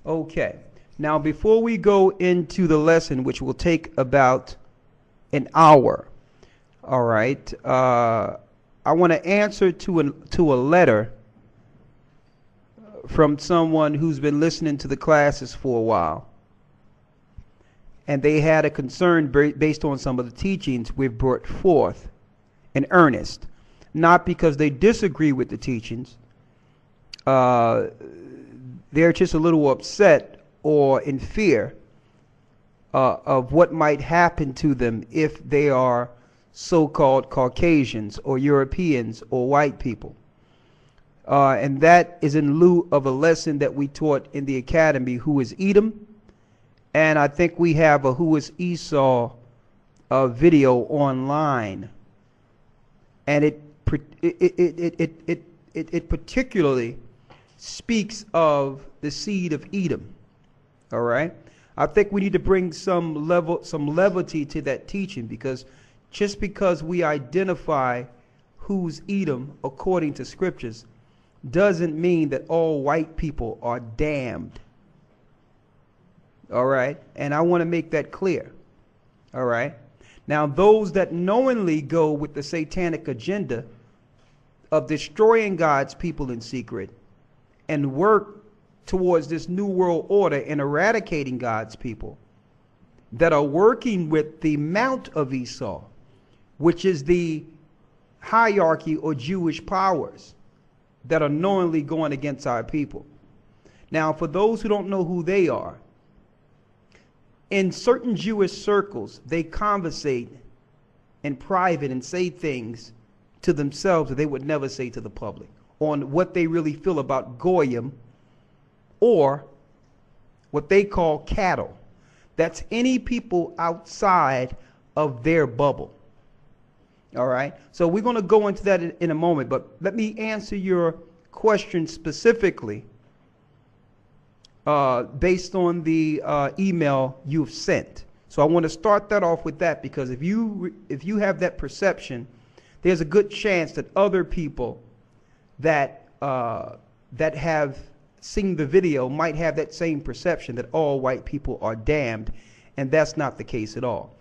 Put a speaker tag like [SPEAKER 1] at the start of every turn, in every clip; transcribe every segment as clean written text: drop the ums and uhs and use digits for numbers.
[SPEAKER 1] Okay. Now, before we go into the lesson, which will take about an hour, all right, I want to answer to a letter from someone who's been listening to the classes for a while. And they had a concern based on some of the teachings we've brought forth in earnest. Not because they disagree with the teachings. They're just a little upset or in fear of what might happen to them if they are so-called Caucasians or Europeans or white people. And that is in lieu of a lesson that we taught in the academy, Who is Edom? And I think we have a Who is Esau video online. And it particularly speaks of the seed of Edom. All right? I think we need to bring some levity to that teaching, because just because we identify who's Edom according to scriptures doesn't mean that all white people are damned. All right? And I want to make that clear. All right? Now, those that knowingly go with the satanic agenda of destroying God's people in secret and work towards this new world order and eradicating God's people, that are working with the Mount of Esau, which is the hierarchy or Jewish powers that are knowingly going against our people. Now, for those who don't know who they are, in certain Jewish circles, they conversate in private and say things to themselves that they would never say to the public on what they really feel about Goyim, or what they call cattle. That's any people outside of their bubble. All right? So we're going to go into that in a moment, but let me answer your question specifically based on the email you've sent. So I want to start that off with that, because if you have that perception, there's a good chance that other people that have seen the video might have that same perception that all white people are damned, and that's not the case at all.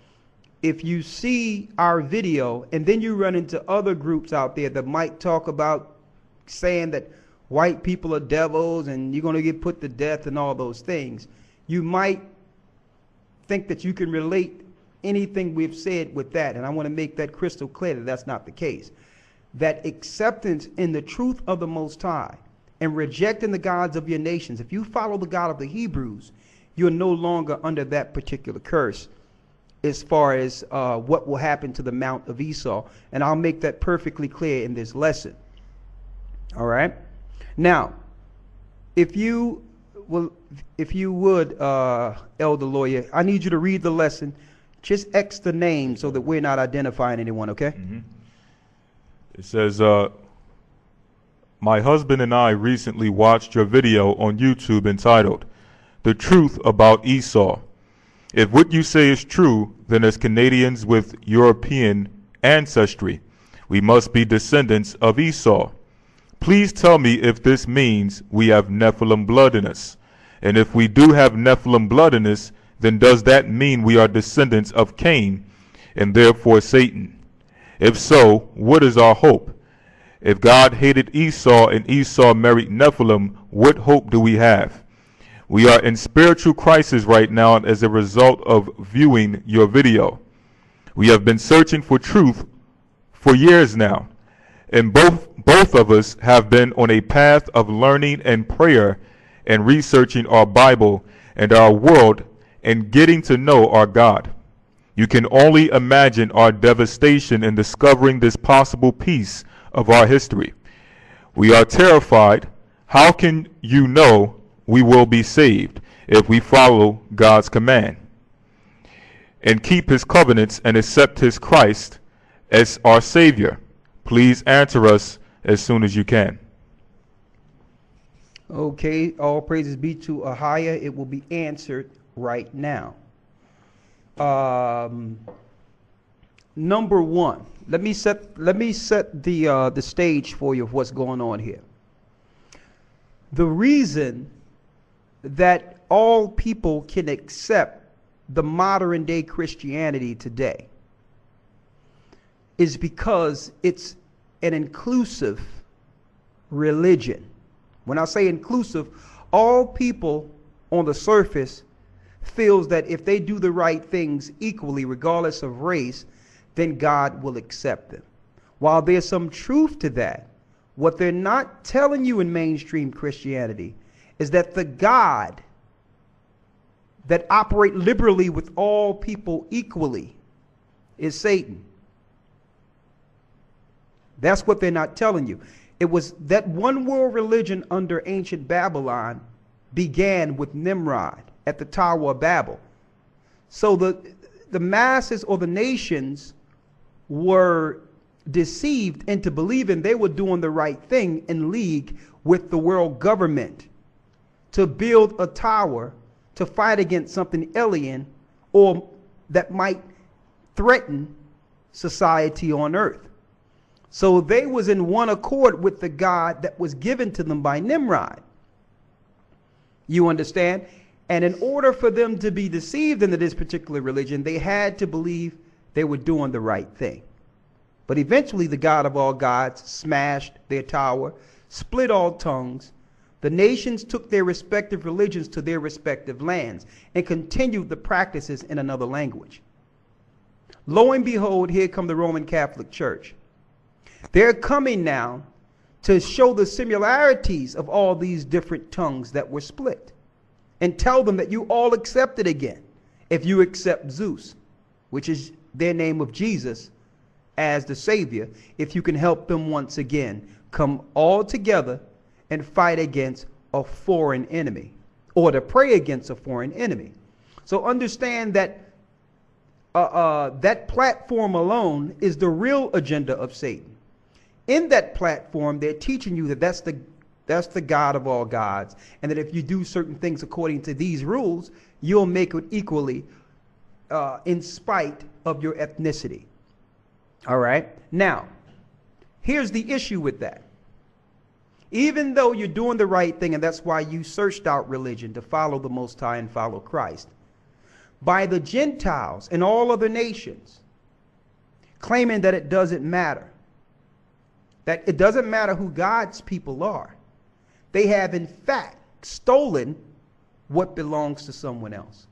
[SPEAKER 1] If you see our video and then you run into other groups out there that might talk about saying that white people are devils and you're going to get put to death and all those things, you might think that you can relate anything we've said with that. And I want to make that crystal clear that that's not the case. That acceptance in the truth of the Most High and rejecting the gods of your nations, if you follow the God of the Hebrews, you're no longer under that particular curse as far as what will happen to the Mount of Esau. And I'll make that perfectly clear in this lesson. All right? Now, if you would, elder lawyer, I need you to read the lesson. Just X the name so that we're not identifying anyone, okay?
[SPEAKER 2] Mm-hmm. It says, my husband and I recently watched your video on YouTube entitled, The Truth About Esau. If what you say is true, then as Canadians with European ancestry, we must be descendants of Esau. Please tell me if this means we have Nephilim blood in us. And if we do have Nephilim blood in us, then does that mean we are descendants of Cain and therefore Satan? If so, what is our hope? If God hated Esau and Esau married Nephilim, what hope do we have? We are in spiritual crisis right now as a result of viewing your video. We have been searching for truth for years now, and both of us have been on a path of learning and prayer and researching our Bible and our world and getting to know our God. You can only imagine our devastation in discovering this possible piece of our history. We are terrified. How can you know we will be saved if we follow God's command and keep his covenants and accept his Christ as our Savior? Please answer us as soon as you can.
[SPEAKER 1] Okay, all praises be to Ahia. It will be answered right now. Number one, let me set the stage for you of what's going on here. The reason that all people can accept the modern day Christianity today is because it's an inclusive religion. When I say inclusive, all people on the surface feels that if they do the right things equally, regardless of race, then God will accept them. While there's some truth to that, what they're not telling you in mainstream Christianity is that the God that operates liberally with all people equally is Satan. That's what they're not telling you. It was that one world religion under ancient Babylon began with Nimrod at the Tower of Babel. So the masses or the nations were deceived into believing they were doing the right thing in league with the world government to build a tower to fight against something alien or that might threaten society on earth. So they was in one accord with the God that was given to them by Nimrod. You understand? And in order for them to be deceived into this particular religion, they had to believe they were doing the right thing. But eventually the God of all gods smashed their tower, split all tongues. The nations took their respective religions to their respective lands and continued the practices in another language. Lo and behold, here come the Roman Catholic Church. They're coming now to show the similarities of all these different tongues that were split and tell them that you all accept it again if you accept Zeus, which is their name of Jesus, as the Savior, if you can help them once again come all together and fight against a foreign enemy or to pray against a foreign enemy. So understand that that platform alone is the real agenda of Satan. In that platform, they're teaching you that that's the God of all gods, and that if you do certain things according to these rules, you'll make it equally in spite of your ethnicity. All right? Now, here's the issue with that. Even though you're doing the right thing, and that's why you searched out religion, to follow the Most High and follow Christ, by the Gentiles and all other nations claiming that it doesn't matter, that it doesn't matter who God's people are, they have in fact stolen what belongs to someone else.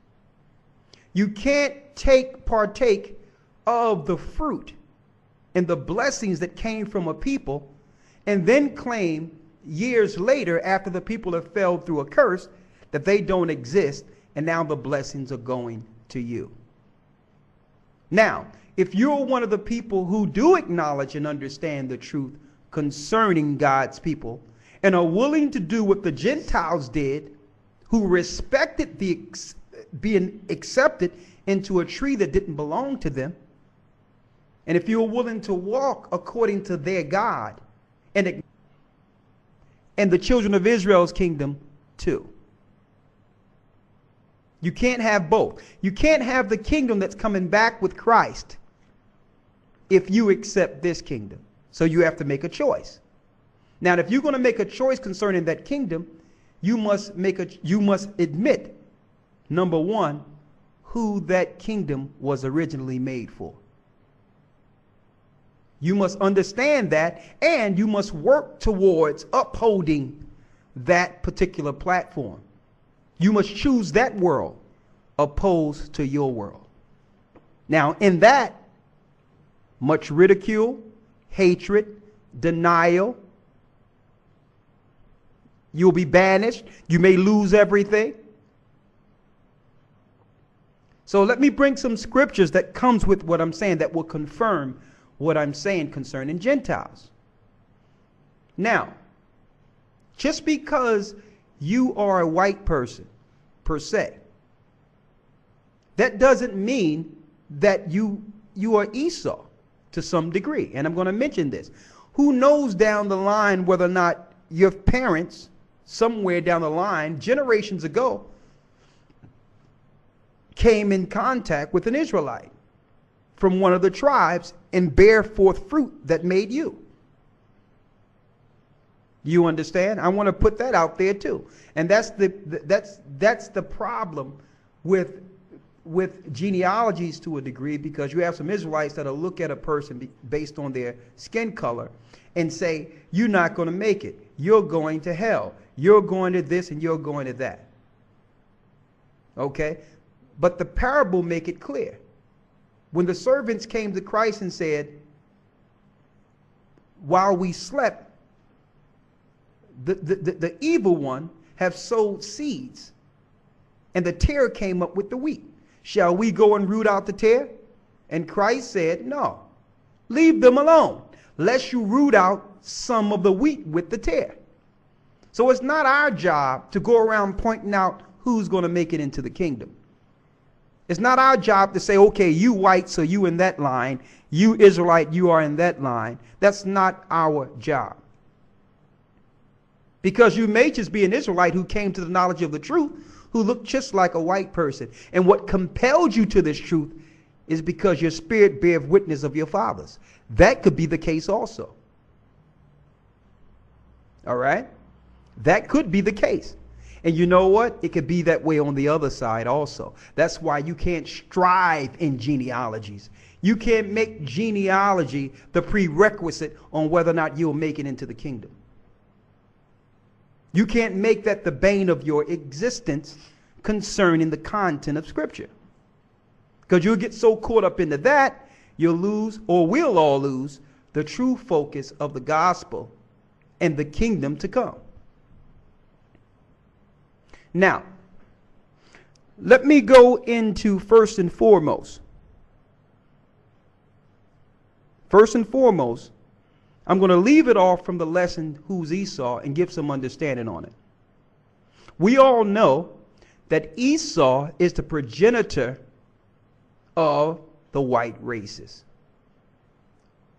[SPEAKER 1] You can't partake of the fruit and the blessings that came from a people and then claim years later, after the people have fell through a curse, that they don't exist and now the blessings are going to you. Now, if you're one of the people who do acknowledge and understand the truth concerning God's people and are willing to do what the Gentiles did, who respected being accepted into a tree that didn't belong to them, and if you're willing to walk according to their God and the children of Israel's kingdom too. You can't have both. You can't have the kingdom that's coming back with Christ if you accept this kingdom. So you have to make a choice. Now, if you're going to make a choice concerning that kingdom, you must admit, number one, who that kingdom was originally made for. You must understand that, and you must work towards upholding that particular platform. You must choose that world opposed to your world. Now, in that, much ridicule, hatred, denial. You'll be banished. You may lose everything. So let me bring some scriptures that comes with what I'm saying that will confirm what I'm saying concerning Gentiles. Now, just because you are a white person per se, that doesn't mean that you are Esau to some degree. And I'm going to mention this. Who knows down the line whether or not your parents, somewhere down the line, generations ago, came in contact with an Israelite from one of the tribes and bear forth fruit that made you. You understand? I want to put that out there too. And that's the problem with genealogies to a degree, because you have some Israelites that'll look at a person based on their skin color and say, you're not going to make it. You're going to hell. You're going to this and you're going to that. Okay? But the parable make it clear. When the servants came to Christ and said, while we slept, the evil one have sowed seeds, and the tare came up with the wheat. Shall we go and root out the tare? And Christ said, no, leave them alone, lest you root out some of the wheat with the tare. So it's not our job to go around pointing out who's going to make it into the kingdom. It's not our job to say, okay, you white, so you in that line. You Israelite, you are in that line. That's not our job. Because you may just be an Israelite who came to the knowledge of the truth, who looked just like a white person. And what compelled you to this truth is because your spirit bears witness of your fathers. That could be the case also. All right? That could be the case. And you know what? It could be that way on the other side also. That's why you can't strive in genealogies. You can't make genealogy the prerequisite on whether or not you'll make it into the kingdom. You can't make that the bane of your existence concerning the content of Scripture. Because you'll get so caught up into that, you'll lose, or we'll all lose, the true focus of the gospel and the kingdom to come. Now, let me go into first and foremost. First and foremost, I'm going to leave it off from the lesson, who's Esau, and give some understanding on it. We all know that Esau is the progenitor of the white races,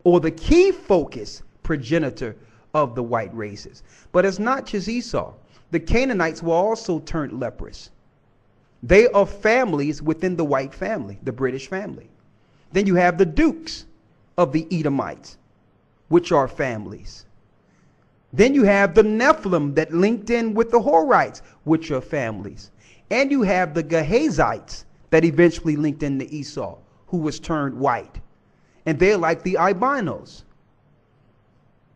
[SPEAKER 1] or the key focus progenitor of the white races. But it's not just Esau. The Canaanites were also turned leprous. They are families within the white family, the British family. Then you have the dukes of the Edomites, which are families. Then you have the Nephilim that linked in with the Horites, which are families. And you have the Gehazites that eventually linked into Esau, who was turned white. And they're like the albinos.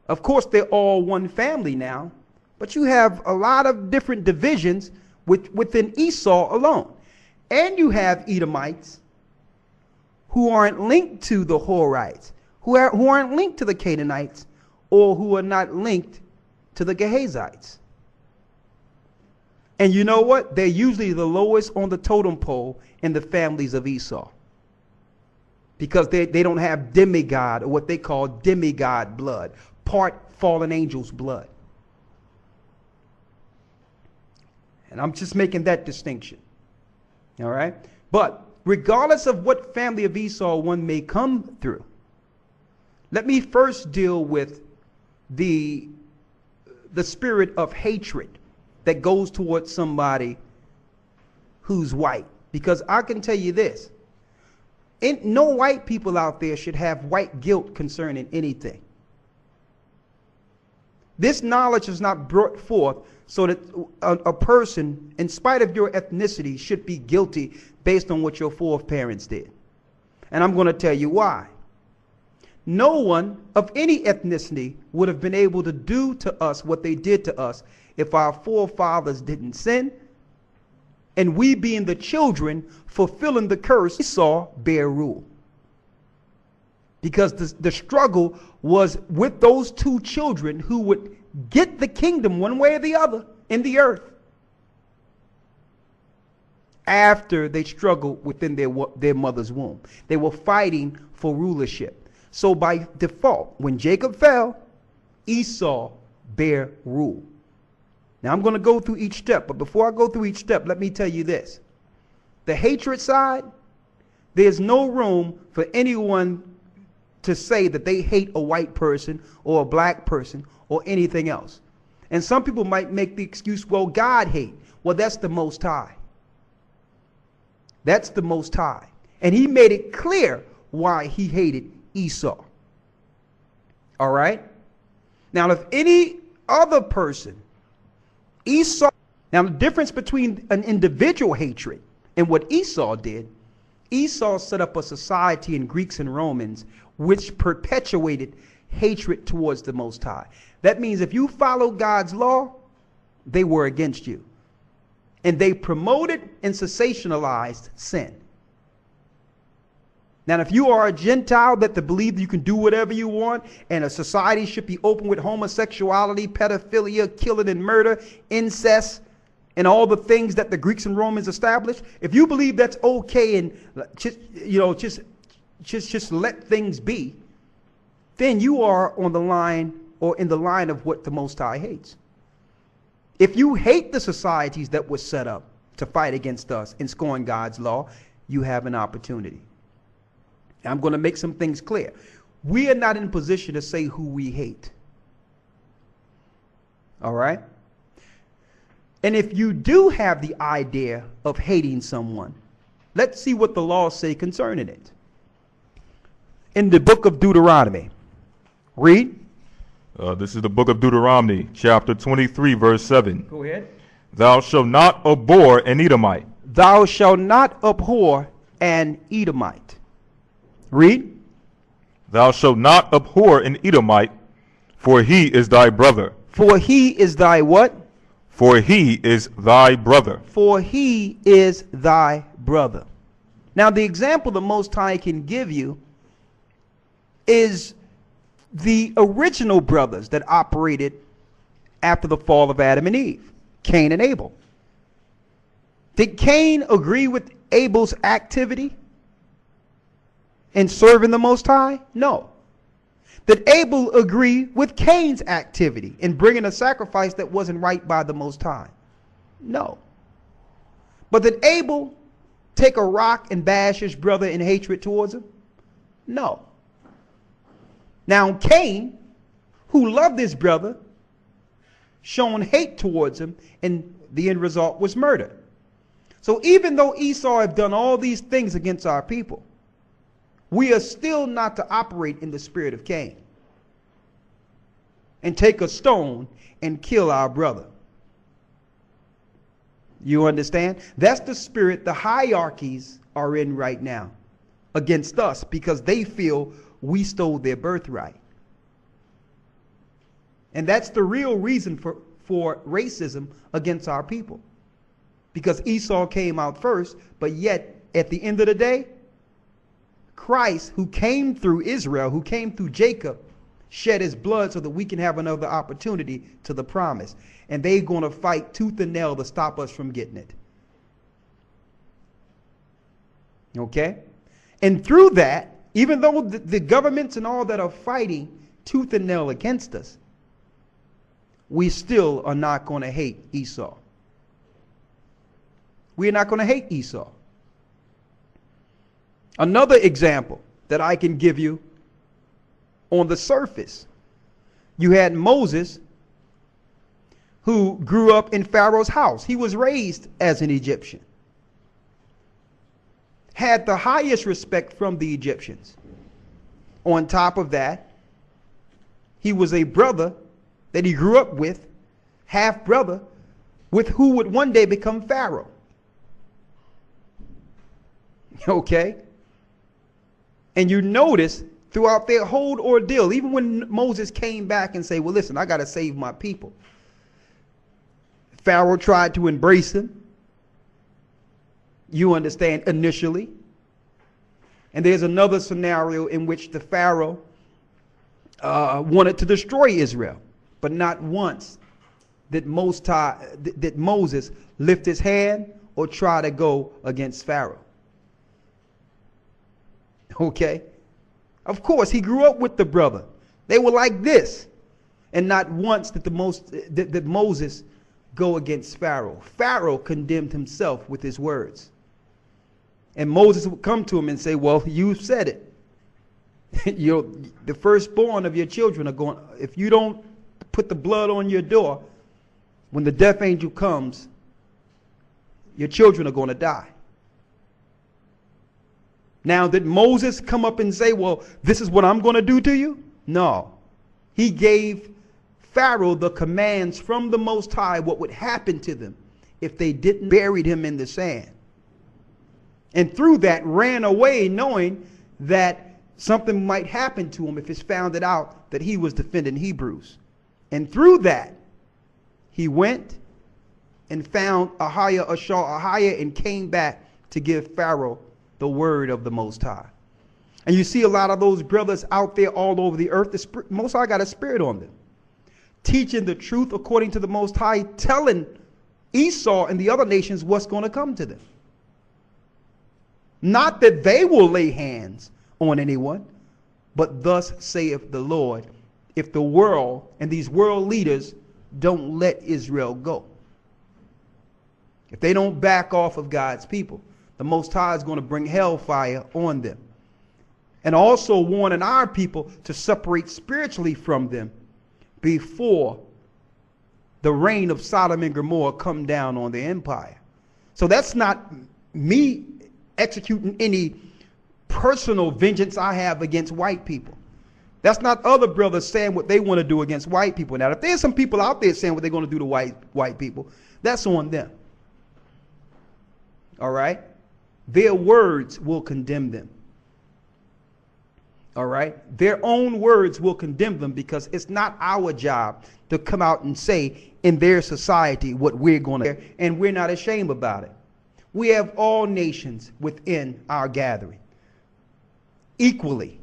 [SPEAKER 1] Of course, they're all one family now, but you have a lot of different divisions within Esau alone. And you have Edomites who aren't linked to the Horites, who aren't linked to the Canaanites, or who are not linked to the Gehazites. And you know what? They're usually the lowest on the totem pole in the families of Esau, because they don't have demigod, or what they call demigod blood, part fallen angels blood. And I'm just making that distinction. All right? But regardless of what family of Esau one may come through, let me first deal with the spirit of hatred that goes towards somebody who's white. Because I can tell you this, no white people out there should have white guilt concerning anything. This knowledge is not brought forth so that a person, in spite of your ethnicity, should be guilty based on what your foreparents did. And I'm going to tell you why. No one of any ethnicity would have been able to do to us what they did to us if our forefathers didn't sin, and we, being the children, fulfilling the curse, Esau bear rule. Because the struggle was with those two children who would get the kingdom one way or the other in the earth after they struggled within their mother's womb. They were fighting for rulership. So by default, when Jacob fell, Esau bear rule. Now I'm going to go through each step, but before I go through each step, let me tell you this. The hatred side, there's no room for anyone to say that they hate a white person or a black person or anything else. And some people might make the excuse, well, God hate. Well, that's the Most High. That's the Most High. And he made it clear why he hated Esau. All right? Now, if any other person, Esau. Now, the difference between an individual hatred and what Esau did, Esau set up a society in Greeks and Romans which perpetuated hatred towards the Most High. That means if you follow God's law, they were against you. And they promoted and sensationalized sin. Now, if you are a Gentile that believe you can do whatever you want and a society should be open with homosexuality, pedophilia, killing and murder, incest, and all the things that the Greeks and Romans established, if you believe that's okay and just let things be, then you are on the line or in the line of what the Most High hates. If you hate the societies that were set up to fight against us and scorn God's law, you have an opportunity. I'm going to make some things clear. We are not in position to say who we hate. All right? And if you do have the idea of hating someone, let's see what the laws say concerning it. In the book of Deuteronomy, read.
[SPEAKER 2] This is the book of Deuteronomy, chapter 23, verse 7.
[SPEAKER 1] Go ahead.
[SPEAKER 2] Thou shalt not abhor an Edomite.
[SPEAKER 1] Thou shalt not abhor an Edomite. Read.
[SPEAKER 2] Thou shalt not abhor an Edomite, for he is thy brother.
[SPEAKER 1] For he is thy what?
[SPEAKER 2] For he is thy brother.
[SPEAKER 1] For he is thy brother. Now, the example the Most High can give you is the original brothers that operated after the fall of Adam and Eve, Cain and Abel. Did Cain agree with Abel's activity in serving the Most High? No. Did Abel agree with Cain's activity in bringing a sacrifice that wasn't right by the Most High? No. But did Abel take a rock and bash his brother in hatred towards him? No. Now Cain, who loved his brother, shown hate towards him, and the end result was murder. So even though Esau have done all these things against our people, we are still not to operate in the spirit of Cain and take a stone and kill our brother. You understand? That's the spirit the hierarchies are in right now against us, because they feel we stole their birthright. And that's the real reason for racism against our people. Because Esau came out first, but yet at the end of the day, Christ, who came through Israel, who came through Jacob, shed his blood so that we can have another opportunity to the promise. And they're going to fight tooth and nail to stop us from getting it. Okay? And through that, even though the governments and all that are fighting tooth and nail against us, we still are not going to hate Esau. We are not going to hate Esau. Another example that I can give you on the surface, you had Moses, who grew up in Pharaoh's house. He was raised as an Egyptian. Had the highest respect from the Egyptians. On top of that, he was a brother that he grew up with, half brother, with who would one day become Pharaoh. Okay? And you notice throughout their whole ordeal, even when Moses came back and said, well, listen, I got to save my people. Pharaoh tried to embrace him. You understand, initially. And there's another scenario in which the Pharaoh wanted to destroy Israel. But not once did Moses lift his hand or try to go against Pharaoh. Okay? Of course, he grew up with the brother. They were like this. And not once did Moses go against Pharaoh. Pharaoh condemned himself with his words. And Moses would come to him and say, well, you said it. The firstborn of your children are going, if you don't put the blood on your door, when the death angel comes, your children are going to die. Now, did Moses come up and say, well, this is what I'm going to do to you? No. He gave Pharaoh the commands from the Most High what would happen to them if they didn't bury him in the sand. And through that ran away knowing that something might happen to him if it's found out that he was defending Hebrews. And through that, he went and found Ahiah, and came back to give Pharaoh the word of the Most High. And you see a lot of those brothers out there all over the earth. The Most High got a spirit on them, teaching the truth according to the Most High, telling Esau and the other nations what's going to come to them. Not that they will lay hands on anyone, but thus saith the Lord, if the world and these world leaders don't let Israel go. If they don't back off of God's people, the Most High is going to bring hellfire on them. And also warning our people to separate spiritually from them before the reign of Sodom and Gomorrah come down on the empire. So that's not me executing any personal vengeance I have against white people. That's not other brothers saying what they want to do against white people. Now, if there's some people out there saying what they're going to do to white people, that's on them. All right? Their words will condemn them. All right? Their own words will condemn them, because it's not our job to come out and say in their society what we're going to, and we're not ashamed about it. We have all nations within our gathering equally.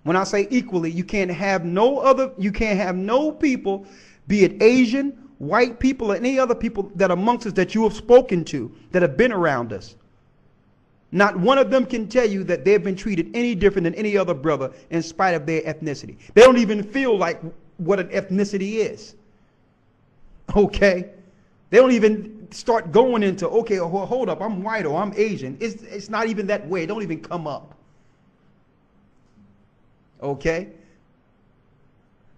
[SPEAKER 1] When I say equally, you can't have no people, be it Asian, white people, or any other people that are amongst us that you have spoken to, that have been around us. Not one of them can tell you that they've been treated any different than any other brother in spite of their ethnicity. They don't even feel like what an ethnicity is. Okay? They don't even start going into, okay, hold up, I'm white or I'm Asian. It's not even that way. It don't even come up. Okay?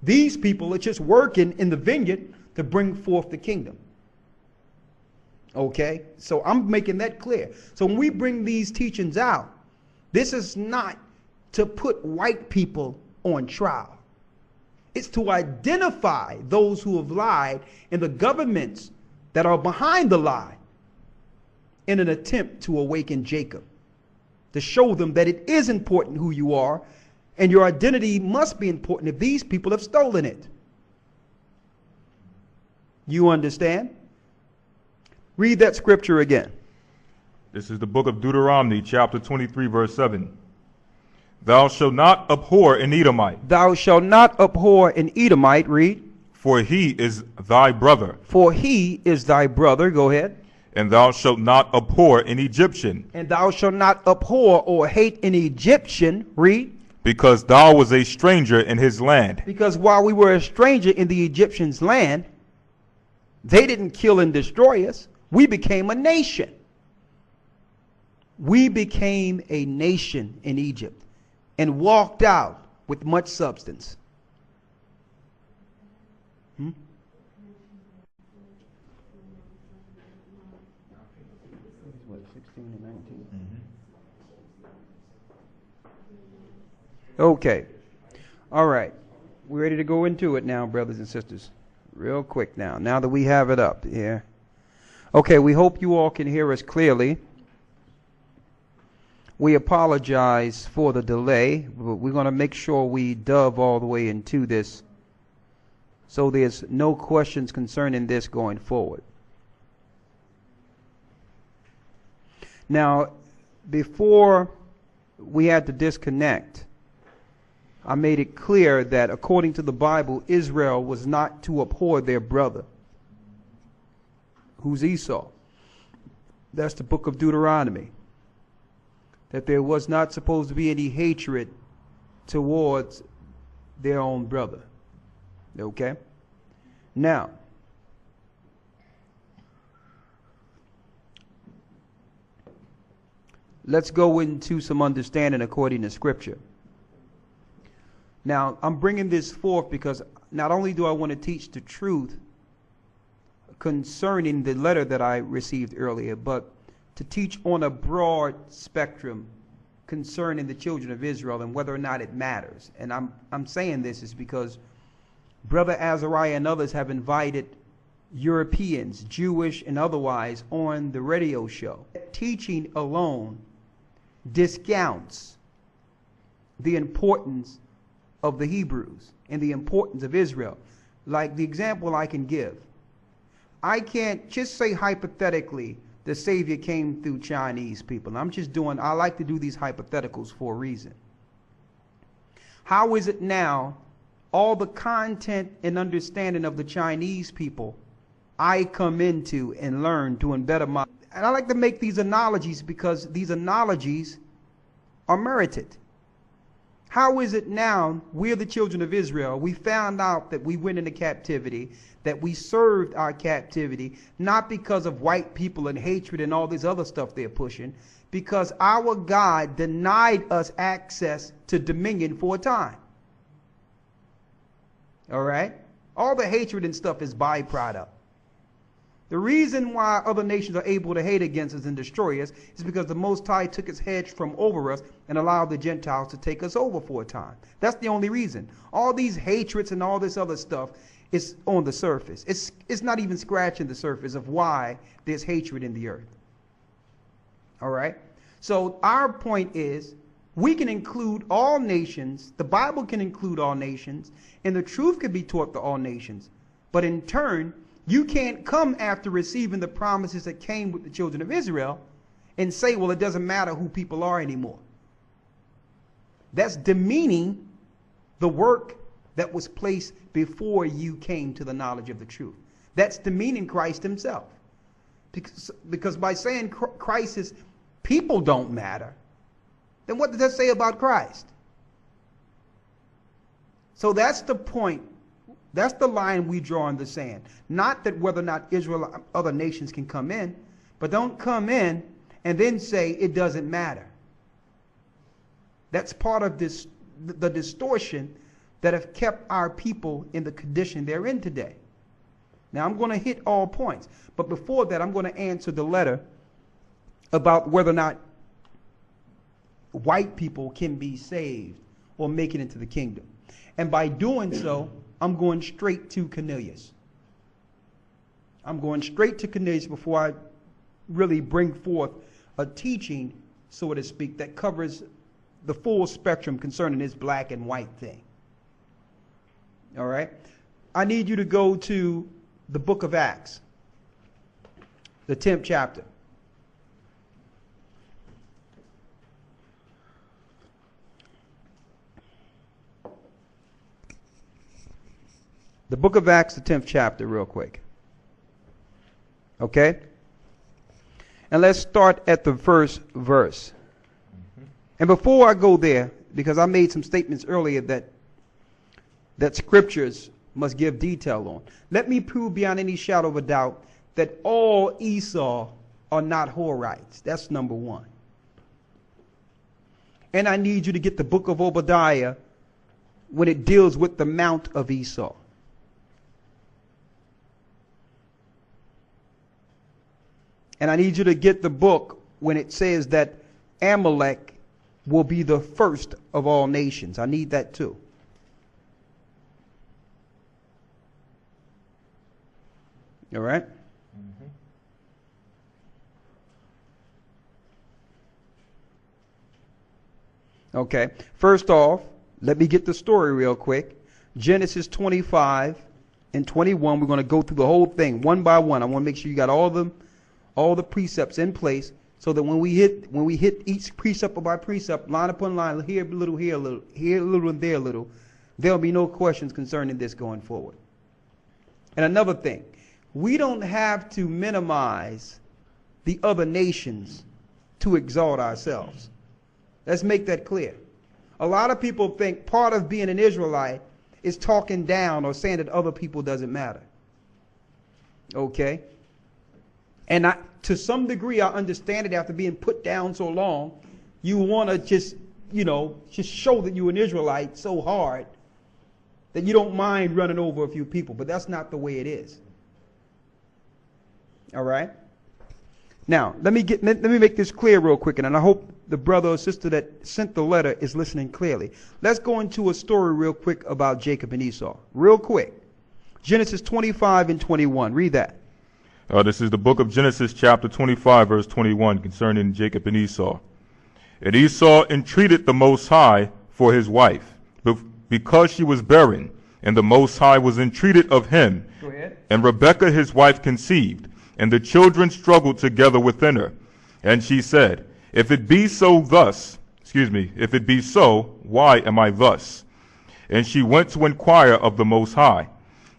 [SPEAKER 1] These people are just working in the vineyard to bring forth the kingdom. Okay? So I'm making that clear. So when we bring these teachings out, this is not to put white people on trial. It's to identify those who have lied and the governments that are behind the lie in an attempt to awaken Jacob, to show them that it is important who you are, and your identity must be important if these people have stolen it. You understand? Read that scripture again.
[SPEAKER 2] This is the book of Deuteronomy, chapter 23, verse 7. Thou shalt not abhor an Edomite.
[SPEAKER 1] Thou shalt not abhor an Edomite. Read.
[SPEAKER 2] For he is thy brother.
[SPEAKER 1] For he is thy brother. Go ahead.
[SPEAKER 2] And thou shalt not abhor an Egyptian.
[SPEAKER 1] And thou shalt not abhor or hate an Egyptian. Read.
[SPEAKER 2] Because thou was a stranger in his land.
[SPEAKER 1] Because while we were a stranger in the Egyptians' land, they didn't kill and destroy us. We became a nation. We became a nation in Egypt and walked out with much substance. What, 16 and 19? Okay. All right. We're ready to go into it now, brothers and sisters. Real quick now that we have it up here. Okay, we hope you all can hear us clearly. We apologize for the delay, but we're going to make sure we dove all the way into this so there's no questions concerning this going forward. Now, before we had to disconnect, I made it clear that according to the Bible, Israel was not to abhor their brother, who's Esau. That's the book of Deuteronomy. That there was not supposed to be any hatred towards their own brother. Okay? Now, let's go into some understanding according to Scripture. Now, I'm bringing this forth because not only do I want to teach the truth concerning the letter that I received earlier, but to teach on a broad spectrum concerning the children of Israel and whether or not it matters. And I'm saying this is because Brother Azariah and others have invited Europeans, Jewish and otherwise, on the radio show. Teaching alone discounts the importance of the Hebrews and the importance of Israel. Like the example I can give, I can't just say hypothetically the Savior came through Chinese people. I like to do these hypotheticals for a reason. How is it now all the content and understanding of the Chinese people I come into and learn to embed my... And I like to make these analogies because these analogies are merited. How is it now we're the children of Israel? We found out that we went into captivity, that we served our captivity, not because of white people and hatred and all this other stuff they're pushing, because our God denied us access to dominion for a time. All right? All the hatred and stuff is byproduct. The reason why other nations are able to hate against us and destroy us is because the Most High took his hedge from over us and allowed the Gentiles to take us over for a time. That's the only reason. All these hatreds and all this other stuff is on the surface. It's not even scratching the surface of why there's hatred in the earth. All right? So our point is, we can include all nations, the Bible can include all nations, and the truth can be taught to all nations. But in turn, you can't come after receiving the promises that came with the children of Israel and say, well, it doesn't matter who people are anymore. That's demeaning the work that was placed before you came to the knowledge of the truth. That's demeaning Christ himself. Because by saying Christ's people don't matter, then what does that say about Christ? So that's the point. That's the line we draw in the sand. Not that whether or not Israel, other nations can come in, but don't come in and then say it doesn't matter. That's part of this, the distortion that have kept our people in the condition they're in today. Now I'm going to hit all points, but before that I'm going to answer the letter about whether or not white people can be saved or make it into the kingdom. And by doing so, I'm going straight to Cornelius. I'm going straight to Cornelius before I really bring forth a teaching, so to speak, that covers the full spectrum concerning this black and white thing. All right? I need you to go to the book of Acts, the 10th chapter. The book of Acts, the 10th chapter, real quick. Okay? And let's start at the first verse. And before I go there, because I made some statements earlier that scriptures must give detail on, let me prove beyond any shadow of a doubt that all Esau are not Horites. That's number one. And I need you to get the book of Obadiah when it deals with the mount of Esau. And I need you to get the book when it says that Amalek will be the first of all nations. I need that too. All right? Mm-hmm. Okay. First off, let me get the story real quick. Genesis 25 and 21. We're going to go through the whole thing one by one. I want to make sure you got all the precepts in place, so that when we hit each precept by precept, line upon line, here a little, here a little, here a little, and there a little, there'll be no questions concerning this going forward. And another thing, we don't have to minimize the other nations to exalt ourselves. Let's make that clear. A lot of people think part of being an Israelite is talking down or saying that other people doesn't matter. Okay? And to some degree, I understand it after being put down so long. You want to just show that you're an Israelite so hard that you don't mind running over a few people. But that's not the way it is. All right? Now, let me make this clear real quick, and I hope the brother or sister that sent the letter is listening clearly. Let's go into a story real quick about Jacob and Esau. Real quick. Genesis 25 and 21. Read that.
[SPEAKER 2] This is the book of Genesis chapter 25, verse 21, concerning Jacob and Esau. And Esau entreated the Most High for his wife, because she was barren, and the Most High was entreated of him.
[SPEAKER 1] Go ahead.
[SPEAKER 2] And Rebekah his wife conceived, and the children struggled together within her. And she said, if it be so, why am I thus? And she went to inquire of the Most High.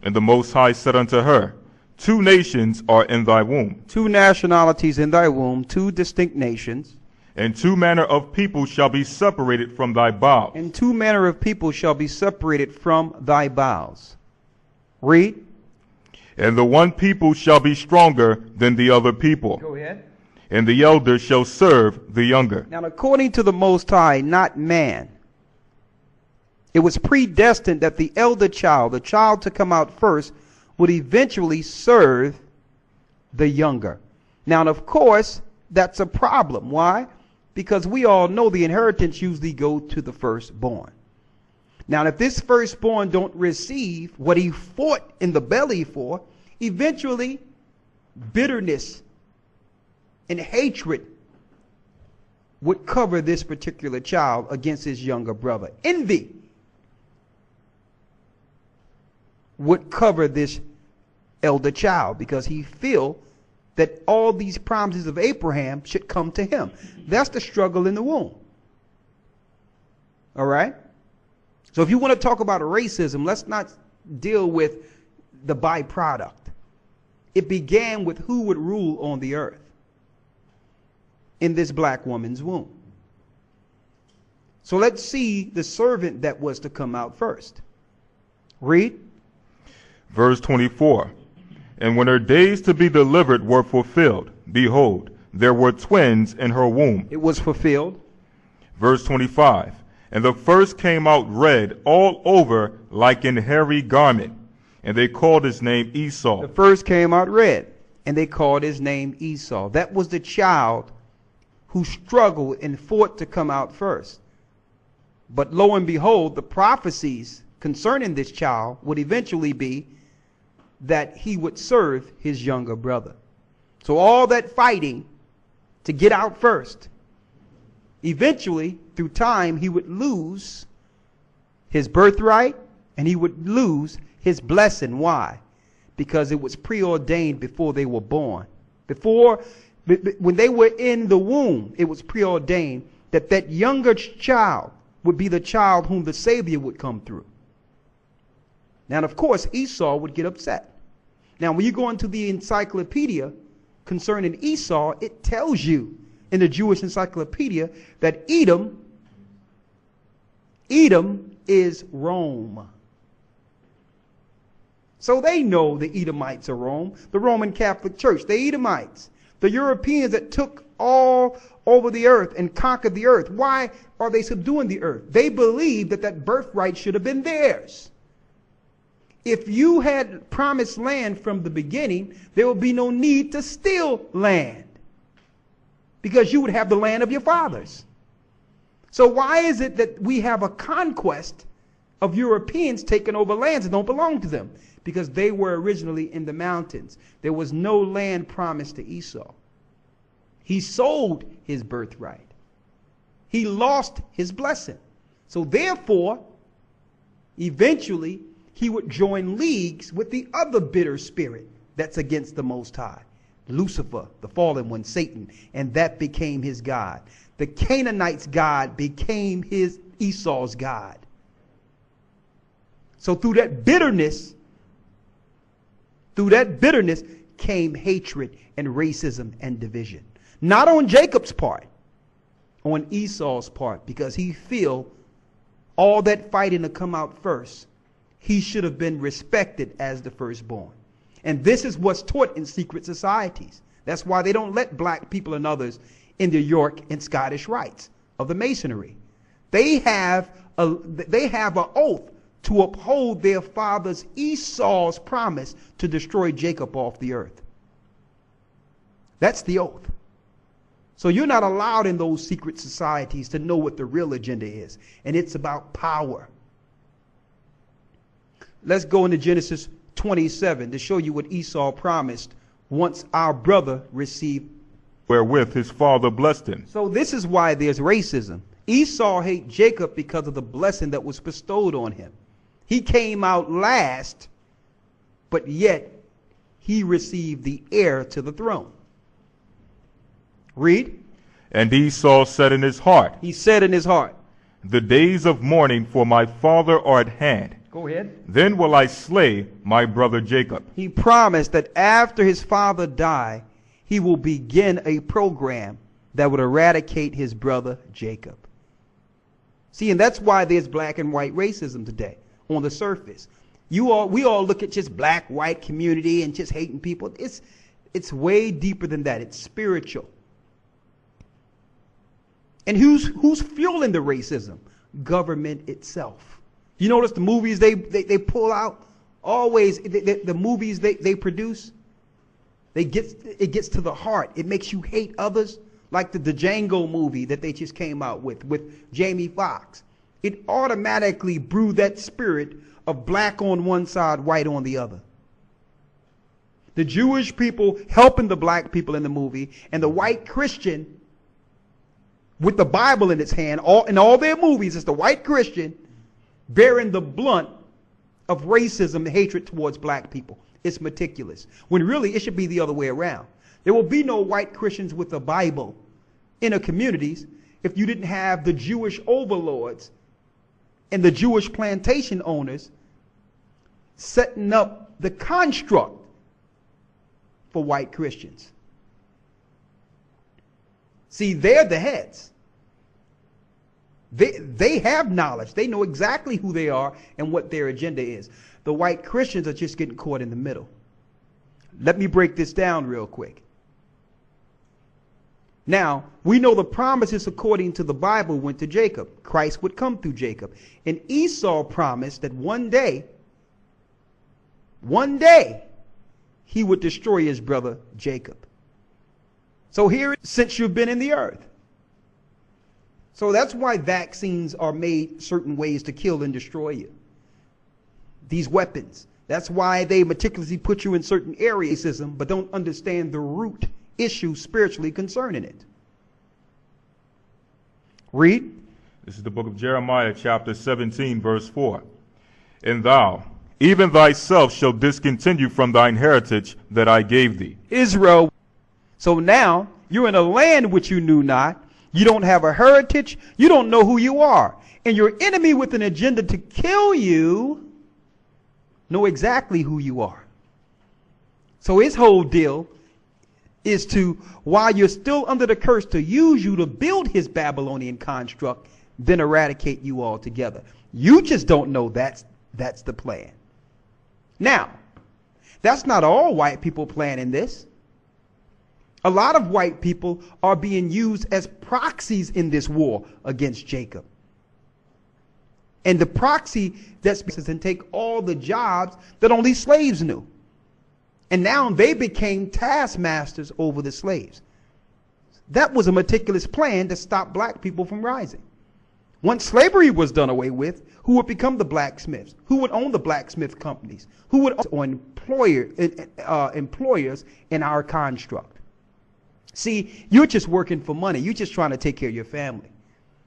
[SPEAKER 2] And the Most High said unto her, 2 nations are in thy womb.
[SPEAKER 1] 2 nationalities in thy womb, 2 distinct nations.
[SPEAKER 2] And 2 manner of people shall be separated from thy bowels.
[SPEAKER 1] And 2 manner of people shall be separated from thy bowels. Read.
[SPEAKER 2] And the one people shall be stronger than the other people.
[SPEAKER 1] Go ahead.
[SPEAKER 2] And the elder shall serve the younger.
[SPEAKER 1] Now, according to the Most High, not man, it was predestined that the elder child, the child to come out first, would eventually serve the younger. Now, of course, that's a problem. Why? Because we all know the inheritance usually go to the firstborn. Now, if this firstborn don't receive what he fought in the belly for, eventually bitterness and hatred would cover this particular child against his younger brother. Envy would cover this elder child because he feel that all these promises of Abraham should come to him. That's the struggle in the womb. All right? So if you want to talk about racism, let's not deal with the byproduct. It began with who would rule on the earth in this black woman's womb. So let's see the servant that was to come out first. Read.
[SPEAKER 2] Verse 24. And when her days to be delivered were fulfilled, behold, there were twins in her womb.
[SPEAKER 1] It was fulfilled.
[SPEAKER 2] Verse 25. And the first came out red all over like an hairy garment, and they called his name Esau.
[SPEAKER 1] The first came out red, and they called his name Esau. That was the child who struggled and fought to come out first. But lo and behold, the prophecies concerning this child would eventually be that he would serve his younger brother. So all that fighting to get out first, eventually, through time, he would lose his birthright and he would lose his blessing. Why? Because it was preordained before they were born. When they were in the womb, it was preordained that that younger child would be the child whom the Savior would come through. Now, of course, Esau would get upset. Now, when you go into the encyclopedia concerning Esau, it tells you in the Jewish encyclopedia that Edom is Rome. So they know the Edomites are Rome, the Roman Catholic Church, the Edomites, the Europeans that took all over the earth and conquered the earth. Why are they subduing the earth? They believe that that birthright should have been theirs. If you had promised land from the beginning, there would be no need to steal land, because you would have the land of your fathers. So why is it that we have a conquest of Europeans taking over lands that don't belong to them? Because they were originally in the mountains. There was no land promised to Esau. He sold his birthright. He lost his blessing. So therefore, eventually, he would join leagues with the other bitter spirit that's against the Most High. Lucifer, the fallen one, Satan, and that became his god. The Canaanites' god became Esau's god. So through that bitterness came hatred and racism and division. Not on Jacob's part, on Esau's part, because he feel all that fighting to come out first, he should have been respected as the firstborn. And this is what's taught in secret societies. That's why they don't let black people and others in the York and Scottish rites of the Masonry. They have an oath to uphold their father's Esau's promise to destroy Jacob off the earth. That's the oath. So you're not allowed in those secret societies to know what the real agenda is. And it's about power. Let's go into Genesis 27 to show you what Esau promised once our brother received.
[SPEAKER 2] Wherewith his father blessed him.
[SPEAKER 1] So this is why there's racism. Esau hated Jacob because of the blessing that was bestowed on him. He came out last, but yet he received the heir to the throne. Read.
[SPEAKER 2] And Esau said in his heart.
[SPEAKER 1] He said in his heart.
[SPEAKER 2] The days of mourning for my father are at hand.
[SPEAKER 1] Go ahead.
[SPEAKER 2] Then will I slay my brother Jacob.
[SPEAKER 1] He promised that after his father died, he will begin a program that would eradicate his brother Jacob. See, and that's why there's black and white racism today on the surface. We all look at just black, white community and just hating people. It's way deeper than that. It's spiritual. And who's fueling the racism? Government itself. You notice the movies they pull out? Always, the movies they produce, it gets to the heart. It makes you hate others. Like the Django movie that they just came out with Jamie Foxx. It automatically brewed that spirit of black on one side, white on the other. The Jewish people helping the black people in the movie, and the white Christian with the Bible in its hand, in all their movies, it's the white Christian bearing the blunt of racism and hatred towards black people. It's meticulous. When really it should be the other way around. There will be no white Christians with the Bible in our communities if you didn't have the Jewish overlords and the Jewish plantation owners setting up the construct for white Christians. See, they're the heads. They have knowledge. They know exactly who they are and what their agenda is. The white Christians are just getting caught in the middle. Let me break this down real quick. Now, we know the promises according to the Bible went to Jacob. Christ would come through Jacob. And Esau promised that one day, he would destroy his brother Jacob. So here, since you've been in the earth. So that's why vaccines are made certain ways to kill and destroy you. These weapons. That's why they meticulously put you in certain areas, but don't understand the root issue spiritually concerning it. Read.
[SPEAKER 2] This is the book of Jeremiah, chapter 17, verse 4. And thou, even thyself, shall discontinue from thine heritage that I gave thee.
[SPEAKER 1] Israel. So now you're in a land which you knew not. You don't have a heritage. You don't know who you are. And your enemy with an agenda to kill you know exactly who you are. So his whole deal is to, while you're still under the curse, to use you to build his Babylonian construct, then eradicate you altogether. You just don't know that's the plan. Now, that's not all white people planning this. A lot of white people are being used as proxies in this war against Jacob. And the proxy that's and take all the jobs that only slaves knew. And now they became taskmasters over the slaves. That was a meticulous plan to stop black people from rising. Once slavery was done away with, who would become the blacksmiths? Who would own the blacksmith companies? Who would own employers in our construct? See, you're just working for money. You're just trying to take care of your family.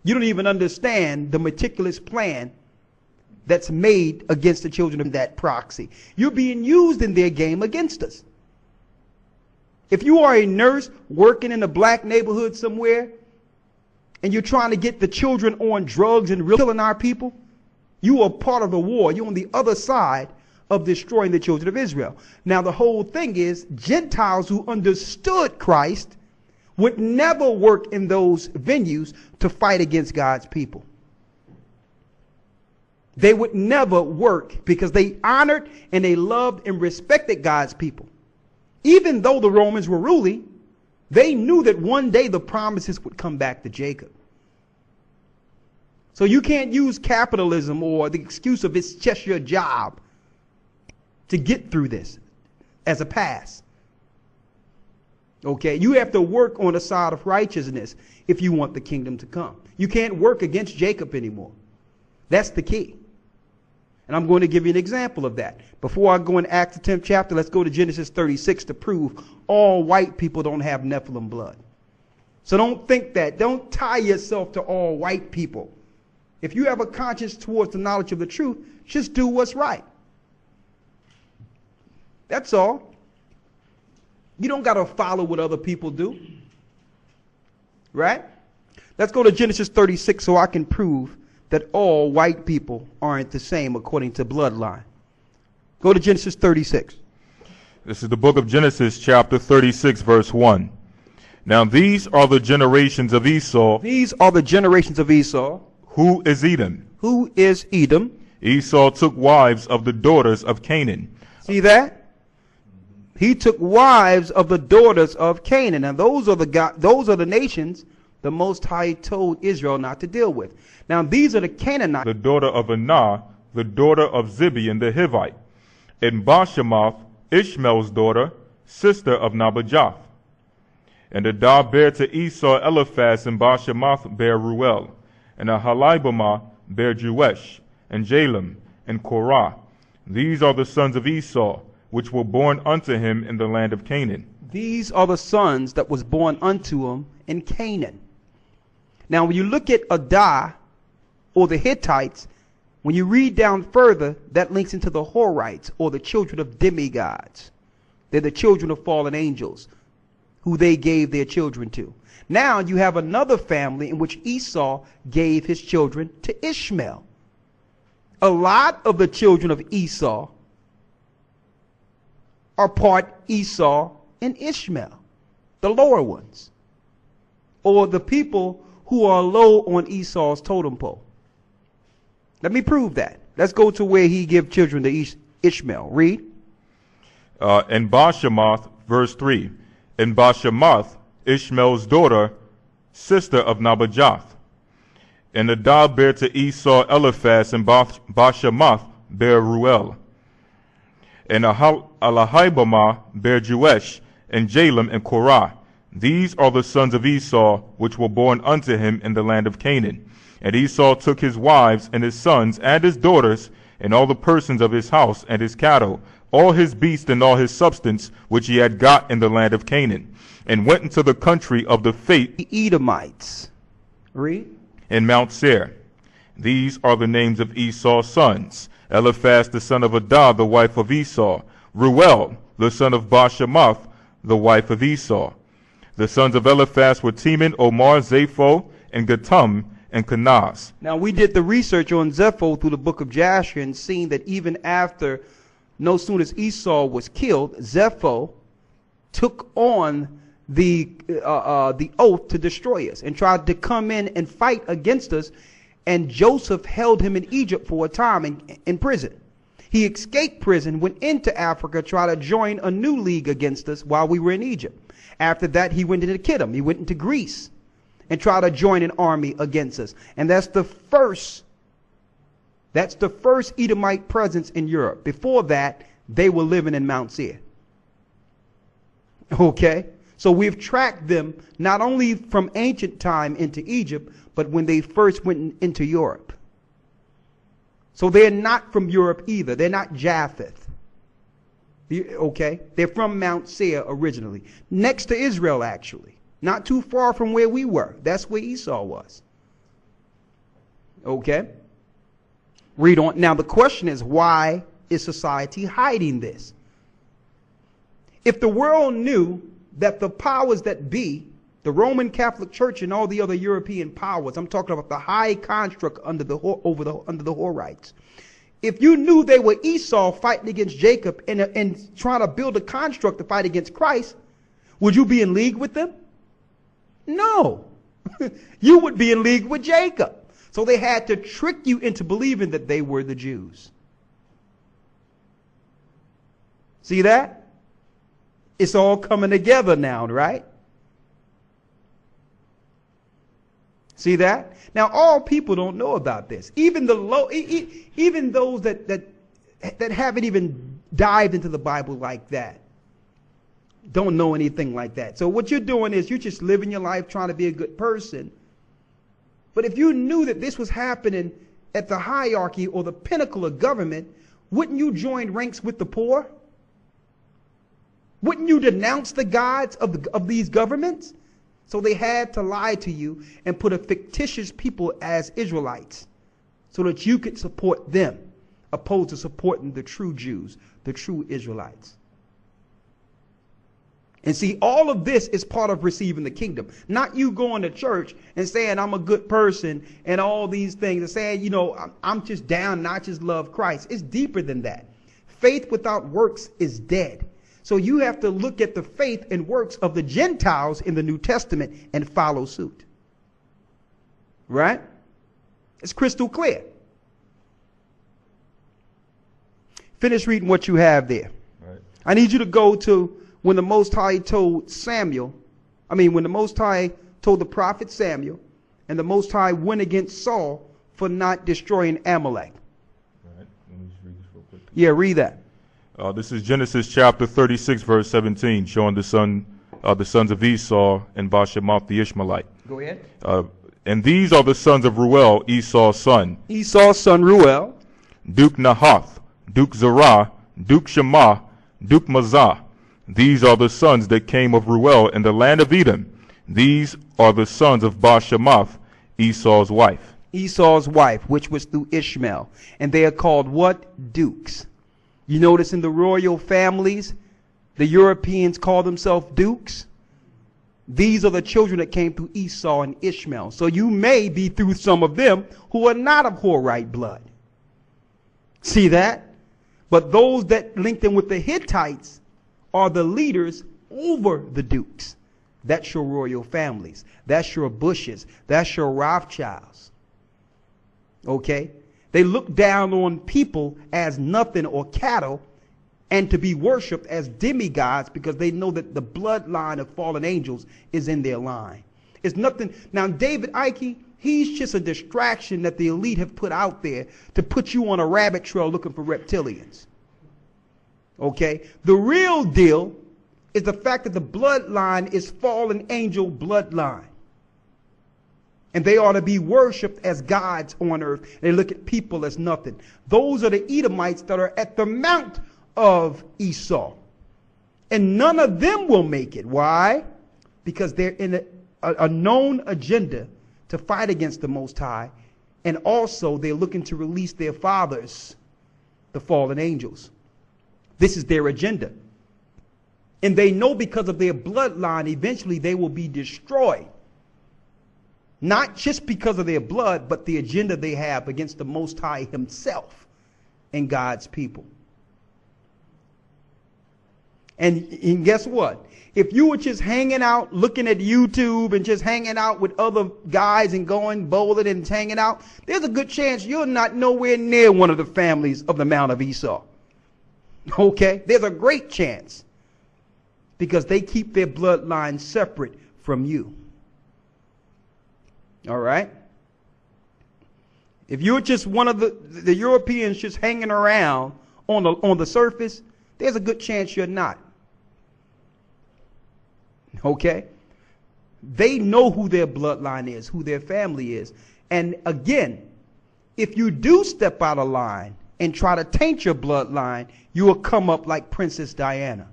[SPEAKER 1] You don't even understand the meticulous plan that's made against the children of that proxy. You're being used in their game against us. If you are a nurse working in a black neighborhood somewhere and you're trying to get the children on drugs and killing our people, you are part of the war. You're on the other side of destroying the children of Israel. Now, the whole thing is Gentiles who understood Christ would never work in those venues to fight against God's people. They would never work because they honored and they loved and respected God's people. Even though the Romans were ruling, they knew that one day the promises would come back to Jacob. So you can't use capitalism or the excuse of it's just your job to get through this as a pass. Okay, you have to work on the side of righteousness if you want the kingdom to come. You can't work against Jacob anymore. That's the key. And I'm going to give you an example of that. Before I go in Acts the 10th chapter, let's go to Genesis 36 to prove all white people don't have Nephilim blood. So don't think that. Don't tie yourself to all white people. If you have a conscience towards the knowledge of the truth, just do what's right. That's all. You don't got to follow what other people do. Right? Let's go to Genesis 36 so I can prove that all white people aren't the same according to bloodline. Go to Genesis 36.
[SPEAKER 2] This is the book of Genesis, chapter 36, verse 1. Now these are the generations of Esau.
[SPEAKER 1] These are the generations of Esau.
[SPEAKER 2] Who is Edom?
[SPEAKER 1] Who is Edom?
[SPEAKER 2] Esau took wives of the daughters of Canaan.
[SPEAKER 1] See that? He took wives of the daughters of Canaan. And those are the nations the Most High told Israel not to deal with. Now these are the Canaanites.
[SPEAKER 2] The daughter of Anah, the daughter of Zibeon the Hivite. And Bashemoth, Ishmael's daughter, sister of Nabajoth. And Adah bare to Esau Eliphaz, and Bashemoth bare Ruel. And Ahalibamah bare Jeush, and Jalem, and Korah. These are the sons of Esau, which were born unto him in the land of Canaan.
[SPEAKER 1] These are the sons that was born unto him in Canaan. Now when you look at Adah, or the Hittites, when you read down further, that links into the Horites, or the children of demigods. They're the children of fallen angels, who they gave their children to. Now you have another family in which Esau gave his children to Ishmael. A lot of the children of Esau are part Esau and Ishmael, the lower ones, or the people who are low on Esau's totem pole. Let me prove that. Let's go to where he gave children to Ishmael. Read.
[SPEAKER 2] And Bashemoth, verse 3. And Bashemoth, Ishmael's daughter, sister of Nabajoth. And Adah bare to Esau Eliphaz, and Bashemoth bare Ruel. And Ahalibamah bare Jeush, and Jalem, and Korah. These are the sons of Esau, which were born unto him in the land of Canaan. And Esau took his wives, and his sons, and his daughters, and all the persons of his house, and his cattle, all his beasts, and all his substance, which he had got in the land of Canaan, and went into the country of the
[SPEAKER 1] Edomites. Read.
[SPEAKER 2] In Mount Seir. These are the names of Esau's sons: Eliphaz the son of Adah, the wife of Esau; Ruel the son of Bashemoth, the wife of Esau. The sons of Eliphaz were Teman, Omar, Zapho, and Gatam, and Kenaz.
[SPEAKER 1] Now we did the research on Zepho through the book of Jasher, and seen that even after, no sooner as Esau was killed, Zepho took on the oath to destroy us and tried to come in and fight against us. And Joseph held him in Egypt for a time in prison. He escaped prison, went into Africa, tried to join a new league against us while we were in Egypt. After that, he went into Kittim. He went into Greece and tried to join an army against us. And that's the first Edomite presence in Europe. Before that, they were living in Mount Seir. Okay? So we've tracked them not only from ancient time into Egypt, but when they first went into Europe. So they're not from Europe either. They're not Japheth. Okay? They're from Mount Seir originally. Next to Israel, actually. Not too far from where we were. That's where Esau was. Okay? Read on. Now the question is, why is society hiding this? If the world knew that the powers that be, the Roman Catholic Church and all the other European powers, I'm talking about the high construct under the Horites. If you knew they were Esau fighting against Jacob and trying to build a construct to fight against Christ, would you be in league with them? No. You would be in league with Jacob. So they had to trick you into believing that they were the Jews. See that? It's all coming together now, right? See that? Now, all people don't know about this. Even even those that haven't even dived into the Bible like that. don't know anything like that. So what you're doing is you're just living your life trying to be a good person. But if you knew that this was happening at the hierarchy or the pinnacle of government, wouldn't you join ranks with the poor? Wouldn't you denounce the gods of these governments? So they had to lie to you and put a fictitious people as Israelites so that you could support them, opposed to supporting the true Jews, the true Israelites. And see, all of this is part of receiving the kingdom. Not you going to church and saying, I'm a good person and all these things and saying, you know, I'm just down and I just love Christ. It's deeper than that. Faith without works is dead. So you have to look at the faith and works of the Gentiles in the New Testament and follow suit. Right? It's crystal clear. Finish reading what you have there.
[SPEAKER 2] Right.
[SPEAKER 1] I need you to go to when the Most High told when the Most High told the prophet Samuel, and the Most High went against Saul for not destroying Amalek.
[SPEAKER 2] Right. Let me just read this real quick.
[SPEAKER 1] Yeah, read that.
[SPEAKER 2] This is Genesis chapter 36, verse 17, showing the sons of Esau and Bashemoth the Ishmaelite.
[SPEAKER 1] Go ahead.
[SPEAKER 2] And these are the sons of Ruel, Esau's son.
[SPEAKER 1] Esau's son Ruel.
[SPEAKER 2] Duke Nahath, Duke Zerah, Duke Shema, Duke Mazah. These are the sons that came of Ruel in the land of Edom. These are the sons of Bashemoth, Esau's wife.
[SPEAKER 1] Esau's wife, which was through Ishmael. And they are called what? Dukes. You notice in the royal families, the Europeans call themselves dukes. These are the children that came through Esau and Ishmael. So you may be through some of them who are not of Horite blood. See that? But those that linked in with the Hittites are the leaders over the dukes. That's your royal families. That's your Bushes. That's your Rothschilds. Okay? They look down on people as nothing or cattle and to be worshipped as demigods because they know that the bloodline of fallen angels is in their line. It's nothing. Now, David Icke, he's just a distraction that the elite have put out there to put you on a rabbit trail looking for reptilians. Okay? The real deal is the fact that the bloodline is fallen angel bloodline. And they ought to be worshipped as gods on earth. They look at people as nothing. Those are the Edomites that are at the mount of Esau. And none of them will make it. Why? Because they're in a known agenda to fight against the Most High. And also they're looking to release their fathers, the fallen angels. This is their agenda. And they know because of their bloodline, eventually they will be destroyed. Not just because of their blood, but the agenda they have against the Most High himself and God's people. And guess what? If you were just hanging out, looking at YouTube and just hanging out with other guys and going bowling and hanging out, there's a good chance you're not nowhere near one of the families of the Mount of Esau. Okay? There's a great chance. Because they keep their bloodline separate from you. All right? If you're just one of the Europeans just hanging around on the surface, there's a good chance you're not. Okay? They know who their bloodline is, who their family is. And again, if you do step out of line and try to taint your bloodline, you will come up like Princess Diana.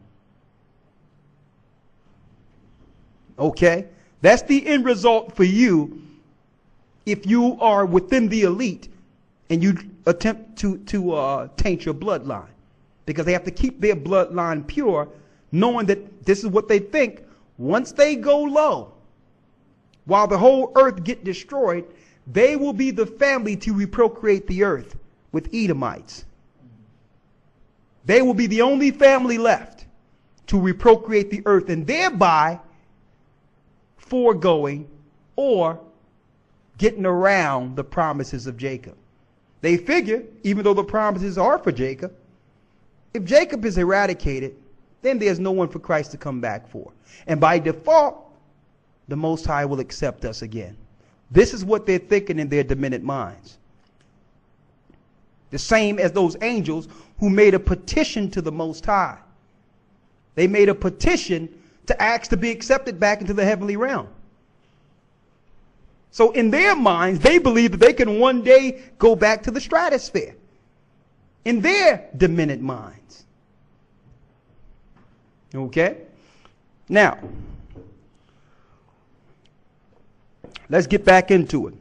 [SPEAKER 1] Okay? That's the end result for you if you are within the elite and you attempt to taint your bloodline. Because they have to keep their bloodline pure, knowing that this is what they think. Once they go low, while the whole earth get destroyed, they will be the family to reprocreate the earth with Edomites. They will be the only family left to reprocreate the earth and thereby foregoing or getting around the promises of Jacob. They figure, even though the promises are for Jacob, if Jacob is eradicated, then there's no one for Christ to come back for. And by default, the Most High will accept us again. This is what they're thinking in their demented minds. The same as those angels who made a petition to the Most High. They made a petition to ask to be accepted back into the heavenly realm. So in their minds, they believe that they can one day go back to the stratosphere. In their demented minds. Okay? Now, let's get back into it.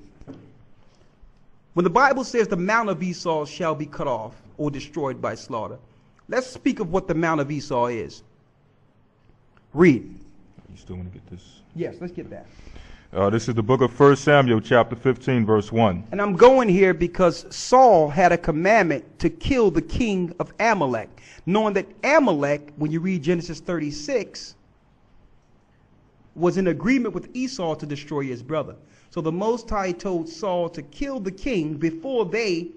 [SPEAKER 1] When the Bible says the mount of Esau shall be cut off or destroyed by slaughter, let's speak of what the mount of Esau is. Read.
[SPEAKER 2] You still want to get this?
[SPEAKER 1] Yes, let's get that.
[SPEAKER 2] This is the book of 1 Samuel, chapter 15, verse 1.
[SPEAKER 1] And I'm going here because Saul had a commandment to kill the king of Amalek, knowing that Amalek, when you read Genesis 36, was in agreement with Esau to destroy his brother. So the Most High told Saul to kill the king before they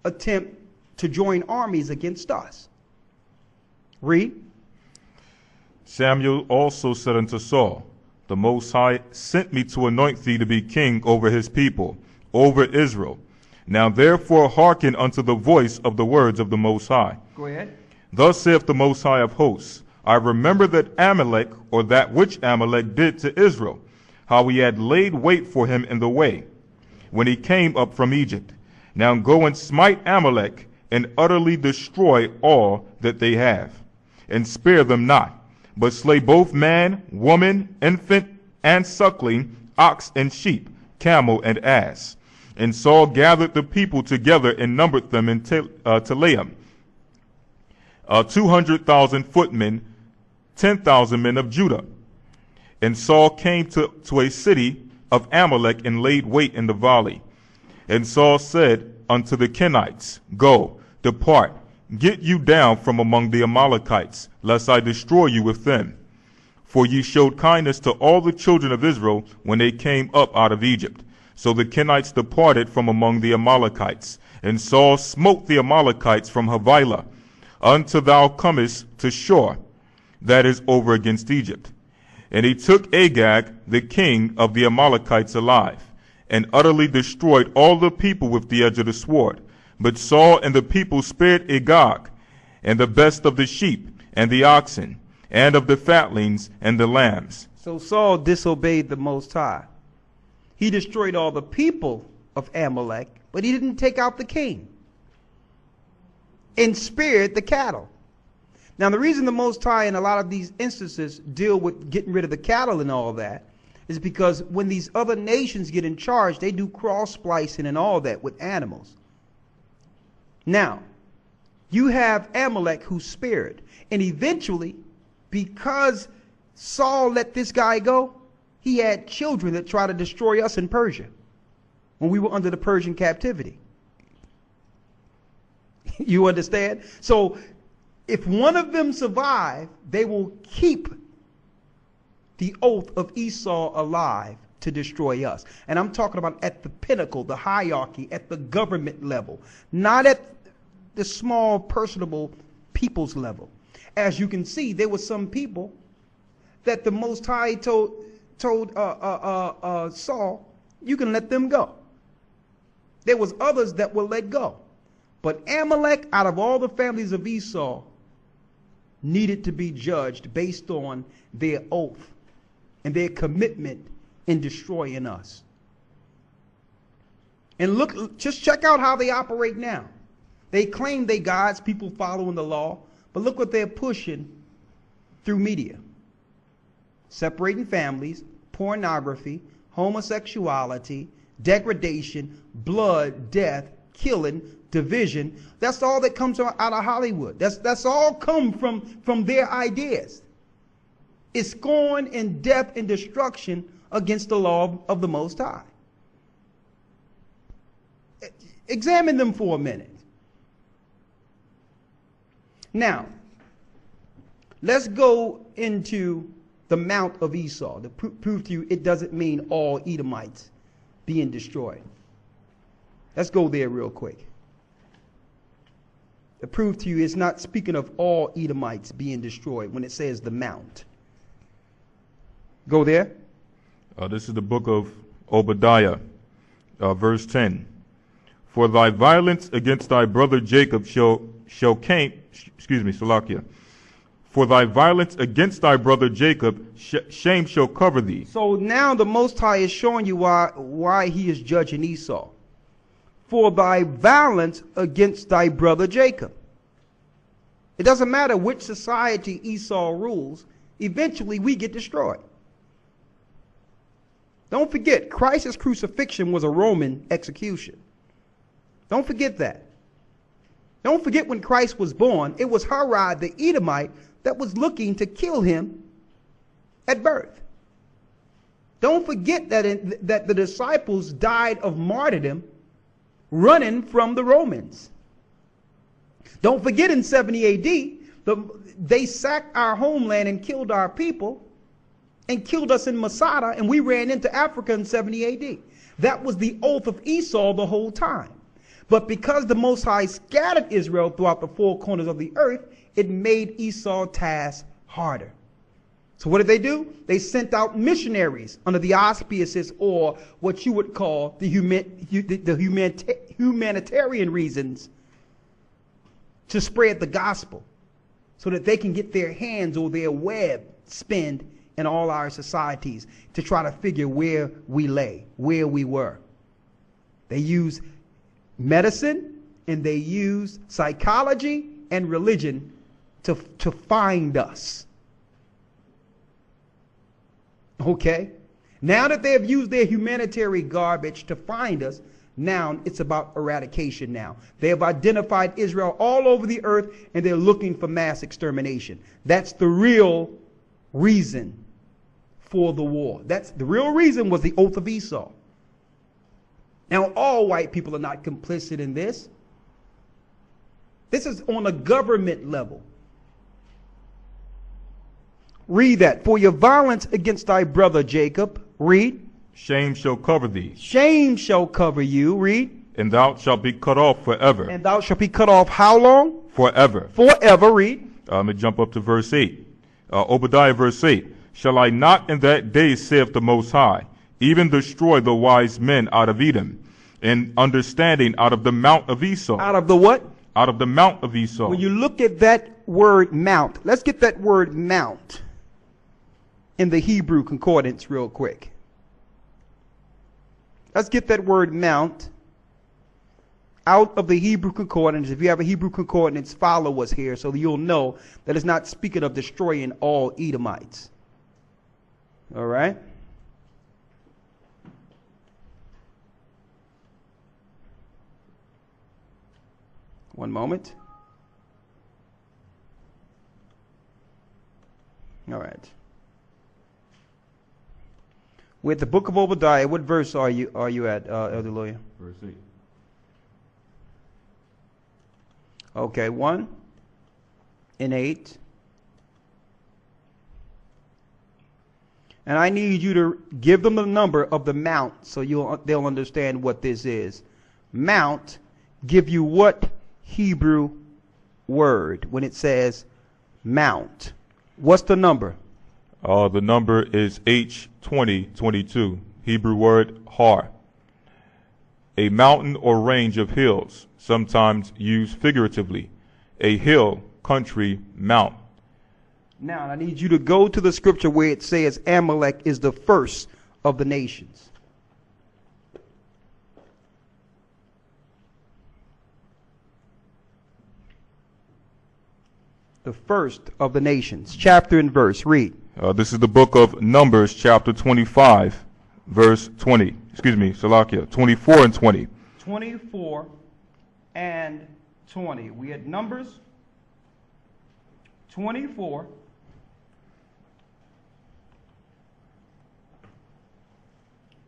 [SPEAKER 1] attempt to join armies against us. Read.
[SPEAKER 2] Samuel also said unto Saul, the Most High sent me to anoint thee to be king over his people, over Israel. Now therefore hearken unto the voice of the words of the Most High.
[SPEAKER 1] Go ahead.
[SPEAKER 2] Thus saith the Most High of hosts, I remember that Amalek, or that which Amalek did to Israel, how he had laid wait for him in the way, when he came up from Egypt. Now go and smite Amalek, and utterly destroy all that they have, and spare them not, but slay both man, woman, infant, and suckling, ox and sheep, camel and ass. And Saul gathered the people together and numbered them in Telaim, 200,000 footmen, 10,000 men of Judah. And Saul came to a city of Amalek and laid wait in the valley. And Saul said unto the Kenites, Go, depart, get you down from among the Amalekites, lest I destroy you with them. For ye showed kindness to all the children of Israel when they came up out of Egypt. So the Kenites departed from among the Amalekites. And Saul smote the Amalekites from Havilah, until thou comest to Shur, that is over against Egypt. And he took Agag, the king of the Amalekites, alive, and utterly destroyed all the people with the edge of the sword. But Saul and the people spared Agag, and the best of the sheep, and the oxen, and of the fatlings, and the lambs.
[SPEAKER 1] So Saul disobeyed the Most High. He destroyed all the people of Amalek, but he didn't take out the king, and spared the cattle. Now, the reason the Most High in a lot of these instances deal with getting rid of the cattle and all that is because when these other nations get in charge, they do cross splicing and all that with animals. Now, you have Amalek who's spared. And eventually, because Saul let this guy go, he had children that tried to destroy us in Persia when we were under the Persian captivity. You understand? So, if one of them survive, they will keep the oath of Esau alive to destroy us. And I'm talking about at the pinnacle, the hierarchy, at the government level, not at the small personable people's level. As you can see, there were some people that the Most High told Saul, you can let them go. There was others that were let go. But Amalek, out of all the families of Esau, needed to be judged based on their oath and their commitment in destroying us. And look, just check out how they operate now. They claim they God's people following the law, but look what they're pushing through media. Separating families, pornography, homosexuality, degradation, blood, death, killing, division. That's all that comes out of Hollywood. That's all come from their ideas. It's scorn and death and destruction against the law of the Most High. Examine them for a minute. Now, let's go into the Mount of Esau to prove to you it doesn't mean all Edomites being destroyed. Let's go there real quick. To prove to you it's not speaking of all Edomites being destroyed when it says the Mount. Go there.
[SPEAKER 2] This is the book of Obadiah, verse 10. For thy violence against thy brother Jacob shall came, Salakia. For thy violence against thy brother Jacob, shame shall cover thee.
[SPEAKER 1] So now the Most High is showing you why he is judging Esau. For thy violence against thy brother Jacob. It doesn't matter which society Esau rules, eventually we get destroyed. Don't forget, Christ's crucifixion was a Roman execution. Don't forget that. Don't forget when Christ was born, it was Herod the Edomite that was looking to kill him at birth. Don't forget that the disciples died of martyrdom running from the Romans. Don't forget in 70 AD, they sacked our homeland and killed our people and killed us in Masada, and we ran into Africa in 70 AD. That was the oath of Esau the whole time. But because the Most High scattered Israel throughout the four corners of the earth, it made Esau's task harder. So what did they do? They sent out missionaries under the auspices, or what you would call the humanitarian reasons, to spread the gospel so that they can get their hands or their web spinned in all our societies to try to figure where we lay, where we were. They use medicine and they use psychology and religion to find us. Okay? Now that they have used their humanitarian garbage to find us, now it's about eradication now. They have identified Israel all over the earth and they're looking for mass extermination. That's the real reason for the war. That's the real reason, was the oath of Esau. Now all white people are not complicit in this. This is on a government level. Read that. For your violence against thy brother Jacob, read.
[SPEAKER 2] Shame shall cover thee.
[SPEAKER 1] Shame shall cover you, read.
[SPEAKER 2] And thou shalt be cut off forever.
[SPEAKER 1] And thou shalt be cut off how long?
[SPEAKER 2] Forever.
[SPEAKER 1] Forever, read.
[SPEAKER 2] Let me jump up to verse 8. Obadiah verse 8. Shall I not in that day, saith the Most High, even destroy the wise men out of Edom, and understanding out of the mount of Esau?
[SPEAKER 1] Out of the what?
[SPEAKER 2] Out of the mount of Esau.
[SPEAKER 1] When you look at that word mount, let's get that word mount in the Hebrew concordance real quick. Let's get that word mount out of the Hebrew concordance. If you have a Hebrew concordance, follow us here so that you'll know that it's not speaking of destroying all Edomites. All right? One moment. All right. With the book of Obadiah, what verse are you at, Elder Lawyer?
[SPEAKER 2] Verse 8.
[SPEAKER 1] Okay, 1 and 8. And I need you to give them the number of the mount so they'll understand what this is. Mount, give you what Hebrew word when it says mount? What's the number?
[SPEAKER 2] The number is H2022. Hebrew word har. A mountain or range of hills, sometimes used figuratively. A hill, country, mount.
[SPEAKER 1] Now, I need you to go to the scripture where it says Amalek is the first of the nations. The first of the nations. Chapter and verse. Read.
[SPEAKER 2] This is the book of Numbers, chapter 25, verse 20. Excuse me, Salakia, 24 and 20.
[SPEAKER 1] 24 and 20. We had Numbers 24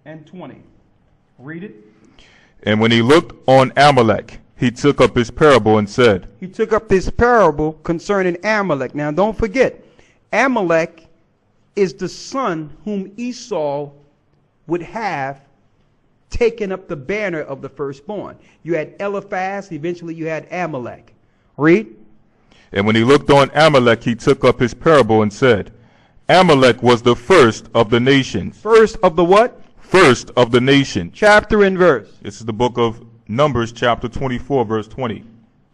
[SPEAKER 1] and 20. Read it.
[SPEAKER 2] And when he looked on Amalek, he took up his parable and said.
[SPEAKER 1] He took up this parable concerning Amalek. Now don't forget, Amalek is the son whom Esau would have taken up the banner of the firstborn. You had Eliphaz, eventually you had Amalek. Read.
[SPEAKER 2] And when he looked on Amalek, he took up his parable and said, Amalek was the first of the nations.
[SPEAKER 1] First of the what?
[SPEAKER 2] First of the nations.
[SPEAKER 1] Chapter and verse.
[SPEAKER 2] This is the book of Numbers, chapter 24, verse 20.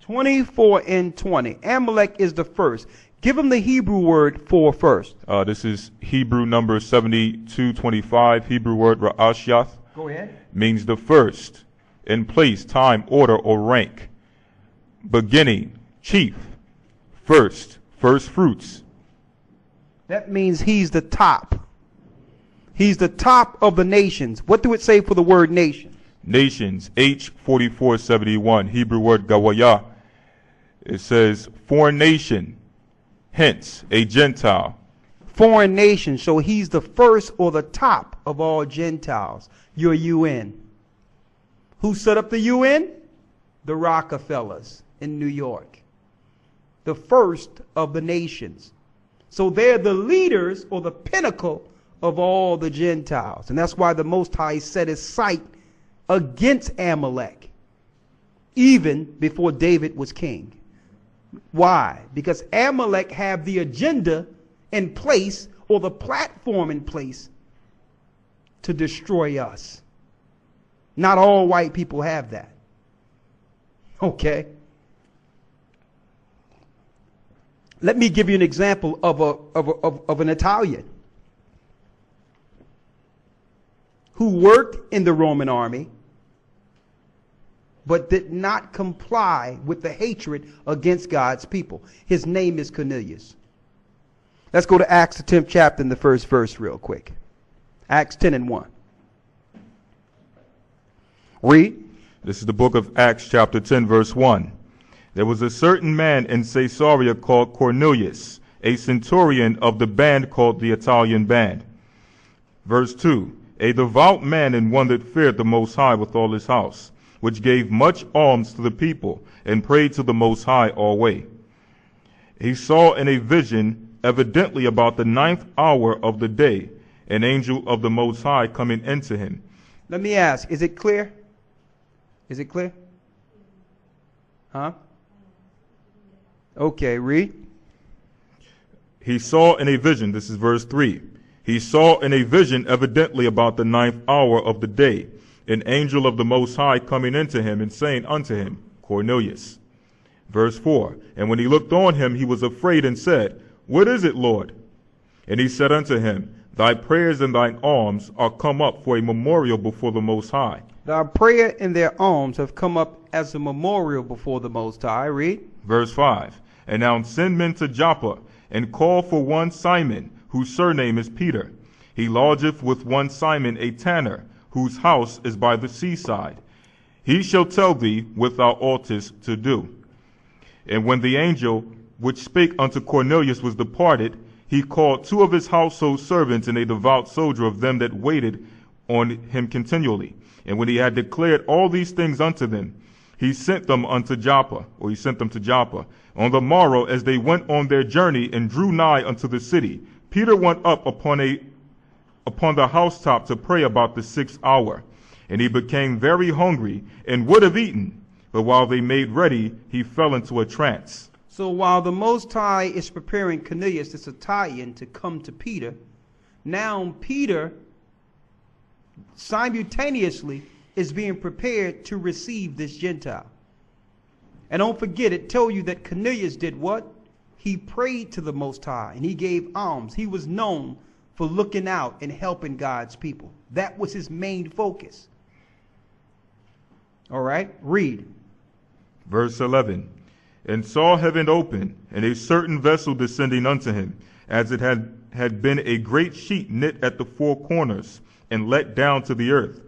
[SPEAKER 1] 24 and 20. Amalek is the first. Give him the Hebrew word for first.
[SPEAKER 2] This is Hebrew number 7225. Hebrew word ra'ashath.
[SPEAKER 1] Go ahead.
[SPEAKER 2] Means the first, in place, time, order, or rank. Beginning, chief, first, first fruits.
[SPEAKER 1] That means he's the top. He's the top of the nations. What do it say for the word nation?
[SPEAKER 2] Nations, H4471. Hebrew word gawaya. It says foreign nation, hence a Gentile.
[SPEAKER 1] Foreign nation. So he's the first or the top of all Gentiles. Your UN. Who set up the UN? The Rockefellers in New York. The first of the nations. So they're the leaders or the pinnacle of all the Gentiles. And that's why the Most High set his sight against Amalek, even before David was king. Why? Because Amalek have the agenda in place, or the platform in place, to destroy us. Not all white people have that. Okay? Let me give you an example of an Italian who worked in the Roman army but did not comply with the hatred against God's people. His name is Cornelius. Let's go to Acts the 10th chapter and the first verse real quick. Acts 10 and 1. Read.
[SPEAKER 2] This is the book of Acts chapter 10 verse 1. There was a certain man in Caesarea called Cornelius, a centurion of the band called the Italian band. Verse 2. A devout man and one that feared the Most High with all his house, which gave much alms to the people, and prayed to the Most High alway. He saw in a vision, evidently about the 9th hour of the day, an angel of the Most High coming into him.
[SPEAKER 1] Let me ask, is it clear? Is it clear? Huh? Okay, read.
[SPEAKER 2] He saw in a vision, this is verse 3. He saw in a vision, evidently about the 9th hour of the day, an angel of the Most High coming into him and saying unto him, Cornelius. Verse 4. And when he looked on him, he was afraid and said, What is it, Lord? And he said unto him, Thy prayers and thine alms are come up for a memorial before the Most High.
[SPEAKER 1] Thy prayer and their alms have come up as a memorial before the Most High. Read.
[SPEAKER 2] Verse 5. And now send men to Joppa, and call for one Simon, whose surname is Peter. He lodgeth with one Simon a tanner, whose house is by the seaside. He shall tell thee what thou oughtest to do. And when the angel which spake unto Cornelius was departed, he called 2 of his household servants and a devout soldier of them that waited on him continually. And when he had declared all these things unto them, he sent them to Joppa. On the morrow, as they went on their journey and drew nigh unto the city, Peter went up upon the housetop to pray about the 6th hour. And he became very hungry and would have eaten. But while they made ready, he fell into a trance.
[SPEAKER 1] So while the Most High is preparing Cornelius, this Italian, to come to Peter, now Peter simultaneously is being prepared to receive this Gentile. And don't forget, it told you that Cornelius did what? He prayed to the Most High and he gave alms. He was known for looking out and helping God's people. That was his main focus. All right, read.
[SPEAKER 2] Verse 11. And saw heaven open, and a certain vessel descending unto him, as it had been a great sheet knit at the 4 corners, and let down to the earth,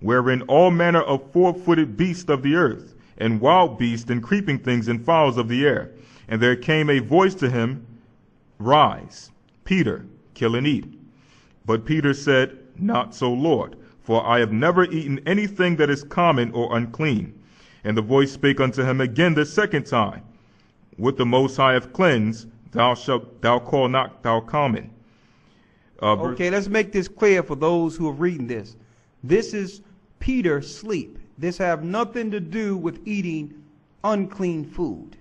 [SPEAKER 2] wherein all manner of 4-footed beasts of the earth, and wild beasts, and creeping things, and fowls of the air. And there came a voice to him, Rise, Peter, kill and eat. But Peter said, Not so, Lord, for I have never eaten anything that is common or unclean. And the voice spake unto him again the second time, What the Most High hath cleansed, thou call not thou common.
[SPEAKER 1] Okay, let's make this clear for those who are reading this. This is Peter's sleep. This have nothing to do with eating unclean food.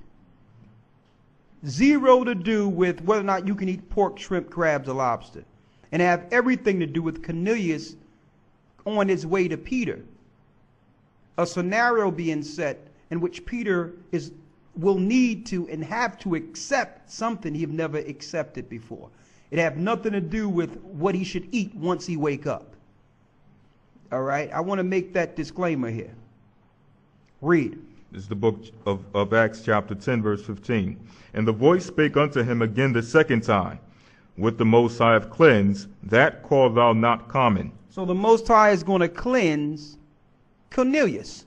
[SPEAKER 1] Zero to do with whether or not you can eat pork, shrimp, crabs, or lobster. And have everything to do with Cornelius on his way to Peter. A scenario being set in which Peter is will need to and have to accept something he have never accepted before. It have nothing to do with what he should eat once he wake up. All right? I want to make that disclaimer here. Read.
[SPEAKER 2] This is the book of Acts chapter 10, verse 15. And the voice spake unto him again the second time, With the Most High have cleansed, that call thou not common.
[SPEAKER 1] So the Most High is going to cleanse Cornelius.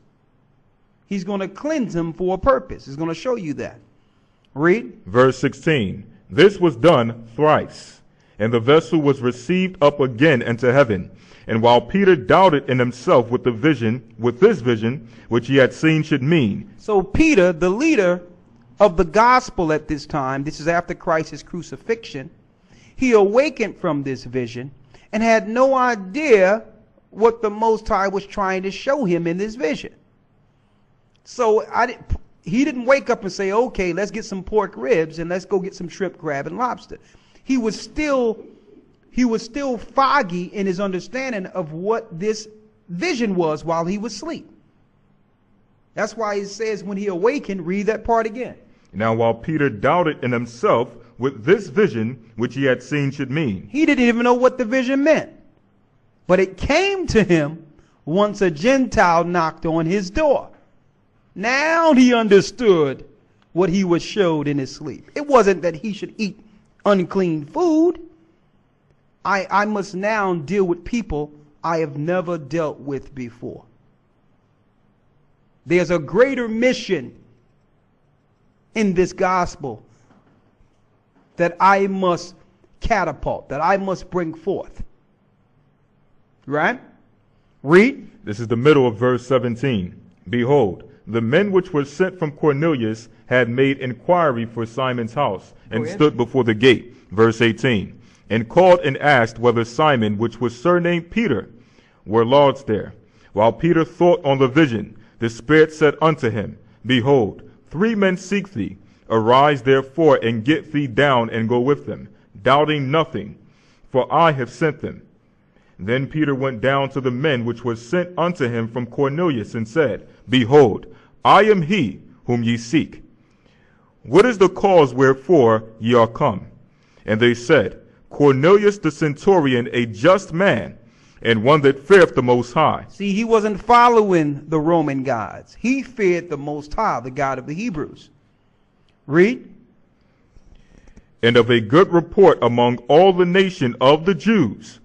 [SPEAKER 1] He's going to cleanse him for a purpose. He's going to show you that. Read.
[SPEAKER 2] Verse 16. This was done thrice, and the vessel was received up again into heaven. And while Peter doubted in himself with this vision, which he had seen should mean.
[SPEAKER 1] So Peter, the leader of the gospel at this time, this is after Christ's crucifixion, he awakened from this vision and had no idea what the Most High was trying to show him in this vision. So he didn't wake up and say, okay, let's get some pork ribs and let's go get some shrimp, crab, and lobster. He was still foggy in his understanding of what this vision was while he was asleep. That's why it says when he awakened, read that part again.
[SPEAKER 2] Now while Peter doubted in himself with this vision which he had seen should mean.
[SPEAKER 1] He didn't even know what the vision meant. But it came to him once a Gentile knocked on his door. Now he understood what he was showed in his sleep. It wasn't that he should eat unclean food. I must now deal with people I have never dealt with before. There's a greater mission in this gospel that I must catapult, that I must bring forth. Right? Read.
[SPEAKER 2] This is the middle of verse 17. Behold, the men which were sent from Cornelius had made inquiry for Simon's house, and stood before the gate. Verse 18. And called and asked whether Simon, which was surnamed Peter, were lodged there. While Peter thought on the vision, the Spirit said unto him, Behold, 3 men seek thee. Arise therefore and get thee down and go with them, doubting nothing, for I have sent them. Then Peter went down to the men which were sent unto him from Cornelius, and said, Behold, I am he whom ye seek. What is the cause wherefore ye are come? And they said, Cornelius the centurion, a just man, and one that feareth the Most High.
[SPEAKER 1] See, he wasn't following the Roman gods. He feared the Most High, the God of the Hebrews. Read.
[SPEAKER 2] And of a good report among all the nation of the Jews,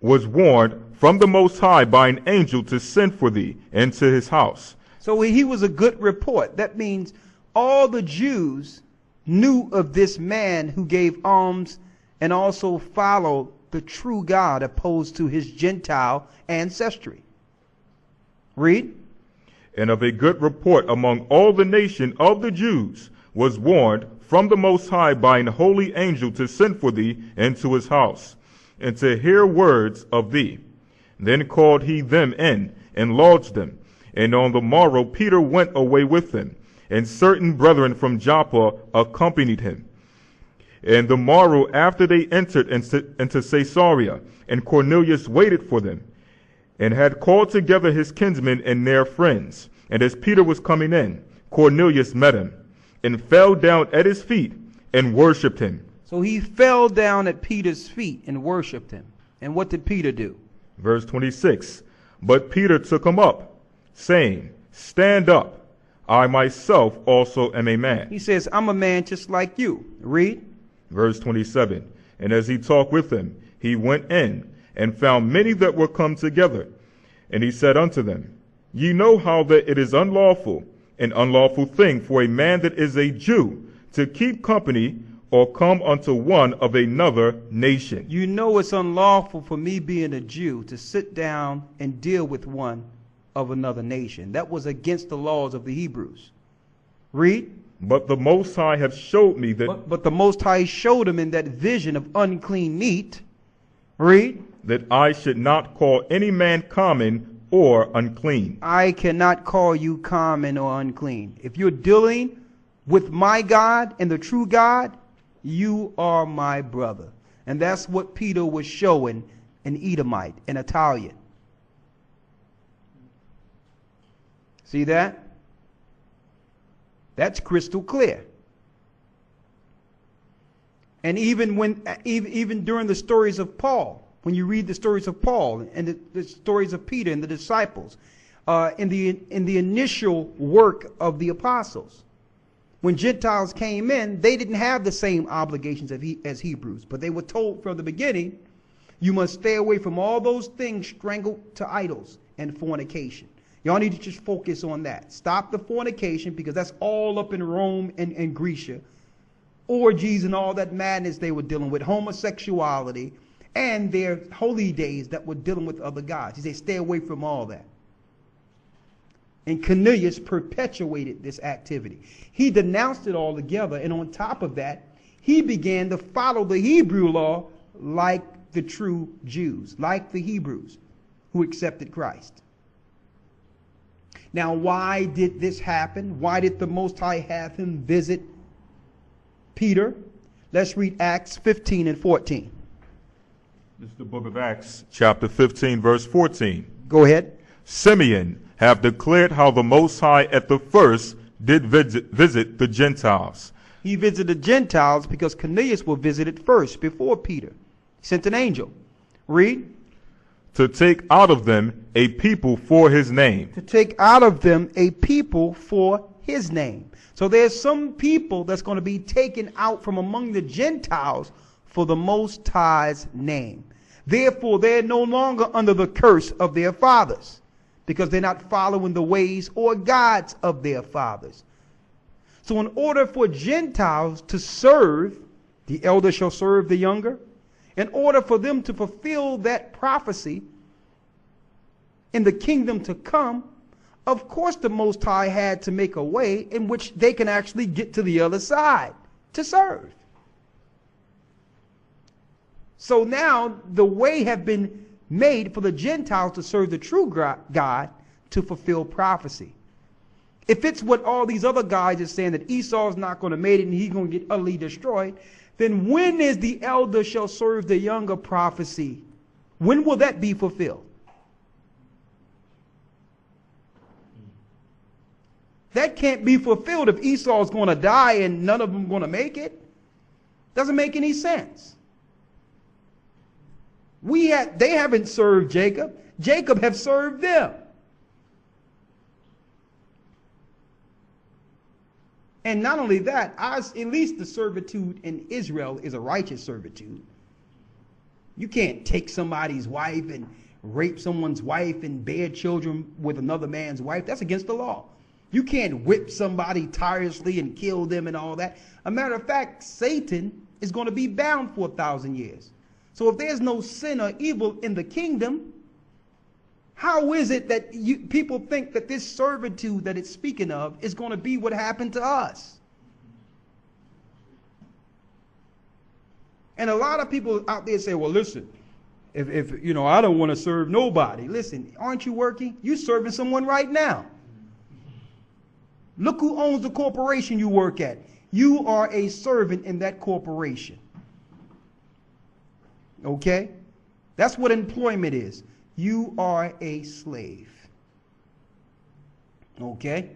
[SPEAKER 2] was warned from the Most High by an angel to send for thee into his house.
[SPEAKER 1] So he was a good report. That means all the Jews knew of this man who gave alms and also followed the true God opposed to his Gentile ancestry. Read.
[SPEAKER 2] And of a good report among all the nation of the Jews was warned from the Most High by an holy angel to send for thee into his house, and to hear words of thee. Then called he them in, and lodged them. And on the morrow Peter went away with them, and certain brethren from Joppa accompanied him. And the morrow after they entered into Caesarea, and Cornelius waited for them, and had called together his kinsmen and near friends. And as Peter was coming in, Cornelius met him, and fell down at his feet, and worshipped him.
[SPEAKER 1] So he fell down at Peter's feet and worshipped him. And what did Peter do?
[SPEAKER 2] Verse 26. But Peter took him up, saying, Stand up, I myself also am a man.
[SPEAKER 1] He says, I'm a man just like you. Read.
[SPEAKER 2] Verse 27. And as he talked with them, he went in, and found many that were come together. And he said unto them, Ye know how that it is an unlawful thing for a man that is a Jew to keep company or come unto one of another nation.
[SPEAKER 1] You know it's unlawful for me, being a Jew, to sit down and deal with one of another nation. That was against the laws of the Hebrews. Read.
[SPEAKER 2] But the Most High hath showed me that...
[SPEAKER 1] But the Most High showed him in that vision of unclean meat. Read.
[SPEAKER 2] That I should not call any man common or unclean.
[SPEAKER 1] I cannot call you common or unclean. If you're dealing with my God and the true God, you are my brother. And that's what Peter was showing an Edomite, an Italian. See that? That's crystal clear. And even during the stories of Paul, when you read the stories of Paul and the stories of Peter and the disciples, in the initial work of the apostles, when Gentiles came in, they didn't have the same obligations as Hebrews, but they were told from the beginning, you must stay away from all those things strangled to idols and fornication. Y'all need to just focus on that. Stop the fornication, because that's all up in Rome and Grecia. Orgies and all that madness they were dealing with, homosexuality, and their holy days that were dealing with other gods. He said, stay away from all that. And Cornelius perpetuated this activity. He denounced it altogether, and on top of that, he began to follow the Hebrew law like the true Jews, like the Hebrews who accepted Christ. Now, why did this happen? Why did the Most High have him visit Peter? Let's read Acts 15 and 14.
[SPEAKER 2] This is the book of Acts, chapter 15, verse 14.
[SPEAKER 1] Go ahead.
[SPEAKER 2] Simeon have declared how the Most High at the first did visit the Gentiles.
[SPEAKER 1] He visited the Gentiles because Cornelius was visited first before Peter. He sent an angel. Read.
[SPEAKER 2] To take out of them a people for his name.
[SPEAKER 1] To take out of them a people for his name. So there's some people that's going to be taken out from among the Gentiles for the Most High's name. Therefore, they're no longer under the curse of their fathers, because they're not following the ways or gods of their fathers. So in order for Gentiles to serve, the elder shall serve the younger, in order for them to fulfill that prophecy in the kingdom to come, of course the Most High had to make a way in which they can actually get to the other side to serve. So now the way have been made for the Gentiles to serve the true God to fulfill prophecy. If it's what all these other guys are saying, that Esau's not going to make it and he's going to get utterly destroyed, then when is the elder shall serve the younger prophecy? When will that be fulfilled? That can't be fulfilled if Esau's going to die and none of them going to make it. Doesn't make any sense. They haven't served Jacob. Jacob have served them. And not only that, at least the servitude in Israel is a righteous servitude. You can't take somebody's wife and rape someone's wife and bear children with another man's wife. That's against the law. You can't whip somebody tirelessly and kill them and all that. A matter of fact, Satan is going to be bound for 1,000 years. So if there's no sin or evil in the kingdom, how is it that people think that this servitude that it's speaking of is going to be what happened to us? And a lot of people out there say, well, listen, if I don't want to serve nobody. Listen, aren't you working? You're serving someone right now. Look who owns the corporation you work at. You are a servant in that corporation. Okay? That's what employment is. You are a slave. Okay?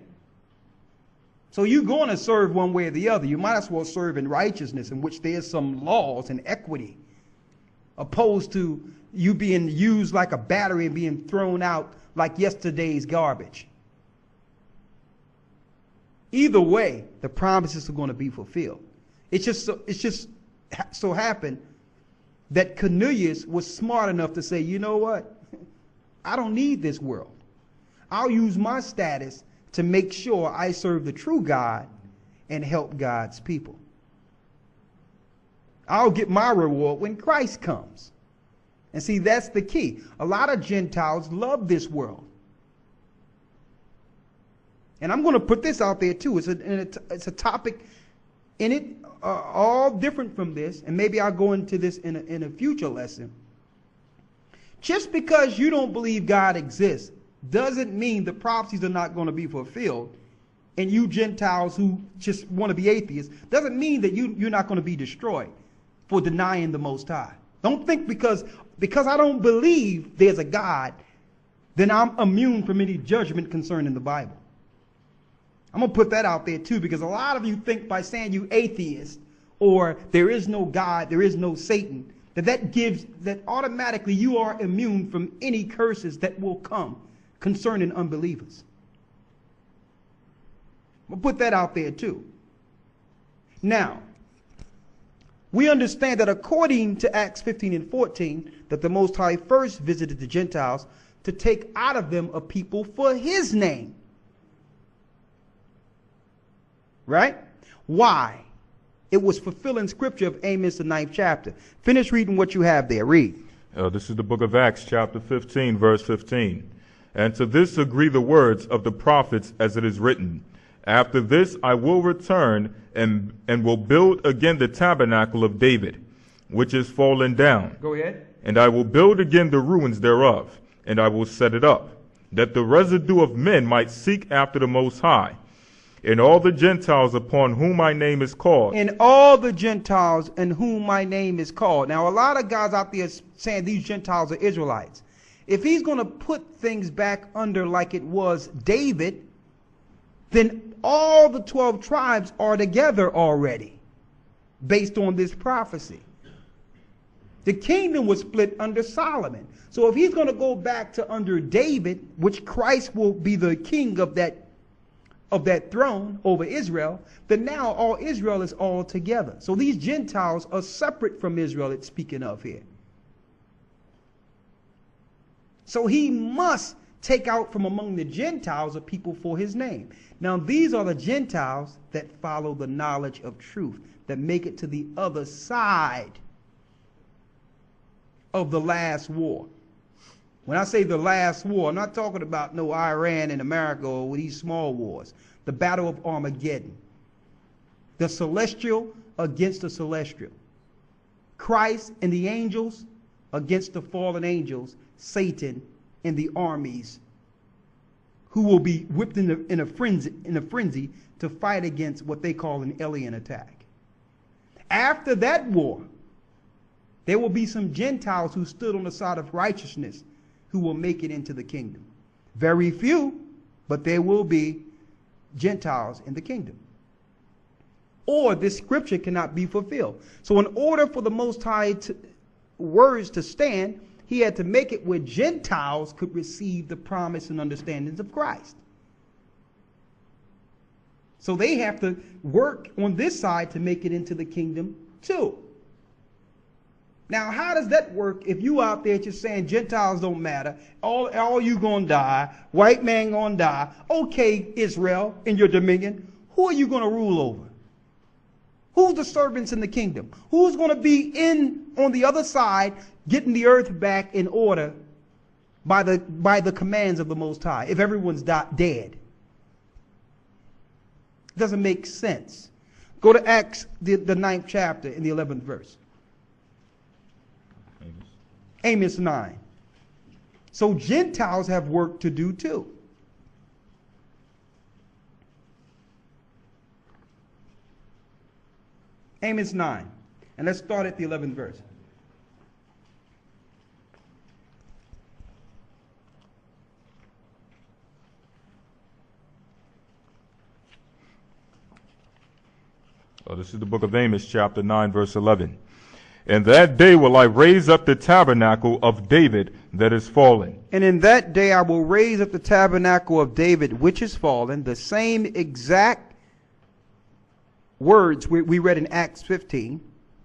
[SPEAKER 1] So you're going to serve one way or the other. You might as well serve in righteousness, in which there's some laws and equity, opposed to you being used like a battery and being thrown out like yesterday's garbage. Either way, the promises are going to be fulfilled. It's just so happened that Cornelius was smart enough to say, you know what? I don't need this world. I'll use my status to make sure I serve the true God and help God's people. I'll get my reward when Christ comes. And see, that's the key. A lot of Gentiles love this world. And I'm going to put this out there too. It's a topic in it, all different from this. And maybe I'll go into this in a future lesson. Just because you don't believe God exists doesn't mean the prophecies are not going to be fulfilled. And you Gentiles who just want to be atheists, doesn't mean that you're not going to be destroyed for denying the Most High. Don't think because I don't believe there's a God, then I'm immune from any judgment concerning the Bible. I'm going to put that out there too, because a lot of you think by saying you atheist or there is no God, there is no Satan, that automatically you are immune from any curses that will come concerning unbelievers. I'm going to put that out there too. Now, we understand that according to Acts 15 and 14, that the Most High first visited the Gentiles to take out of them a people for his name. Right? Why? It was fulfilling scripture of Amos, the 9th chapter. Finish reading what you have there. Read.
[SPEAKER 2] This is the book of Acts, chapter 15, verse 15. And to this agree the words of the prophets as it is written. After this I will return and will build again the tabernacle of David, which is fallen down.
[SPEAKER 1] Go ahead.
[SPEAKER 2] And I will build again the ruins thereof, and I will set it up, that the residue of men might seek after the Most High. And all the Gentiles upon whom my name is called.
[SPEAKER 1] And all the Gentiles in whom my name is called. Now, a lot of guys out there saying these Gentiles are Israelites. If he's going to put things back under like it was David, then all the 12 tribes are together already, based on this prophecy. The kingdom was split under Solomon. So if he's going to go back to under David, which Christ will be the king of that throne over Israel, then now all Israel is all together. So these Gentiles are separate from Israel it's speaking of here. So he must take out from among the Gentiles a people for his name. Now these are the Gentiles that follow the knowledge of truth, that make it to the other side of the last war. When I say the last war, I'm not talking about no Iran and America or these small wars. The battle of Armageddon. The celestial against the celestial. Christ and the angels against the fallen angels. Satan and the armies who will be whipped in a frenzy to fight against what they call an alien attack. After that war, there will be some Gentiles who stood on the side of righteousness who will make it into the kingdom. Very few, but there will be Gentiles in the kingdom. Or this scripture cannot be fulfilled. So in order for the Most High words to stand, he had to make it where Gentiles could receive the promise and understandings of Christ. So they have to work on this side to make it into the kingdom too. Now, how does that work if you out there just saying Gentiles don't matter, all you gonna die, white man gonna die? Okay, Israel, in your dominion, who are you gonna rule over? Who's the servants in the kingdom? Who's gonna be on the other side getting the earth back in order by the commands of the Most High if everyone's dead? It doesn't make sense. Go to Acts, the 9th chapter in the 11th verse. Amos 9. So Gentiles have work to do too. Amos 9. And let's start at the 11th verse.
[SPEAKER 2] This is the book of Amos, chapter 9, verse 11. In that day will I raise up the tabernacle of David that is fallen.
[SPEAKER 1] And in that day I will raise up the tabernacle of David which is fallen. The same exact words we read in Acts 15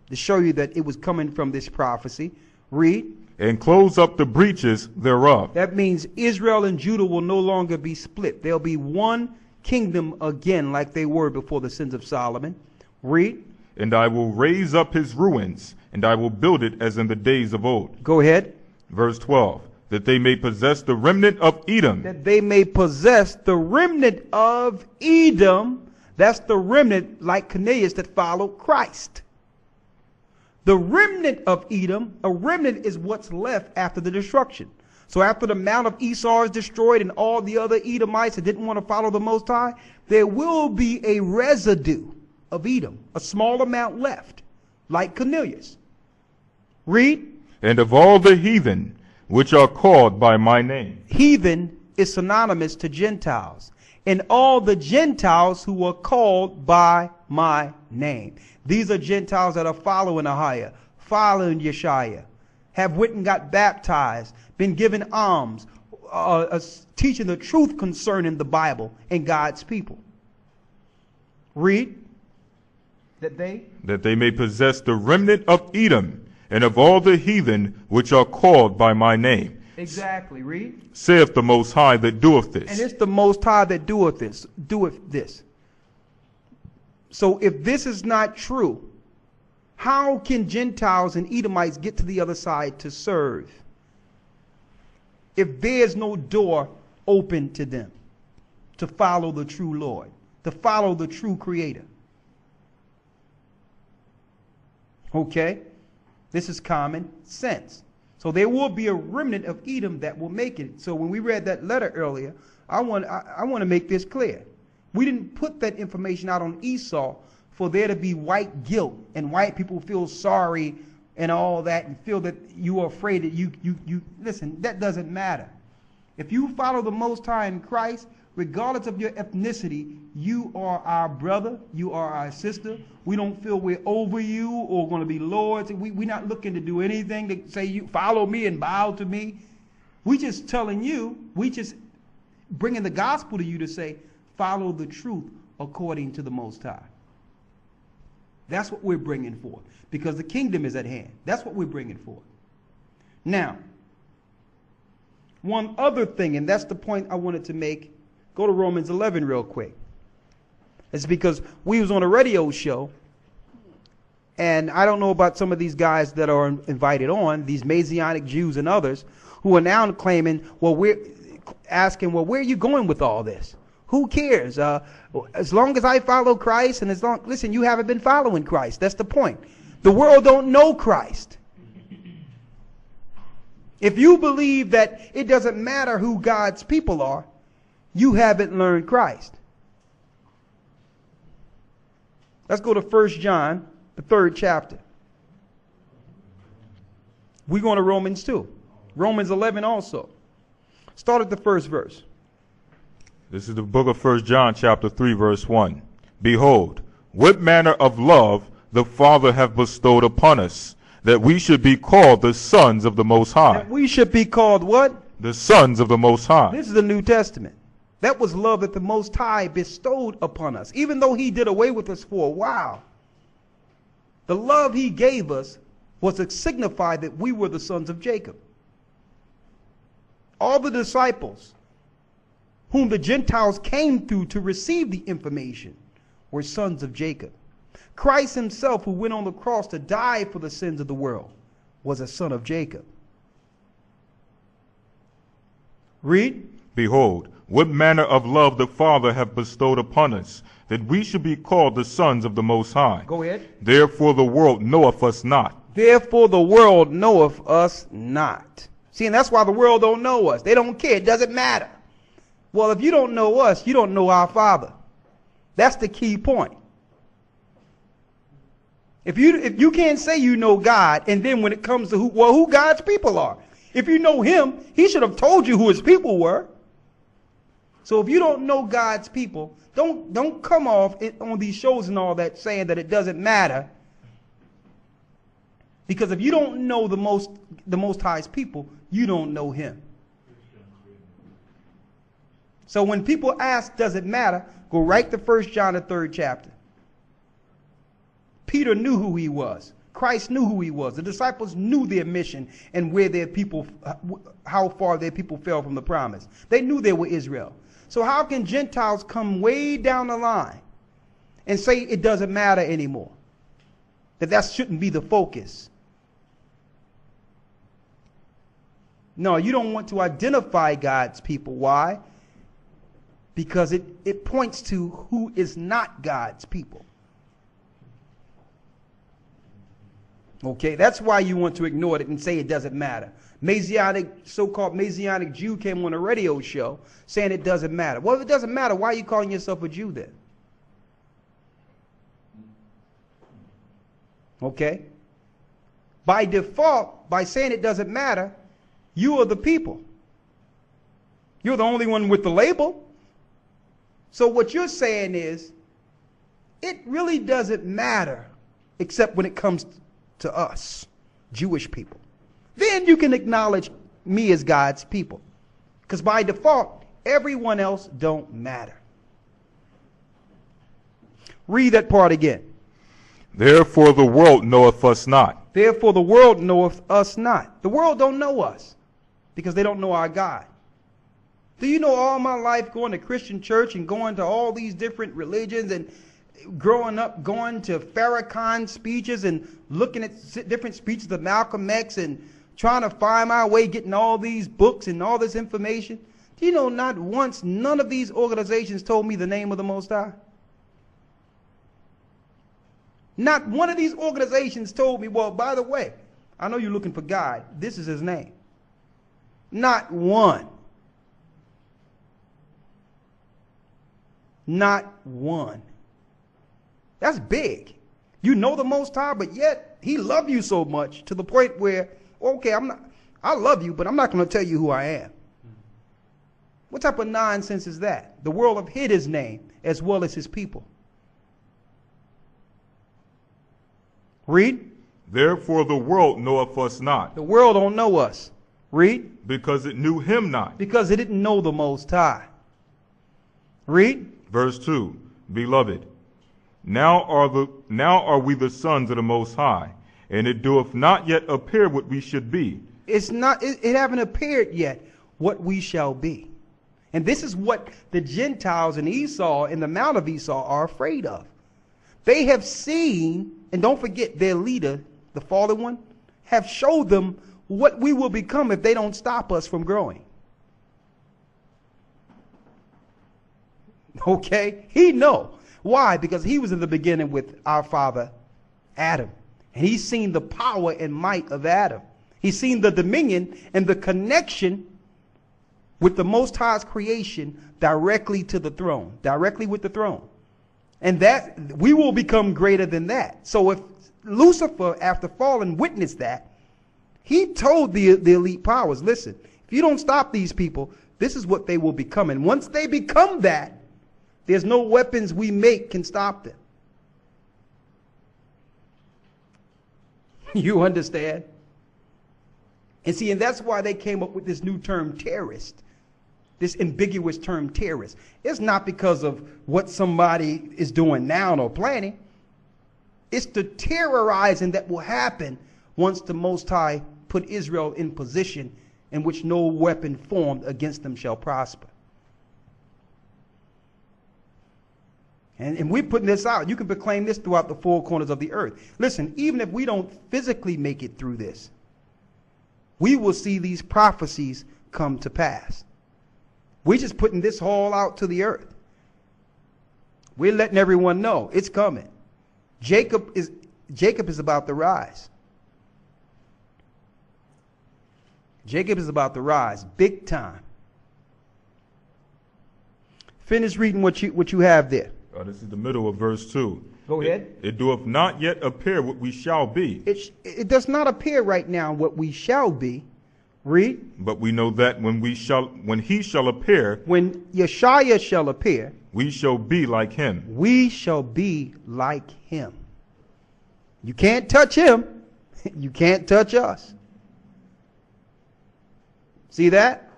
[SPEAKER 1] to show you that it was coming from this prophecy. Read.
[SPEAKER 2] And close up the breaches thereof.
[SPEAKER 1] That means Israel and Judah will no longer be split. There'll be one kingdom again like they were before the sins of Solomon. Read.
[SPEAKER 2] And I will raise up his ruins, and I will build it as in the days of old.
[SPEAKER 1] Go ahead.
[SPEAKER 2] Verse 12. That they may possess the remnant of Edom.
[SPEAKER 1] That they may possess the remnant of Edom. That's the remnant like Cornelius that followed Christ. The remnant of Edom, a remnant is what's left after the destruction. So after the mount of Esau is destroyed and all the other Edomites that didn't want to follow the Most High, there will be a residue of Edom, a small amount left, like Cornelius. Read.
[SPEAKER 2] And of all the heathen which are called by my name.
[SPEAKER 1] Heathen is synonymous to Gentiles. and all the Gentiles who are called by my name. These are Gentiles that are following Ahiah, following Yeshaya, have went and got baptized, been given alms, teaching the truth concerning the Bible and God's people. Read. That they
[SPEAKER 2] may possess the remnant of Edom and of all the heathen which are called by my name.
[SPEAKER 1] Exactly. Read.
[SPEAKER 2] Saith the Most High that doeth this.
[SPEAKER 1] And it's the Most High that doeth this. So if this is not true, how can Gentiles and Edomites get to the other side to serve if there's no door open to them to follow the true Lord, to follow the true Creator? Okay? This is common sense. So there will be a remnant of Edom that will make it. So when we read that letter earlier, I want to make this clear. We didn't put that information out on Esau for there to be white guilt and white people feel sorry and all that and feel that you are afraid that you listen, that doesn't matter. If you follow the Most High in Christ, regardless of your ethnicity, you are our brother, you are our sister. We don't feel we're over you or going to be lords. We're not looking to do anything to say you follow me and bow to me. We just telling you, we just bringing the gospel to you to say, follow the truth according to the Most High. That's what we're bringing forth because the kingdom is at hand. That's what we're bringing forth. Now, one other thing, and that's the point I wanted to make. Go to Romans 11 real quick. It's because we was on a radio show, and I don't know about some of these guys that are invited on, these Messianic Jews and others, who are now claiming, well, we're asking, well, where are you going with all this? Who cares? As long as I follow Christ, and listen, you haven't been following Christ. That's the point. The world don't know Christ. If you believe that it doesn't matter who God's people are, you haven't learned Christ. Let's go to 1 John, the 3rd chapter. We're going to Romans 2. Romans 11 also. Start at the first verse.
[SPEAKER 2] This is the book of 1 John chapter 3 verse 1. Behold, what manner of love the Father hath bestowed upon us, that we should be called the sons of the Most High.
[SPEAKER 1] That we should be called what?
[SPEAKER 2] The sons of the Most High.
[SPEAKER 1] This is the New Testament. That was love that the Most High bestowed upon us, even though he did away with us for a while. The love he gave us was to signify that we were the sons of Jacob. All the disciples whom the Gentiles came through to receive the information were sons of Jacob. Christ himself, who went on the cross to die for the sins of the world, was a son of Jacob. Read.
[SPEAKER 2] Behold, what manner of love the Father hath bestowed upon us, that we should be called the sons of the Most High.
[SPEAKER 1] Go ahead.
[SPEAKER 2] Therefore the world knoweth us not.
[SPEAKER 1] Therefore the world knoweth us not. See, and that's why the world don't know us. They don't care. It doesn't matter. Well, if you don't know us, you don't know our Father. That's the key point. If you can't say you know God, and then when it comes to who God's people are, if you know him, he should have told you who his people were. So if you don't know God's people, don't come off on these shows and all that saying that it doesn't matter. Because if you don't know the Most High's people, you don't know him. So when people ask, does it matter? Go right to 1 John, the 3rd chapter. Peter knew who he was. Christ knew who he was. The disciples knew their mission and where their people, how far their people fell from the promise. They knew they were Israel. So how can Gentiles come way down the line and say it doesn't matter anymore? That shouldn't be the focus. No, you don't want to identify God's people. Why? Because it points to who is not God's people. Okay, that's why you want to ignore it and say it doesn't matter. So-called Messianic Jew came on a radio show saying it doesn't matter. Well, if it doesn't matter, why are you calling yourself a Jew then? Okay? By default, by saying it doesn't matter, you are the people. You're the only one with the label. So what you're saying is, it really doesn't matter except when it comes to us, Jewish people. Then you can acknowledge me as God's people. Because by default, everyone else don't matter. Read that part again.
[SPEAKER 2] Therefore the world knoweth us not.
[SPEAKER 1] Therefore the world knoweth us not. The world don't know us because they don't know our God. Do you know all my life going to Christian church and going to all these different religions and growing up going to Farrakhan speeches and looking at different speeches of Malcolm X and trying to find my way, getting all these books and all this information? Do you know not once none of these organizations told me the name of the Most High? Not one of these organizations told me, well, by the way, I know you're looking for God. This is his name. Not one. Not one. That's big. You know the Most High, but yet he loved you so much to the point where, okay, I love you, but I'm not going to tell you who I am. What type of nonsense is that? The world have hid his name as well as his people. Read.
[SPEAKER 2] Therefore the world knoweth us not.
[SPEAKER 1] The world don't know us. Read.
[SPEAKER 2] Because it knew him not.
[SPEAKER 1] Because it didn't know the Most High. Read.
[SPEAKER 2] Verse 2. Beloved, now are we the sons of the Most High, and it doeth not yet appear what we should be.
[SPEAKER 1] It haven't appeared yet what we shall be. And this is what the Gentiles and Esau and the Mount of Esau are afraid of. They have seen, and don't forget their leader, the fallen one, have showed them what we will become if they don't stop us from growing. Okay? He know. Why? Because he was in the beginning with our father, Adam. And he's seen the power and might of Adam. He's seen the dominion and the connection with the Most High's creation directly to the throne. Directly with the throne. And that, we will become greater than that. So if Lucifer, after falling, witnessed that, he told the elite powers, listen, if you don't stop these people, this is what they will become. And once they become that, there's no weapons we make can stop them. You understand? And see, and that's why they came up with this new term, terrorist. This ambiguous term, terrorist. It's not because of what somebody is doing now or planning. It's the terrorizing that will happen once the Most High put Israel in position in which no weapon formed against them shall prosper. And we're putting this out. You can proclaim this throughout the four corners of the earth. Listen, even if we don't physically make it through this, we will see these prophecies come to pass. We're just putting this all out to the earth. We're letting everyone know it's coming. Jacob is about to rise. Jacob is about to rise big time. Finish reading what you have there.
[SPEAKER 2] This is the middle of verse 2.
[SPEAKER 1] Go ahead.
[SPEAKER 2] It doeth not yet appear what we shall be.
[SPEAKER 1] It does not appear right now what we shall be. Read.
[SPEAKER 2] But we know that when he shall appear,
[SPEAKER 1] when Yeshua shall appear,
[SPEAKER 2] we shall be like him.
[SPEAKER 1] We shall be like him. You can't touch him. You can't touch us. See that?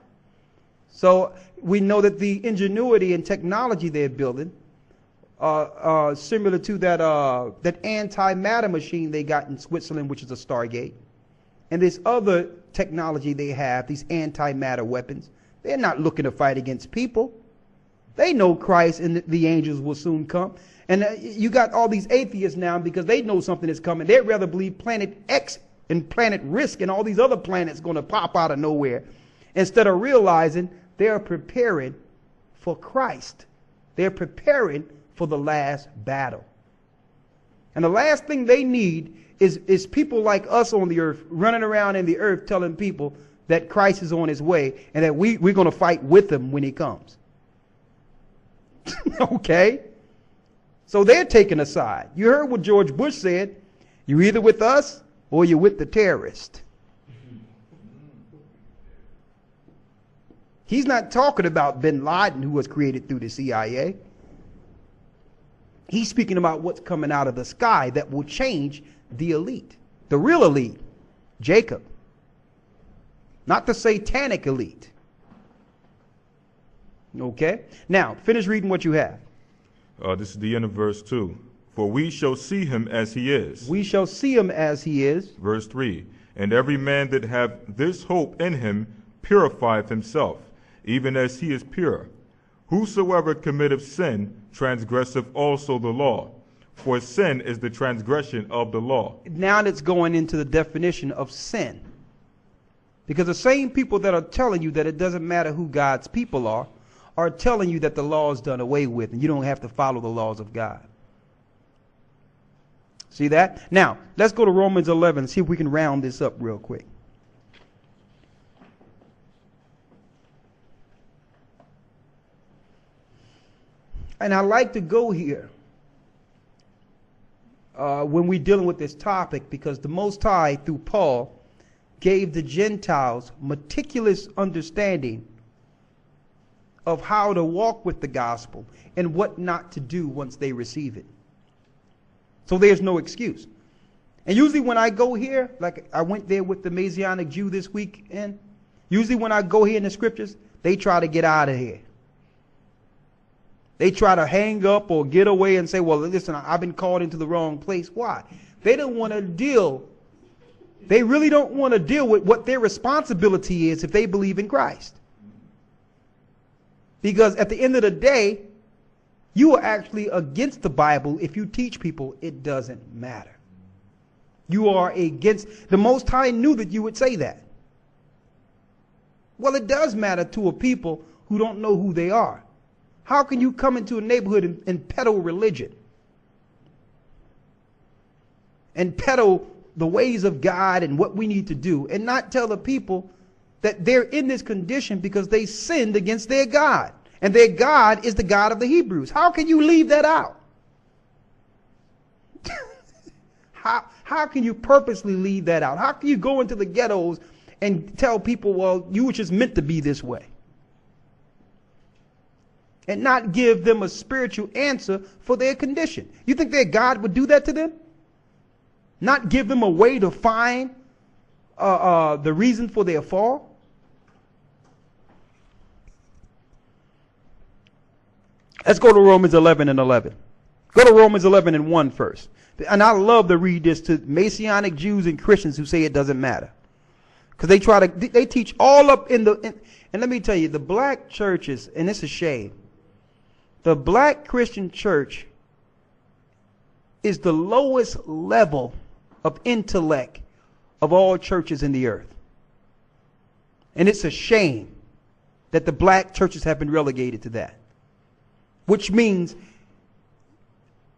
[SPEAKER 1] So we know that the ingenuity and technology they're building, similar to that antimatter machine they got in Switzerland, which is a Stargate, and this other technology they have, these antimatter weapons, they're not looking to fight against people. They know Christ and the angels will soon come. And you got all these atheists now because they know something is coming. They'd rather believe Planet X and Planet Risk and all these other planets going to pop out of nowhere instead of realizing they're preparing for Christ. They're preparing for the last battle. And the last thing they need is people like us on the earth running around in the earth telling people that Christ is on his way and that we're going to fight with him when he comes. Okay? So they're taking a side. You heard what George Bush said. You're either with us or you're with the terrorist. He's not talking about bin Laden, who was created through the CIA. He's speaking about what's coming out of the sky that will change the elite, the real elite, Jacob, not the satanic elite. Okay? Now, finish reading what you have.
[SPEAKER 2] This is the end of verse 2. For we shall see him as he is.
[SPEAKER 1] We shall see him as he is.
[SPEAKER 2] Verse 3. And every man that hath this hope in him purifieth himself, even as he is pure. Whosoever committeth sin transgresseth also the law, for sin is the transgression of the law.
[SPEAKER 1] Now it's going into the definition of sin. Because the same people that are telling you that it doesn't matter who God's people are telling you that the law is done away with and you don't have to follow the laws of God. See that? Now, let's go to Romans 11 and see if we can round this up real quick. And I like to go here when we're dealing with this topic, because the Most High, through Paul, gave the Gentiles meticulous understanding of how to walk with the gospel and what not to do once they receive it. So there's no excuse. And usually when I go here, like I went there with the Messianic Jew this weekend, usually when I go here in the scriptures, they try to get out of here. They try to hang up or get away and say, well, listen, I've been called into the wrong place. Why? They don't want to deal. They really don't want to deal with what their responsibility is if they believe in Christ. Because at the end of the day, you are actually against the Bible if you teach people it doesn't matter. You are against. The Most High knew that you would say that. Well, it does matter to a people who don't know who they are. How can you come into a neighborhood and peddle religion? And peddle the ways of God and what we need to do, and not tell the people that they're in this condition because they sinned against their God. And their God is the God of the Hebrews. How can you leave that out? How can you purposely leave that out? How can you go into the ghettos and tell people, well, you were just meant to be this way? And not give them a spiritual answer for their condition. You think their God would do that to them? Not give them a way to find the reason for their fall? Let's go to Romans 11 and 11. Go to Romans 11 and 1 first. And I love to read this to Messianic Jews and Christians who say it doesn't matter. Because they teach all up in the, and let me tell you, the black churches, and it's a shame, the black Christian church is the lowest level of intellect of all churches in the earth. And it's a shame that the black churches have been relegated to that. Which means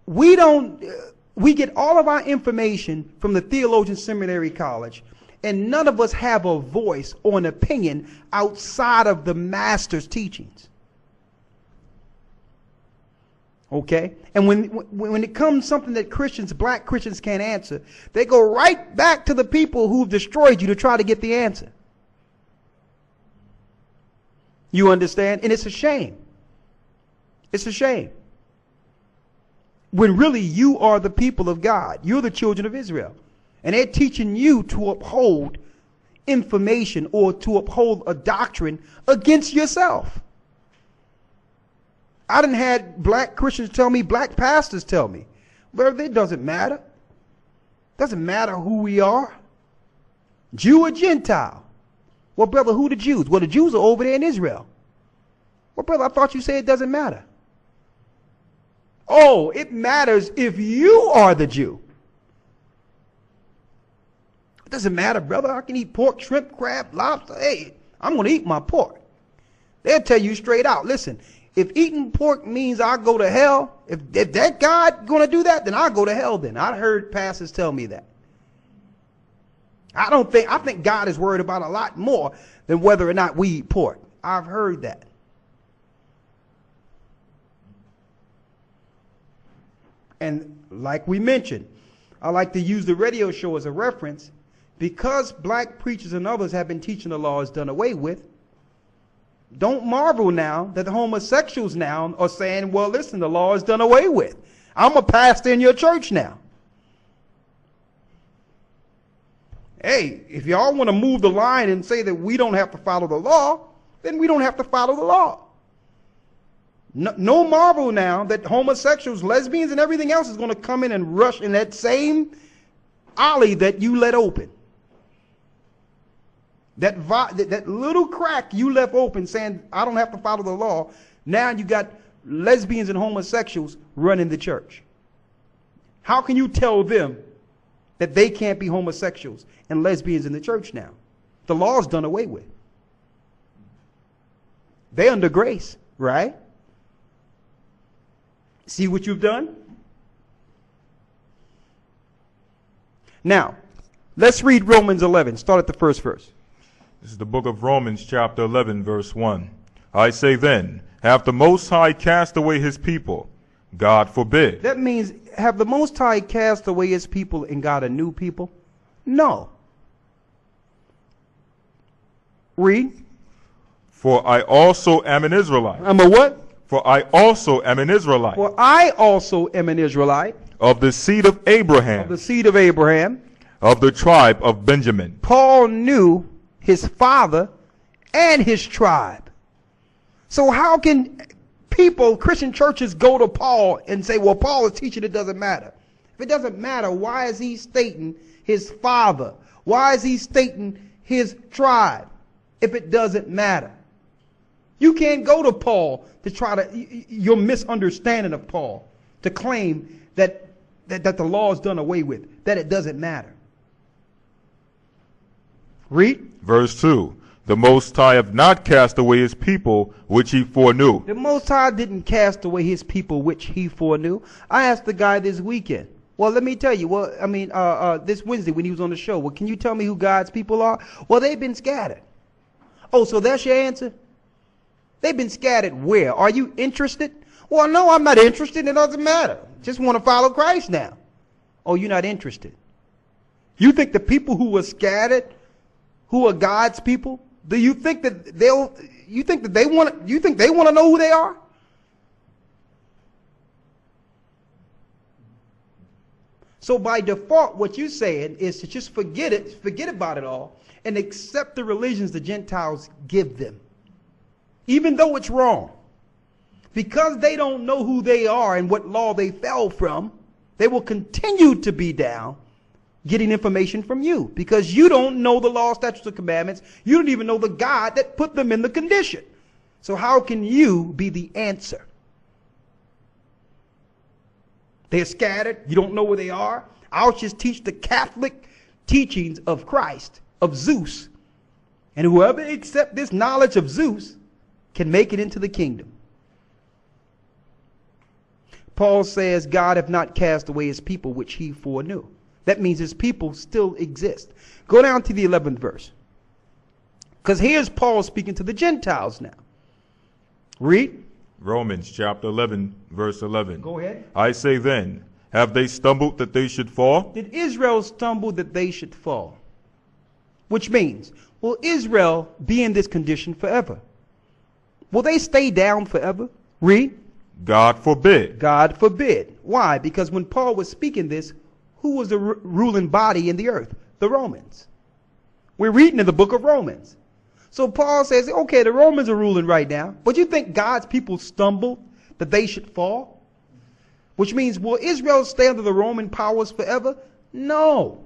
[SPEAKER 1] we get all of our information from the Theologian Seminary College, and none of us have a voice or an opinion outside of the master's teachings. Okay? And when it comes something that black Christians can't answer, they go right back to the people who've destroyed you to try to get the answer. You understand? And it's a shame. It's a shame. When really you are the people of God. You're the children of Israel. And they're teaching you to uphold information or to uphold a doctrine against yourself. I done had black Christians tell me, black pastors tell me, well, it doesn't matter. Doesn't matter who we are. Jew or Gentile. Well, brother, who the Jews? Well, the Jews are over there in Israel. Well, brother, I thought you said it doesn't matter. Oh, it matters if you are the Jew. It doesn't matter, brother. I can eat pork, shrimp, crab, lobster. Hey, I'm going to eat my pork. They'll tell you straight out, listen, if eating pork means I go to hell, if that God going to do that, then I'll go to hell then. I heard pastors tell me that. I think God is worried about a lot more than whether or not we eat pork. I've heard that. And like we mentioned, I like to use the radio show as a reference because black preachers and others have been teaching the law is done away with. don't marvel now that the homosexuals now are saying, well, listen, the law is done away with. I'm a pastor in your church now. Hey, if y'all want to move the line and say that we don't have to follow the law, then we don't have to follow the law. No marvel now that homosexuals, lesbians, and everything else is going to come in and rush in that same alley that you let open. That little crack you left open saying, I don't have to follow the law. Now you got lesbians and homosexuals running the church. How can you tell them that they can't be homosexuals and lesbians in the church now? The law's done away with. They're under grace, right? See what you've done? Now, let's read Romans 11. Start at the first verse.
[SPEAKER 2] This is the book of Romans, chapter 11, verse 1. I say then, have the Most High cast away his people? God forbid.
[SPEAKER 1] That means, have the Most High cast away his people and got a new people? No. Read.
[SPEAKER 2] For I also am an Israelite.
[SPEAKER 1] I'm a what?
[SPEAKER 2] For I also am an Israelite.
[SPEAKER 1] For I also am an Israelite.
[SPEAKER 2] Of the seed of Abraham.
[SPEAKER 1] Of the seed of Abraham.
[SPEAKER 2] Of the tribe of Benjamin.
[SPEAKER 1] Paul knew his father and his tribe. So how can people, Christian churches, go to Paul and say, well, Paul is teaching it doesn't matter? If it doesn't matter, why is he stating his father? Why is he stating his tribe if it doesn't matter? You can't go to Paul to try to, your misunderstanding of Paul, to claim that the law is done away with, that it doesn't matter. Read.
[SPEAKER 2] Verse 2. The Most High have not cast away his people, which he foreknew.
[SPEAKER 1] The Most High didn't cast away his people, which he foreknew. I asked the guy this weekend. Well, let me tell you. Well, I mean, this Wednesday when he was on the show. Well, can you tell me who God's people are? Well, they've been scattered. Oh, so that's your answer? They've been scattered where? Are you interested? Well, no, I'm not interested. It doesn't matter. Just want to follow Christ now. Oh, you're not interested. You think the people who were scattered, who are God's people, do you think that they want to know who they are? So by default, what you're saying is to just forget about it all, and accept the religions the Gentiles give them. Even though it's wrong. Because they don't know who they are and what law they fell from, they will continue to be down getting information from you. Because you don't know the law, statutes, and commandments. You don't even know the God that put them in the condition. So how can you be the answer? They're scattered. You don't know where they are. I'll just teach the Catholic teachings of Christ, of Zeus. And whoever accepts this knowledge of Zeus can make it into the kingdom. Paul says God have not cast away his people which he foreknew. That means his people still exist. Go down to the 11th verse. Because here's Paul speaking to the Gentiles now. Read.
[SPEAKER 2] Romans chapter 11, verse 11.
[SPEAKER 1] Go ahead.
[SPEAKER 2] I say then, have they stumbled that they should fall?
[SPEAKER 1] Did Israel stumble that they should fall? Which means, will Israel be in this condition forever? Will they stay down forever? Read.
[SPEAKER 2] God forbid.
[SPEAKER 1] God forbid. Why? Because when Paul was speaking this, who was the ruling body in the earth? The Romans. We're reading in the book of Romans. So Paul says, okay, the Romans are ruling right now, but you think God's people stumbled that they should fall? Which means, will Israel stay under the Roman powers forever? No.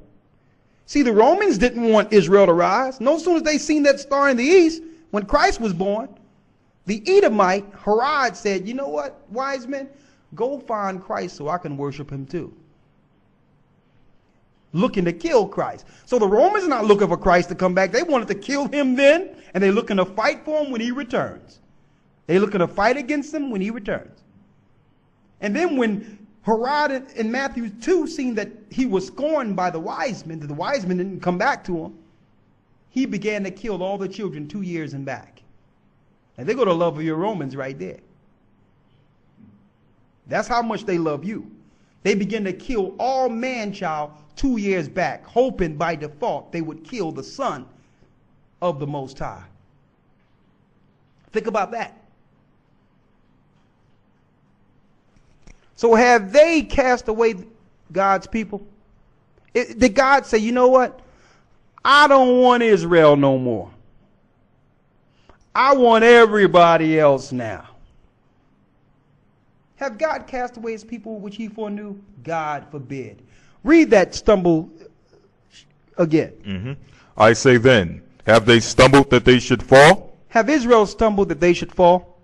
[SPEAKER 1] See, the Romans didn't want Israel to rise. No sooner as they seen that star in the east, when Christ was born, the Edomite, Herod, said, you know what, wise men, go find Christ so I can worship him too. Looking to kill Christ. So the Romans are not looking for Christ to come back. They wanted to kill him then, and they're looking to fight for him when he returns. They're looking to fight against him when he returns. And then when Herod in Matthew 2 seen that he was scorned by the wise men, that the wise men didn't come back to him, he began to kill all the children 2 years and back. And they go to love of your Romans right there. That's how much they love you. They begin to kill all man-child 2 years back, hoping by default they would kill the Son of the Most High. Think about that. So have they cast away God's people? Did God say, you know what? I don't want Israel no more. I want everybody else now. Have God cast away his people which he foreknew? God forbid. Read that stumble again.
[SPEAKER 2] Mm-hmm. I say then, have they stumbled that they should fall?
[SPEAKER 1] Have Israel stumbled that they should fall?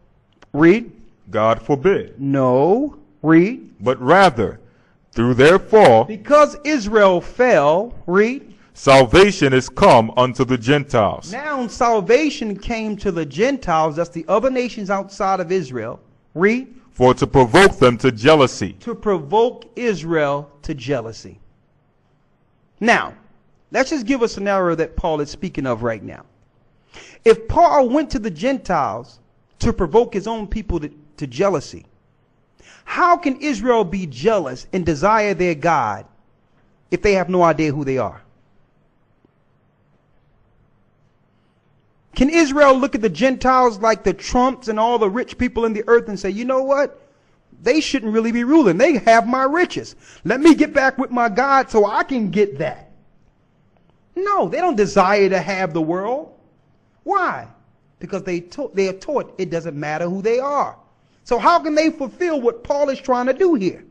[SPEAKER 1] Read.
[SPEAKER 2] God forbid.
[SPEAKER 1] No. Read.
[SPEAKER 2] But rather, through their fall,
[SPEAKER 1] because Israel fell, read.
[SPEAKER 2] Salvation is come unto the Gentiles.
[SPEAKER 1] Now salvation came to the Gentiles, that's the other nations outside of Israel. Read.
[SPEAKER 2] For to provoke them to jealousy.
[SPEAKER 1] To provoke Israel to jealousy. Now, let's just give a scenario that Paul is speaking of right now. If Paul went to the Gentiles to provoke his own people to jealousy, how can Israel be jealous and desire their God if they have no idea who they are? Can Israel look at the Gentiles like the Trumps and all the rich people in the earth and say, you know what? They shouldn't really be ruling. They have my riches. Let me get back with my God so I can get that. No, they don't desire to have the world. Why? Because they are taught it doesn't matter who they are. So how can they fulfill what Paul is trying to do here?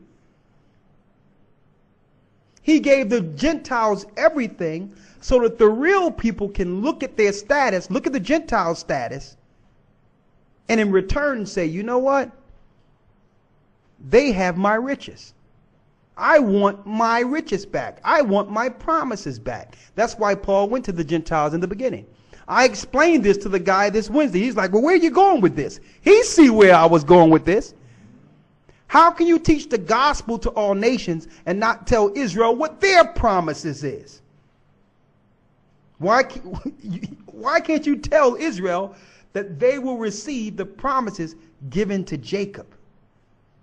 [SPEAKER 1] He gave the Gentiles everything so that the real people can look at their status, look at the Gentile status, and in return say, you know what? They have my riches. I want my riches back. I want my promises back. That's why Paul went to the Gentiles in the beginning. I explained this to the guy this Wednesday. He's like, well, where are you going with this? He see where I was going with this. How can you teach the gospel to all nations and not tell Israel what their promises is? Why can't you tell Israel that they will receive the promises given to Jacob,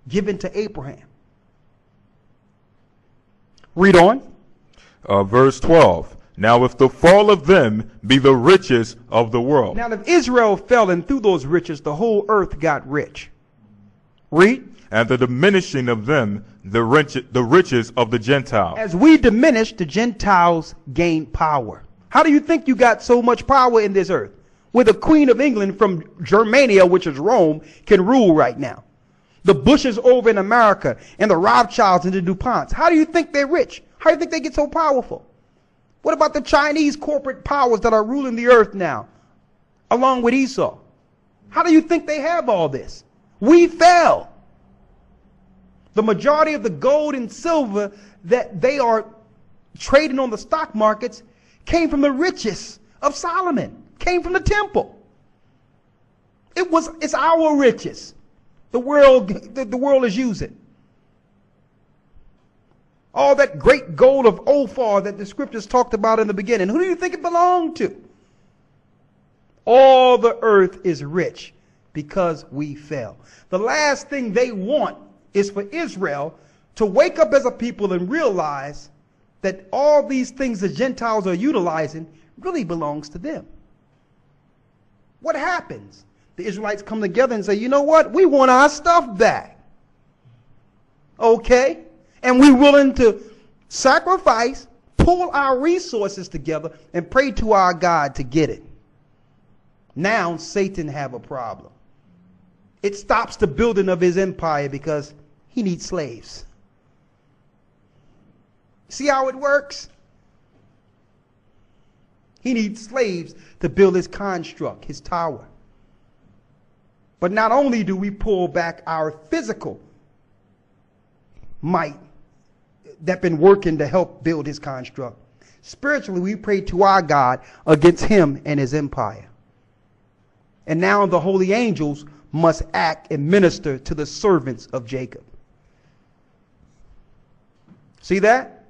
[SPEAKER 1] given to Abraham? Read on.
[SPEAKER 2] Verse 12. Now if the fall of them be the riches of the world.
[SPEAKER 1] Now if Israel fell and through those riches the whole earth got rich. Read.
[SPEAKER 2] And the diminishing of them the riches of the Gentiles.
[SPEAKER 1] As we diminish, the Gentiles gain power. How do you think you got so much power in this earth? Where the Queen of England from Germania, which is Rome, can rule right now. The Bushes over in America and the Rothschilds and the DuPonts. How do you think they're rich? How do you think they get so powerful? What about the Chinese corporate powers that are ruling the earth now, along with Esau? How do you think they have all this? We fell. The majority of the gold and silver that they are trading on the stock markets came from the riches of Solomon, came from the temple. It's our riches. The world is using. All that great gold of Ophir that the scriptures talked about in the beginning. Who do you think it belonged to? All the earth is rich because we fell. The last thing they want is for Israel to wake up as a people and realize that all these things the Gentiles are utilizing really belongs to them. What happens? The Israelites come together and say, you know what? We want our stuff back. Okay? And we're willing to sacrifice, pull our resources together, and pray to our God to get it. Now Satan have a problem. It stops the building of his empire because he needs slaves. See how it works? He needs slaves to build his construct, his tower. But not only do we pull back our physical might that been working to help build his construct, spiritually we pray to our God against him and his empire. And now the holy angels must act and minister to the servants of Jacob. See that?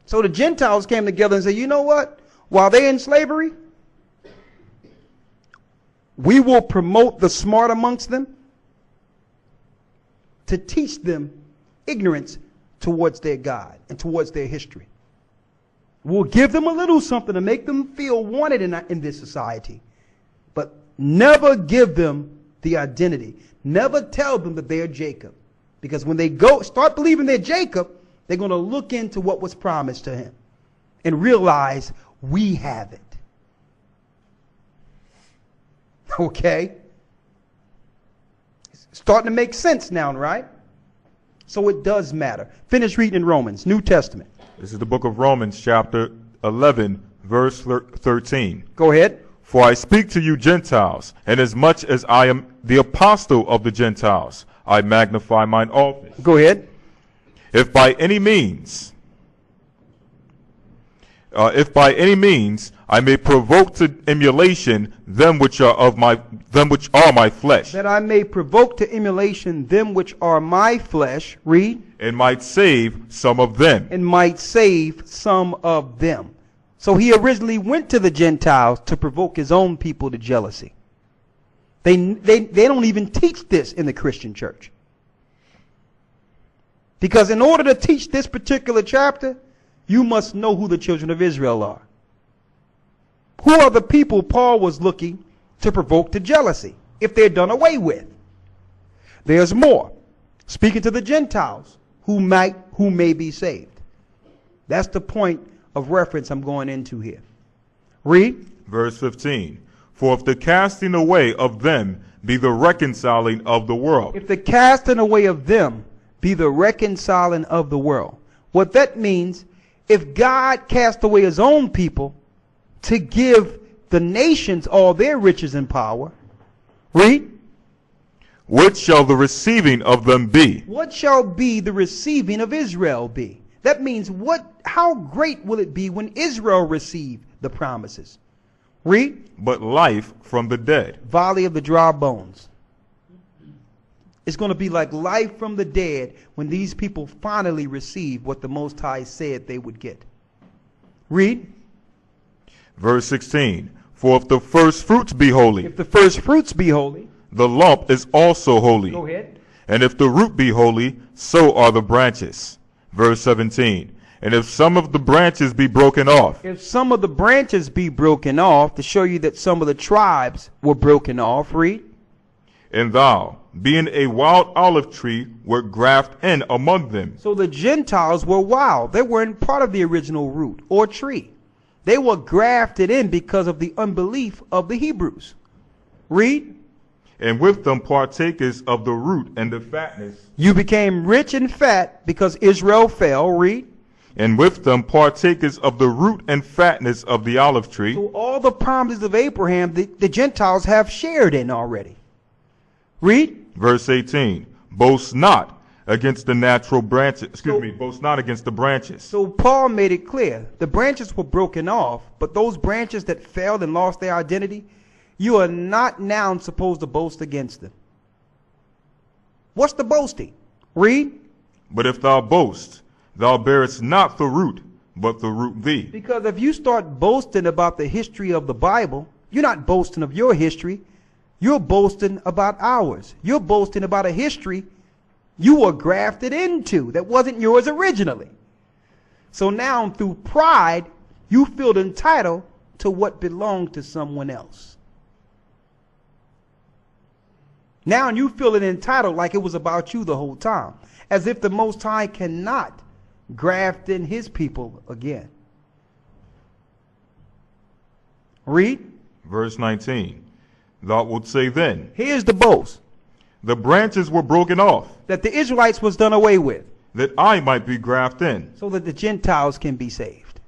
[SPEAKER 1] So the Gentiles came together and said, you know what? While they're in slavery, we will promote the smart amongst them to teach them ignorance towards their God and towards their history. We'll give them a little something to make them feel wanted in this society. But Never give them the identity. Never tell them that they are Jacob. Because when they start believing they're Jacob, they're going to look into what was promised to him and realize we have it. Okay? It's starting to make sense now, right? So it does matter. Finish reading in Romans, New Testament.
[SPEAKER 2] This is the book of Romans, chapter 11, verse 13.
[SPEAKER 1] Go ahead.
[SPEAKER 2] For I speak to you Gentiles, and as much as I am the apostle of the Gentiles, I magnify mine office.
[SPEAKER 1] Go ahead.
[SPEAKER 2] If by any means I may provoke to emulation them which are my flesh.
[SPEAKER 1] That I may provoke to emulation them which are my flesh. Read.
[SPEAKER 2] And might save some of them.
[SPEAKER 1] And might save some of them. So he originally went to the Gentiles to provoke his own people to jealousy. They don't even teach this in the Christian church. Because in order to teach this particular chapter, you must know who the children of Israel are. Who are the people Paul was looking to provoke to jealousy if they're done away with? There's more. Speaking to the Gentiles who may be saved. That's the point of reference I'm going into here. Read.
[SPEAKER 2] Verse 15. For if the casting away of them be the reconciling of the world.
[SPEAKER 1] If the casting away of them be the reconciling of the world. What that means, if God cast away his own people to give the nations all their riches and power. Read.
[SPEAKER 2] What shall the receiving of them be?
[SPEAKER 1] What shall be the receiving of Israel be? That means how great will it be when Israel receive the promises? Read.
[SPEAKER 2] But life from the dead.
[SPEAKER 1] Valley of the dry bones. It's going to be like life from the dead when these people finally receive what the Most High said they would get. Read.
[SPEAKER 2] Verse 16. For if the first fruits be holy.
[SPEAKER 1] If the first fruits be holy.
[SPEAKER 2] The lump is also holy.
[SPEAKER 1] Go ahead.
[SPEAKER 2] And if the root be holy, so are the branches. Verse 17. And if some of the branches be broken off.
[SPEAKER 1] If some of the branches be broken off, to show you that some of the tribes were broken off. Read.
[SPEAKER 2] And thou, being a wild olive tree, wert grafted in among them.
[SPEAKER 1] So the Gentiles were wild. They weren't part of the original root or tree. They were grafted in because of the unbelief of the Hebrews. Read.
[SPEAKER 2] And with them partakers of the root and the fatness.
[SPEAKER 1] You became rich and fat because Israel fell. Read.
[SPEAKER 2] And with them partakers of the root and fatness of the olive tree.
[SPEAKER 1] So all the promises of Abraham, the Gentiles have shared in already. Read.
[SPEAKER 2] Verse 18. Boast not against the natural branches. Boast not against the branches.
[SPEAKER 1] So Paul made it clear. The branches were broken off, but those branches that failed and lost their identity, you are not now supposed to boast against them. What's the boasting? Read.
[SPEAKER 2] But if thou boast, thou bearest not the root, but the root thee.
[SPEAKER 1] Because if you start boasting about the history of the Bible, you're not boasting of your history. You're boasting about ours. You're boasting about a history you were grafted into that wasn't yours originally. So now through pride, you feel entitled to what belonged to someone else. Now you feel entitled like it was about you the whole time, as if the Most High cannot graft in his people again. Read.
[SPEAKER 2] Verse 19. Thou wilt say then.
[SPEAKER 1] Here's the boast.
[SPEAKER 2] The branches were broken off.
[SPEAKER 1] That the Israelites was done away with.
[SPEAKER 2] That I might be grafted in.
[SPEAKER 1] So that the Gentiles can be saved.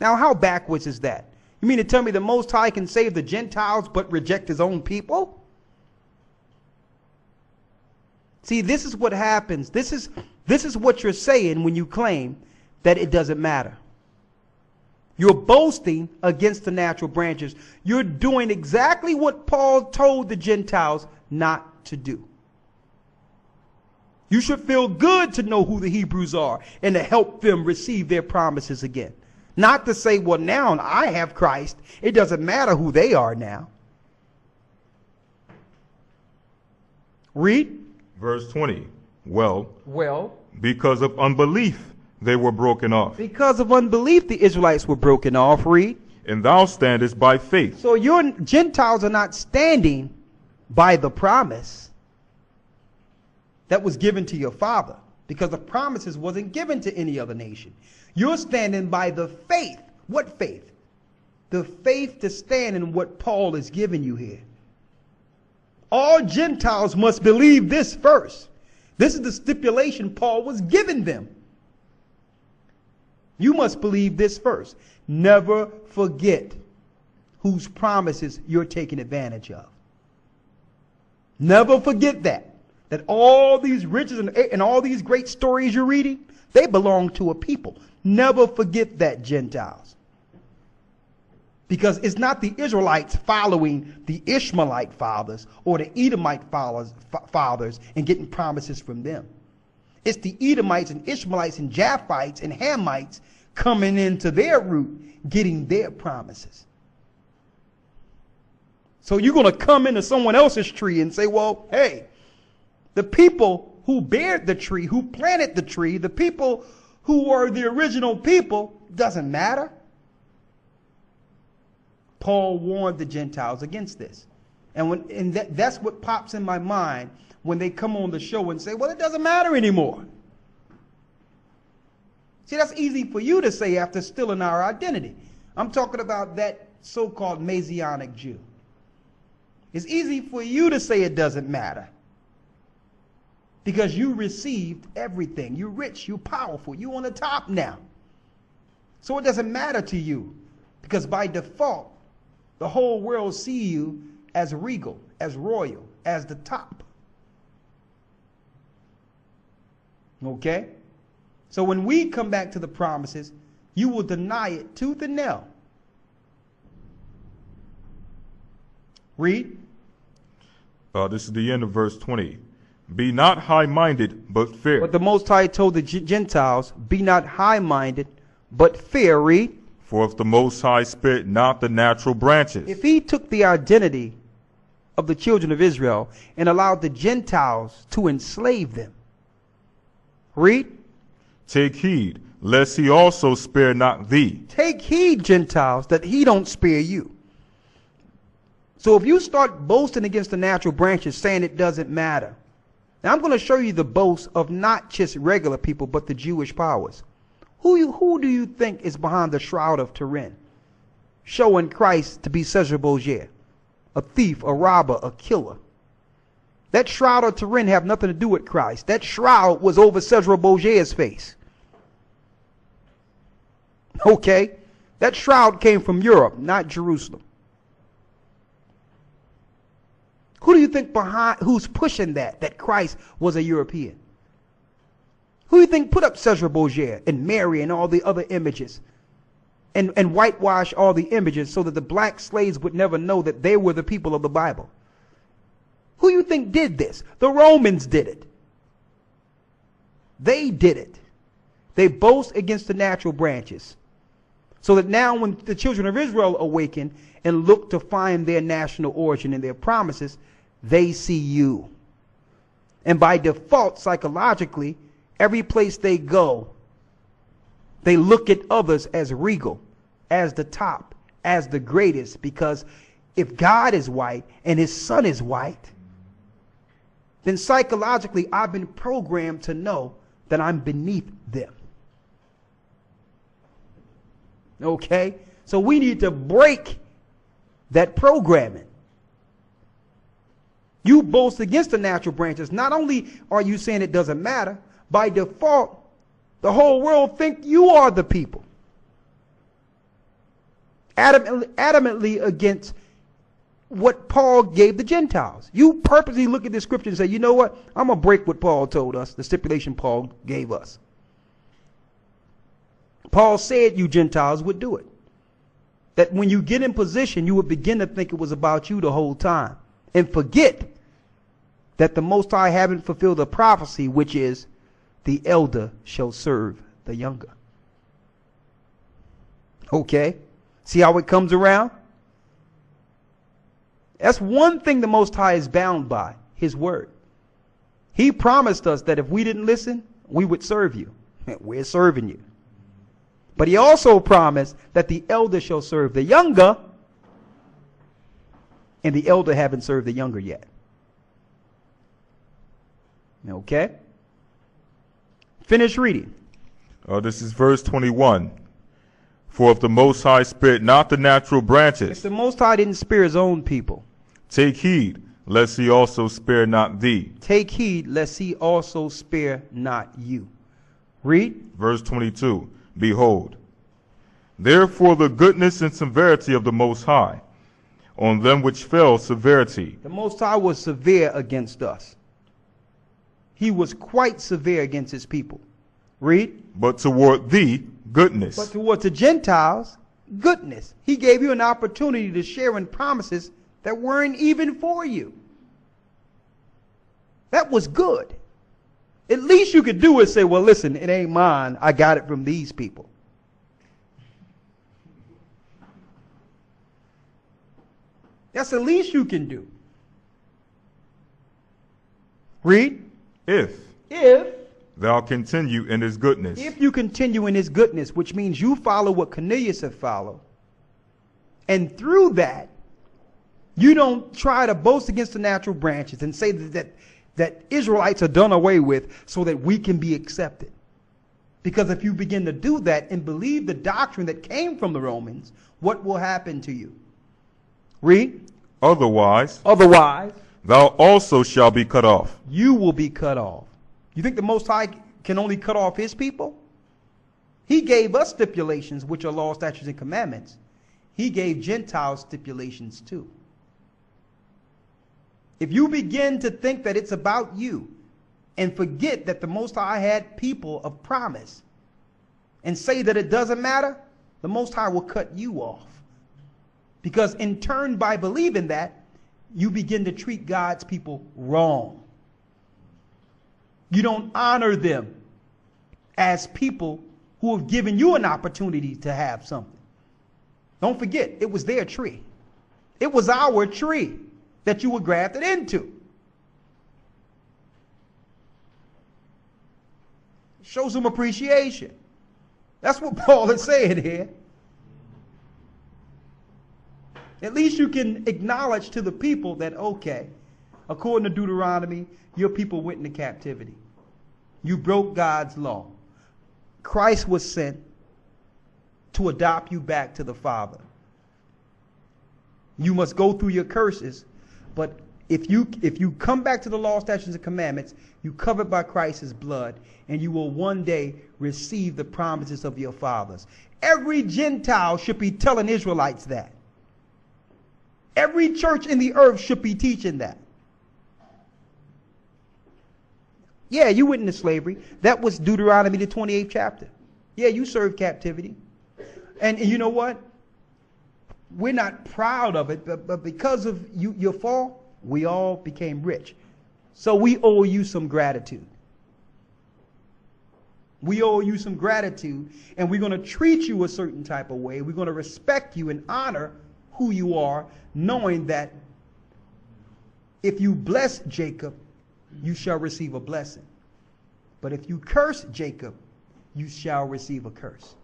[SPEAKER 1] Now how backwards is that? You mean to tell me the Most High can save the Gentiles but reject his own people? See, this is what happens. This is what you're saying when you claim that it doesn't matter. You're boasting against the natural branches. You're doing exactly what Paul told the Gentiles not to do. You should feel good to know who the Hebrews are and to help them receive their promises again. Not to say, well, now I have Christ. It doesn't matter who they are now. Read.
[SPEAKER 2] Verse 20. Well,
[SPEAKER 1] because
[SPEAKER 2] of unbelief they were broken off.
[SPEAKER 1] Because of unbelief the Israelites were broken off. Read.
[SPEAKER 2] and thou standest by faith.
[SPEAKER 1] So your Gentiles are not standing by the promise that was given to your father, because the promises wasn't given to any other nation. You're standing by the faith. What faith? The faith to stand in what Paul is giving you here. All Gentiles must believe this first. This is the stipulation Paul was giving them. You must believe this first. Never forget whose promises you're taking advantage of. Never forget that. That all these riches and all these great stories you're reading, they belong to a people. Never forget that, Gentiles. Because it's not the Israelites following the Ishmaelite fathers or the Edomite fathers and getting promises from them. It's the Edomites and Ishmaelites and Japhites and Hamites coming into their root, getting their promises. So you're going to come into someone else's tree and say, well, hey, the people who bared the tree, who planted the tree, the people who were the original people, doesn't matter. Paul warned the Gentiles against this. And that's what pops in my mind when they come on the show and say, well, it doesn't matter anymore. See, that's easy for you to say after stealing our identity. I'm talking about that so-called Messianic Jew. It's easy for you to say it doesn't matter, because you received everything. You're rich, you're powerful, you're on the top now. So it doesn't matter to you, because by default, the whole world see you as regal, as royal, as the top. Okay? So when we come back to the promises, you will deny it tooth and nail. Read.
[SPEAKER 2] This is the end of verse 20. Be not high-minded, but fair.
[SPEAKER 1] But the Most High told the Gentiles, be not high-minded, but fair. Read.
[SPEAKER 2] For if the Most High spared not the natural branches.
[SPEAKER 1] If he took the identity of the children of Israel and allowed the Gentiles to enslave them. Read.
[SPEAKER 2] Take heed, lest he also spare not thee.
[SPEAKER 1] Take heed, Gentiles, that he don't spare you. So if you start boasting against the natural branches, saying it doesn't matter. Now I'm going to show you the boast of not just regular people, but the Jewish powers. Who do you think is behind the Shroud of Turin, showing Christ to be Caesar Borgia, a thief, a robber, a killer? That Shroud of Turin have nothing to do with Christ. That shroud was over Caesar Borgia's face. Okay? That shroud came from Europe, not Jerusalem. Who do you think who's pushing that Christ was a European? Who do you think put up Caesar Borgia and Mary and all the other images and whitewash all the images so that the black slaves would never know that they were the people of the Bible? Who do you think did this? The Romans did it. They did it. They boast against the natural branches. So that now when the children of Israel awaken and look to find their national origin in their promises, they see you. And by default, psychologically, every place they go, they look at others as regal, as the top, as the greatest. Because if God is white and his son is white, then psychologically I've been programmed to know that I'm beneath them. Okay? So we need to break that programming. You boast against the natural branches. Not only are you saying it doesn't matter, by default, the whole world think you are the people. Adamantly against what Paul gave the Gentiles. You purposely look at the scripture and say, you know what? I'm going to break what Paul told us, the stipulation Paul gave us. Paul said you Gentiles would do it. That when you get in position, you would begin to think it was about you the whole time. And forget that the Most High haven't fulfilled the prophecy, which is the elder shall serve the younger. Okay? See how it comes around? That's one thing the Most High is bound by, his word. He promised us that if we didn't listen, we would serve you. We're serving you. But he also promised that the elder shall serve the younger, and the elder haven't served the younger yet. Okay? Finish reading.
[SPEAKER 2] This is verse 21. For if the Most High spared not the natural
[SPEAKER 1] If
[SPEAKER 2] branches,
[SPEAKER 1] the Most High didn't spare his own people,
[SPEAKER 2] take heed, lest he also spare not thee.
[SPEAKER 1] take heed lest he also spare not you. Read.
[SPEAKER 2] Verse 22. Behold, therefore the goodness and severity of the Most High, on them which fell severity.
[SPEAKER 1] The Most High was severe against us. He was quite severe against his people. Read.
[SPEAKER 2] But toward thee, goodness.
[SPEAKER 1] But towards the Gentiles, goodness. He gave you an opportunity to share in promises that weren't even for you. That was good. At least you could do is say, well, listen, it ain't mine. I got it from these people. That's the least you can do. Read.
[SPEAKER 2] If
[SPEAKER 1] If
[SPEAKER 2] thou continue in his goodness.
[SPEAKER 1] If you continue in his goodness, which means you follow what Cornelius had followed, and through that, you don't try to boast against the natural branches and say that Israelites are done away with so that we can be accepted. Because if you begin to do that and believe the doctrine that came from the Romans, what will happen to you? Read.
[SPEAKER 2] Otherwise,
[SPEAKER 1] Otherwise,
[SPEAKER 2] thou also shalt be cut off.
[SPEAKER 1] you will be cut off. You think the Most High can only cut off his people? He gave us stipulations, which are laws, statutes, and commandments. He gave Gentiles stipulations too. If you begin to think that it's about you and forget that the Most High had people of promise and say that it doesn't matter, the Most High will cut you off. Because in turn, by believing that, you begin to treat God's people wrong. You don't honor them as people who have given you an opportunity to have something. Don't forget, it was their tree. It was our tree that you were grafted into. Show some appreciation. That's what Paul is saying here. At least you can acknowledge to the people that, okay, according to Deuteronomy, your people went into captivity. You broke God's law. Christ was sent to adopt you back to the Father. You must go through your curses, but if you come back to the law, statutes, and commandments, you covered by Christ's blood, and you will one day receive the promises of your fathers. Every Gentile should be telling Israelites that. Every church in the earth should be teaching that. Yeah, you went into slavery. That was Deuteronomy, the 28th chapter. Yeah, you served captivity. And you know what? We're not proud of it, but because of your fall, we all became rich. So we owe you some gratitude. We owe you some gratitude, and we're going to treat you a certain type of way. We're going to respect you and honor who you are, knowing that if you bless Jacob, you shall receive a blessing. But if you curse Jacob, you shall receive a curse.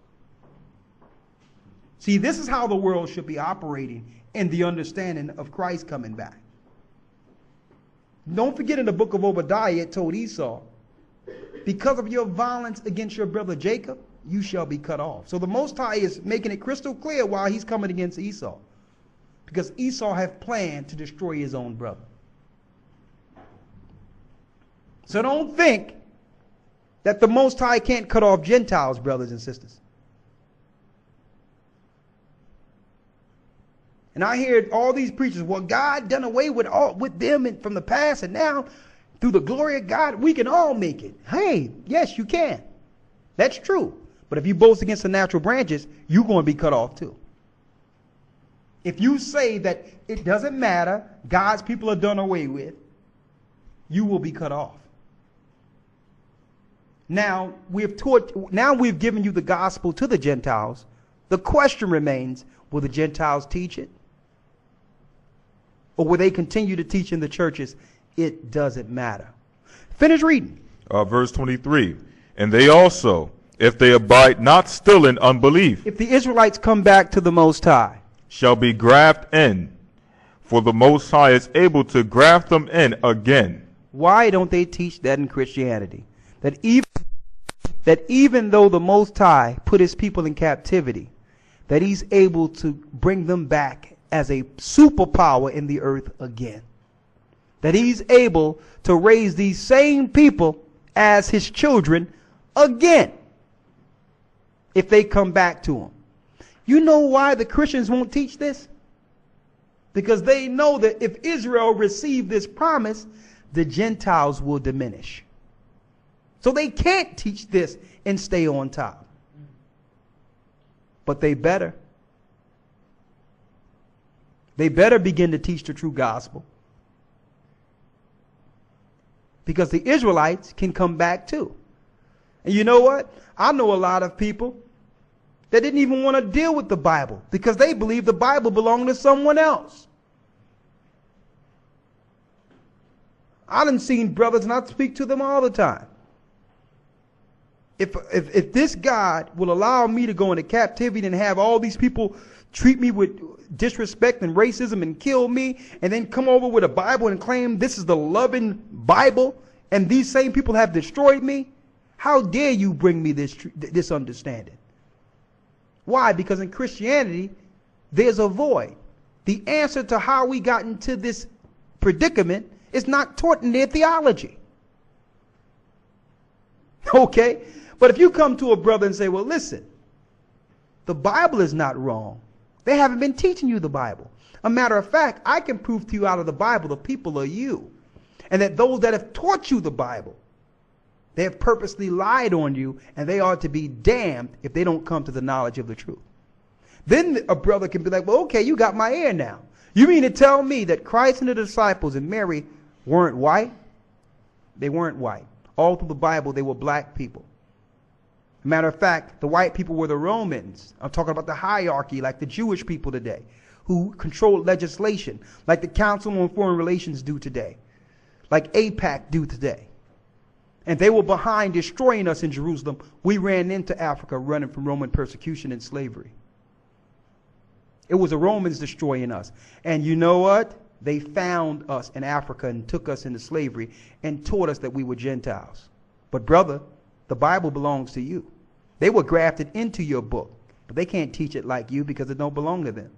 [SPEAKER 1] See, this is how the world should be operating in the understanding of Christ coming back. Don't forget, in the book of Obadiah, it told Esau, because of your violence against your brother Jacob, you shall be cut off. So the Most High is making it crystal clear why he's coming against Esau. Because Esau have planned to destroy his own brother. So don't think that the Most High can't cut off Gentiles, brothers and sisters. And I hear all these preachers, well, God done away with them from the past, and now through the glory of God, we can all make it. Hey, yes, you can. That's true. But if you boast against the natural branches, you're going to be cut off too. If you say that it doesn't matter, God's people are done away with, you will be cut off. Now we've given you the gospel to the Gentiles. The question remains, will the Gentiles teach it? Or will they continue to teach in the churches? It doesn't matter. Finish reading.
[SPEAKER 2] Verse 23. And they also, if they abide not still in unbelief,
[SPEAKER 1] If the Israelites come back to the Most High,
[SPEAKER 2] shall be grafted in, for the Most High is able to graft them in again.
[SPEAKER 1] why don't they teach that in Christianity? That even though the Most High put his people in captivity, that he's able to bring them back as a superpower in the earth again. That he's able to raise these same people as his children again if they come back to him. You know why the Christians won't teach this? Because they know that if Israel received this promise, the Gentiles will diminish. So they can't teach this and stay on top. But they better. They better begin to teach the true gospel. Because the Israelites can come back too. And you know what? I know a lot of people that didn't even want to deal with the Bible because they believe the Bible belonged to someone else. I done seen brothers, and I speak to them all the time. If this God will allow me to go into captivity and have all these people treat me with disrespect and racism and kill me, and then come over with a Bible and claim this is the loving Bible, and these same people have destroyed me, how dare you bring me this understanding? Why? Because in Christianity, there's a void. The answer to how we got into this predicament is not taught in their theology. Okay? But if you come to a brother and say, well, listen, the Bible is not wrong. They haven't been teaching you the Bible. A matter of fact, I can prove to you out of the Bible the people are you. And that those that have taught you the Bible, they have purposely lied on you, and they are to be damned if they don't come to the knowledge of the truth. Then a brother can be like, well, okay, you got my ear now. You mean to tell me that Christ and the disciples and Mary weren't white? They weren't white. All through the Bible, they were black people. Matter of fact, the white people were the Romans. I'm talking about the hierarchy, like the Jewish people today, who controlled legislation, like the Council on Foreign Relations do today, like AIPAC do today. And they were behind destroying us in Jerusalem. We ran into Africa running from Roman persecution and slavery. It was the Romans destroying us. And you know what? They found us in Africa and took us into slavery and taught us that we were Gentiles. But brother, the Bible belongs to you. They were grafted into your book, but they can't teach it like you because it don't belong to them.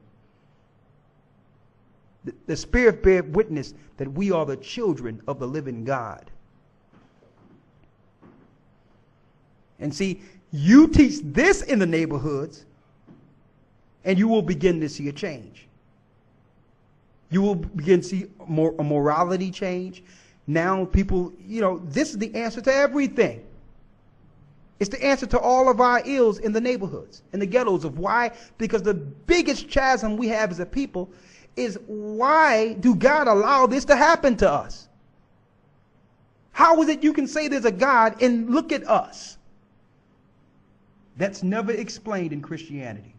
[SPEAKER 1] The Spirit bears witness that we are the children of the living God. And see, you teach this in the neighborhoods, and you will begin to see a change. You will begin to see a morality change. Now people, this is the answer to everything. It's the answer to all of our ills in the neighborhoods, in the ghettos. Of why? Because the biggest chasm we have as a people is, why do God allow this to happen to us? How is it you can say there's a God and look at us? That's never explained in Christianity.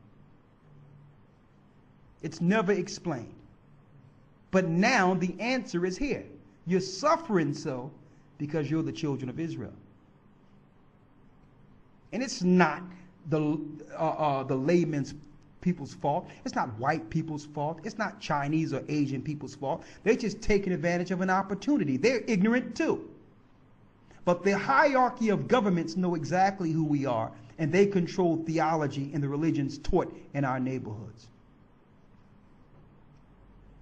[SPEAKER 1] It's never explained. But now the answer is here. You're suffering so because you're the children of Israel. And it's not the layman's people's fault. It's not white people's fault. It's not Chinese or Asian people's fault. They're just taking advantage of an opportunity. They're ignorant too. But the hierarchy of governments know exactly who we are, and they control theology and the religions taught in our neighborhoods.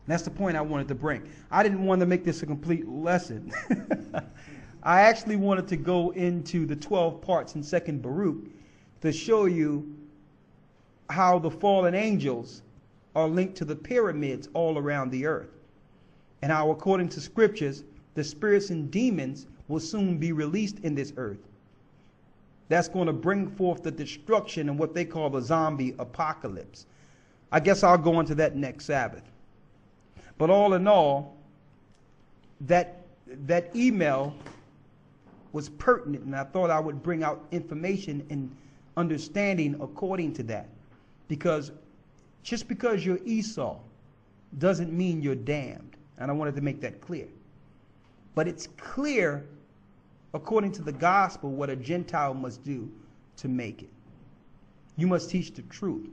[SPEAKER 1] That's the point I wanted to bring. I didn't want to make this a complete lesson. I actually wanted to go into the 12 parts in 2nd Baruch to show you how the fallen angels are linked to the pyramids all around the earth. And how, according to scriptures, the spirits and demons will soon be released in this earth. That's going to bring forth the destruction and what they call the zombie apocalypse. I guess I'll go into that next Sabbath. But all in all, that email was pertinent, and I thought I would bring out information and understanding according to that. Because just because you're Esau doesn't mean you're damned. And I wanted to make that clear. But it's clear, according to the gospel, what a Gentile must do to make it. You must teach the truth.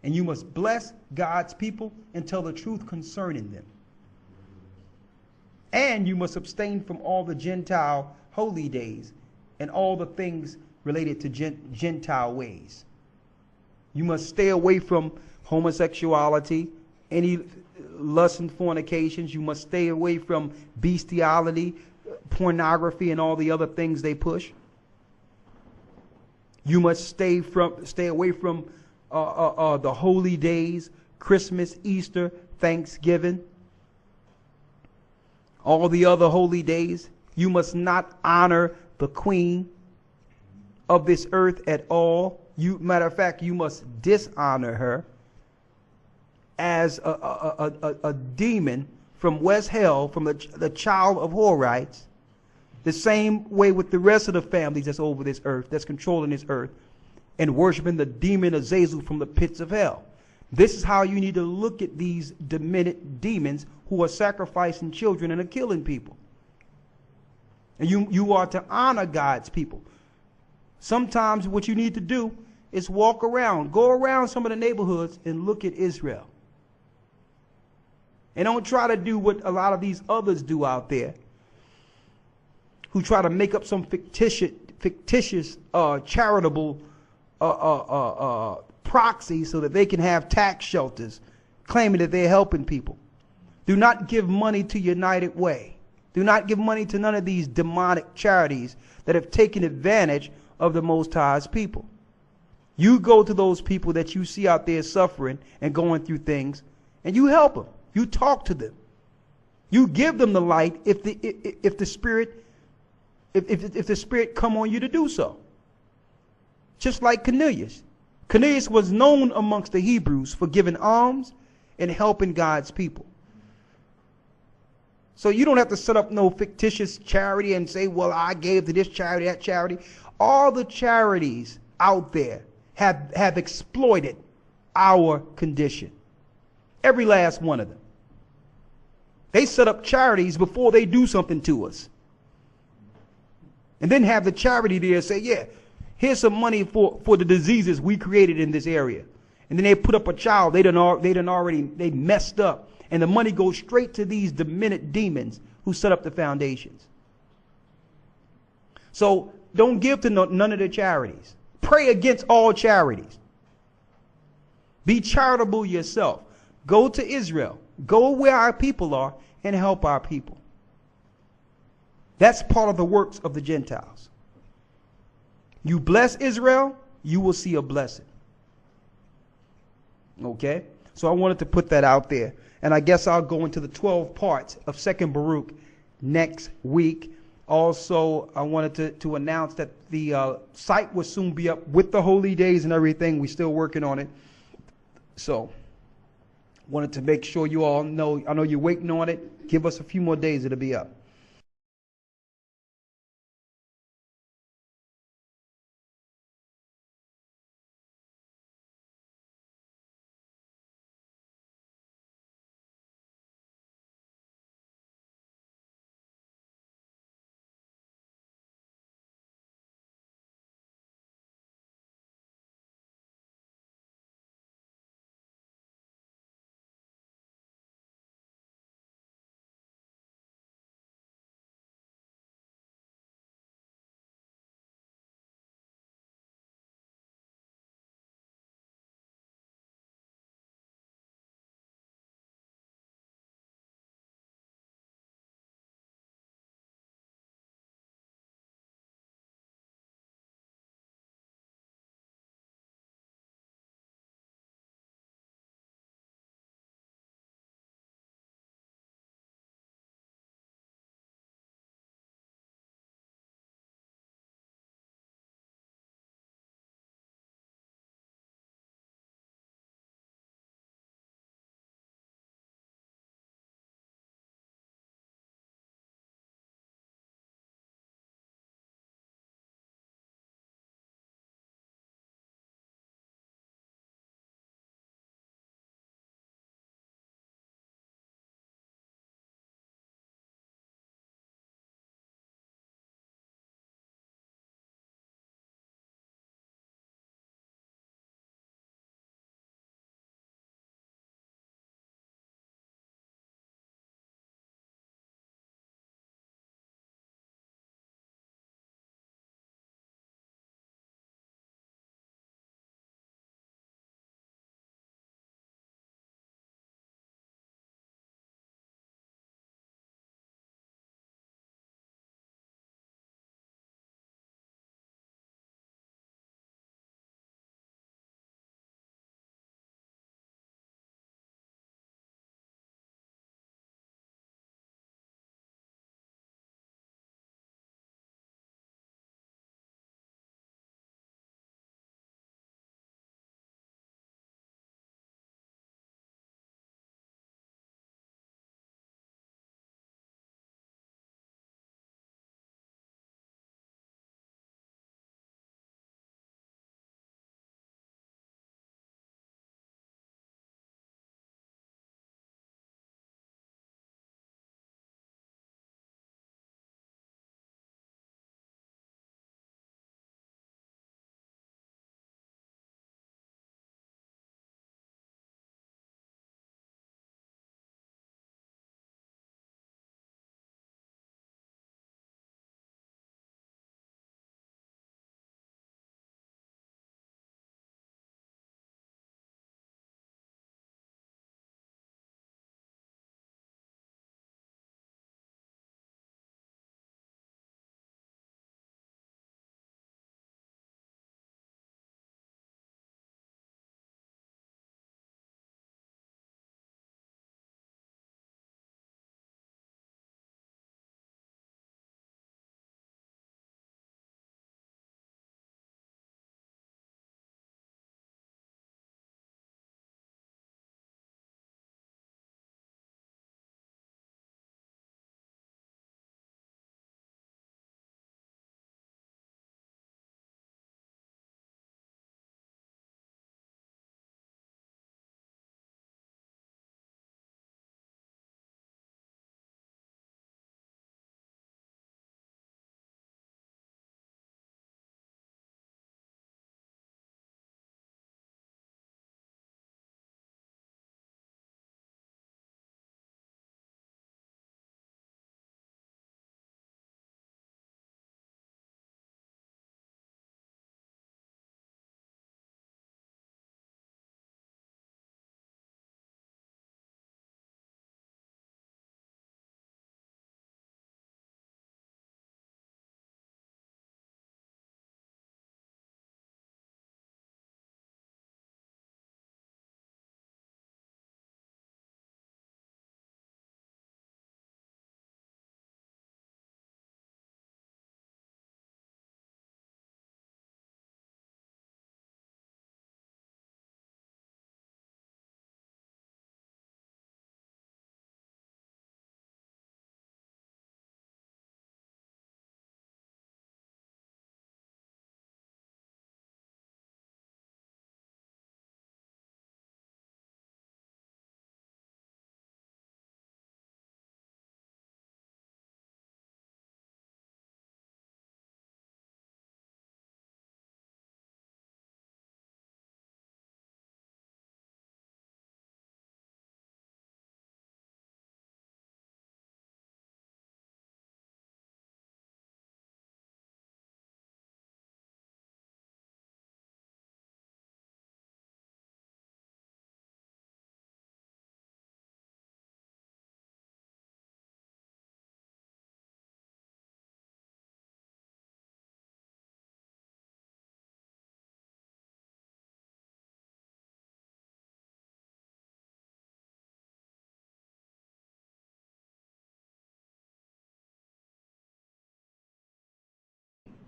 [SPEAKER 1] And you must bless God's people and tell the truth concerning them. And you must abstain from all the Gentile holy days and all the things related to Gentile ways. You must stay away from homosexuality, any lust and fornications. You must stay away from bestiality, pornography, and all the other things they push. You must stay away from the holy days, Christmas, Easter, Thanksgiving, all the other holy days. You must not honor the queen of this earth at all. Matter of fact, you must dishonor her as a demon from West Hell, from the child of Horites. The same way with the rest of the families that's over this earth, that's controlling this earth, and worshiping the demon Azazel from the pits of hell. This is how you need to look at these demented demons who are sacrificing children and are killing people. And you are to honor God's people. Sometimes what you need to do is walk around, go around some of the neighborhoods and look at Israel. And don't try to do what a lot of these others do out there, who try to make up some fictitious charitable proxy so that they can have tax shelters, claiming that they're helping people. Do not give money to United Way. Do not give money to none of these demonic charities that have taken advantage of the Most High's people. You go to those people that you see out there suffering and going through things, and you help them. You talk to them. You give them the light if the Spirit come on you to do so. Just like Cornelius. Cornelius was known amongst the Hebrews for giving alms and helping God's people. So you don't have to set up no fictitious charity and say, well, I gave to this charity, that charity. All the charities out there have exploited our condition. Every last one of them. They set up charities before they do something to us. And then have the charity there say, yeah, here's some money for the diseases we created in this area. And then they put up a child they messed up. And the money goes straight to these demented demons who set up the foundations. So don't give to none of the charities. Pray against all charities. Be charitable yourself. Go to Israel. Go where our people are and help our people. That's part of the works of the Gentiles. You bless Israel, you will see a blessing. Okay? So I wanted to put that out there. And I guess I'll go into the 12 parts of 2nd Baruch next week. Also, I wanted to announce that the site will soon be up with the holy days and everything. We're still working on it. So, wanted to make sure you all know. I know you're waiting on it. Give us a few more days, it'll be up.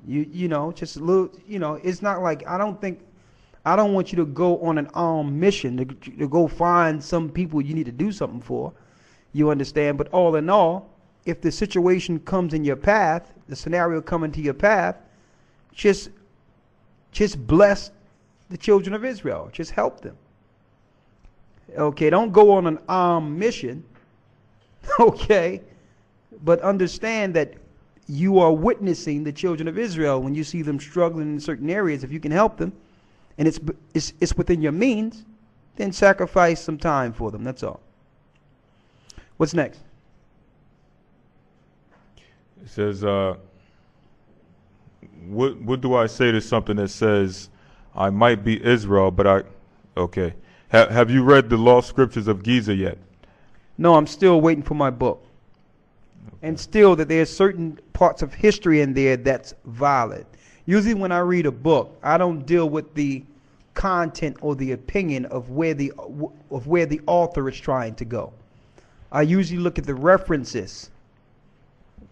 [SPEAKER 1] You know, just a little, you know, it's not like, I don't want you to go on an armed mission to go find some people you need to do something for. You understand? But all in all, if the situation comes in your path, the scenario coming to your path, just bless the children of Israel. Just help them. Okay, don't go on an armed mission. Okay, but understand that you are witnessing the children of Israel when you see them struggling in certain areas. If you can help them, and it's within your means, then sacrifice some time for them. That's all. What's next?
[SPEAKER 2] It says, what do I say to something that says, I might be Israel, but okay. Have you read the Law Scriptures of Giza yet?
[SPEAKER 1] No, I'm still waiting for my book. Okay. And still that there's certain parts of history in there that's valid. Usually when I read a book, I don't deal with the content or the opinion of where the author is trying to go. I usually look at the references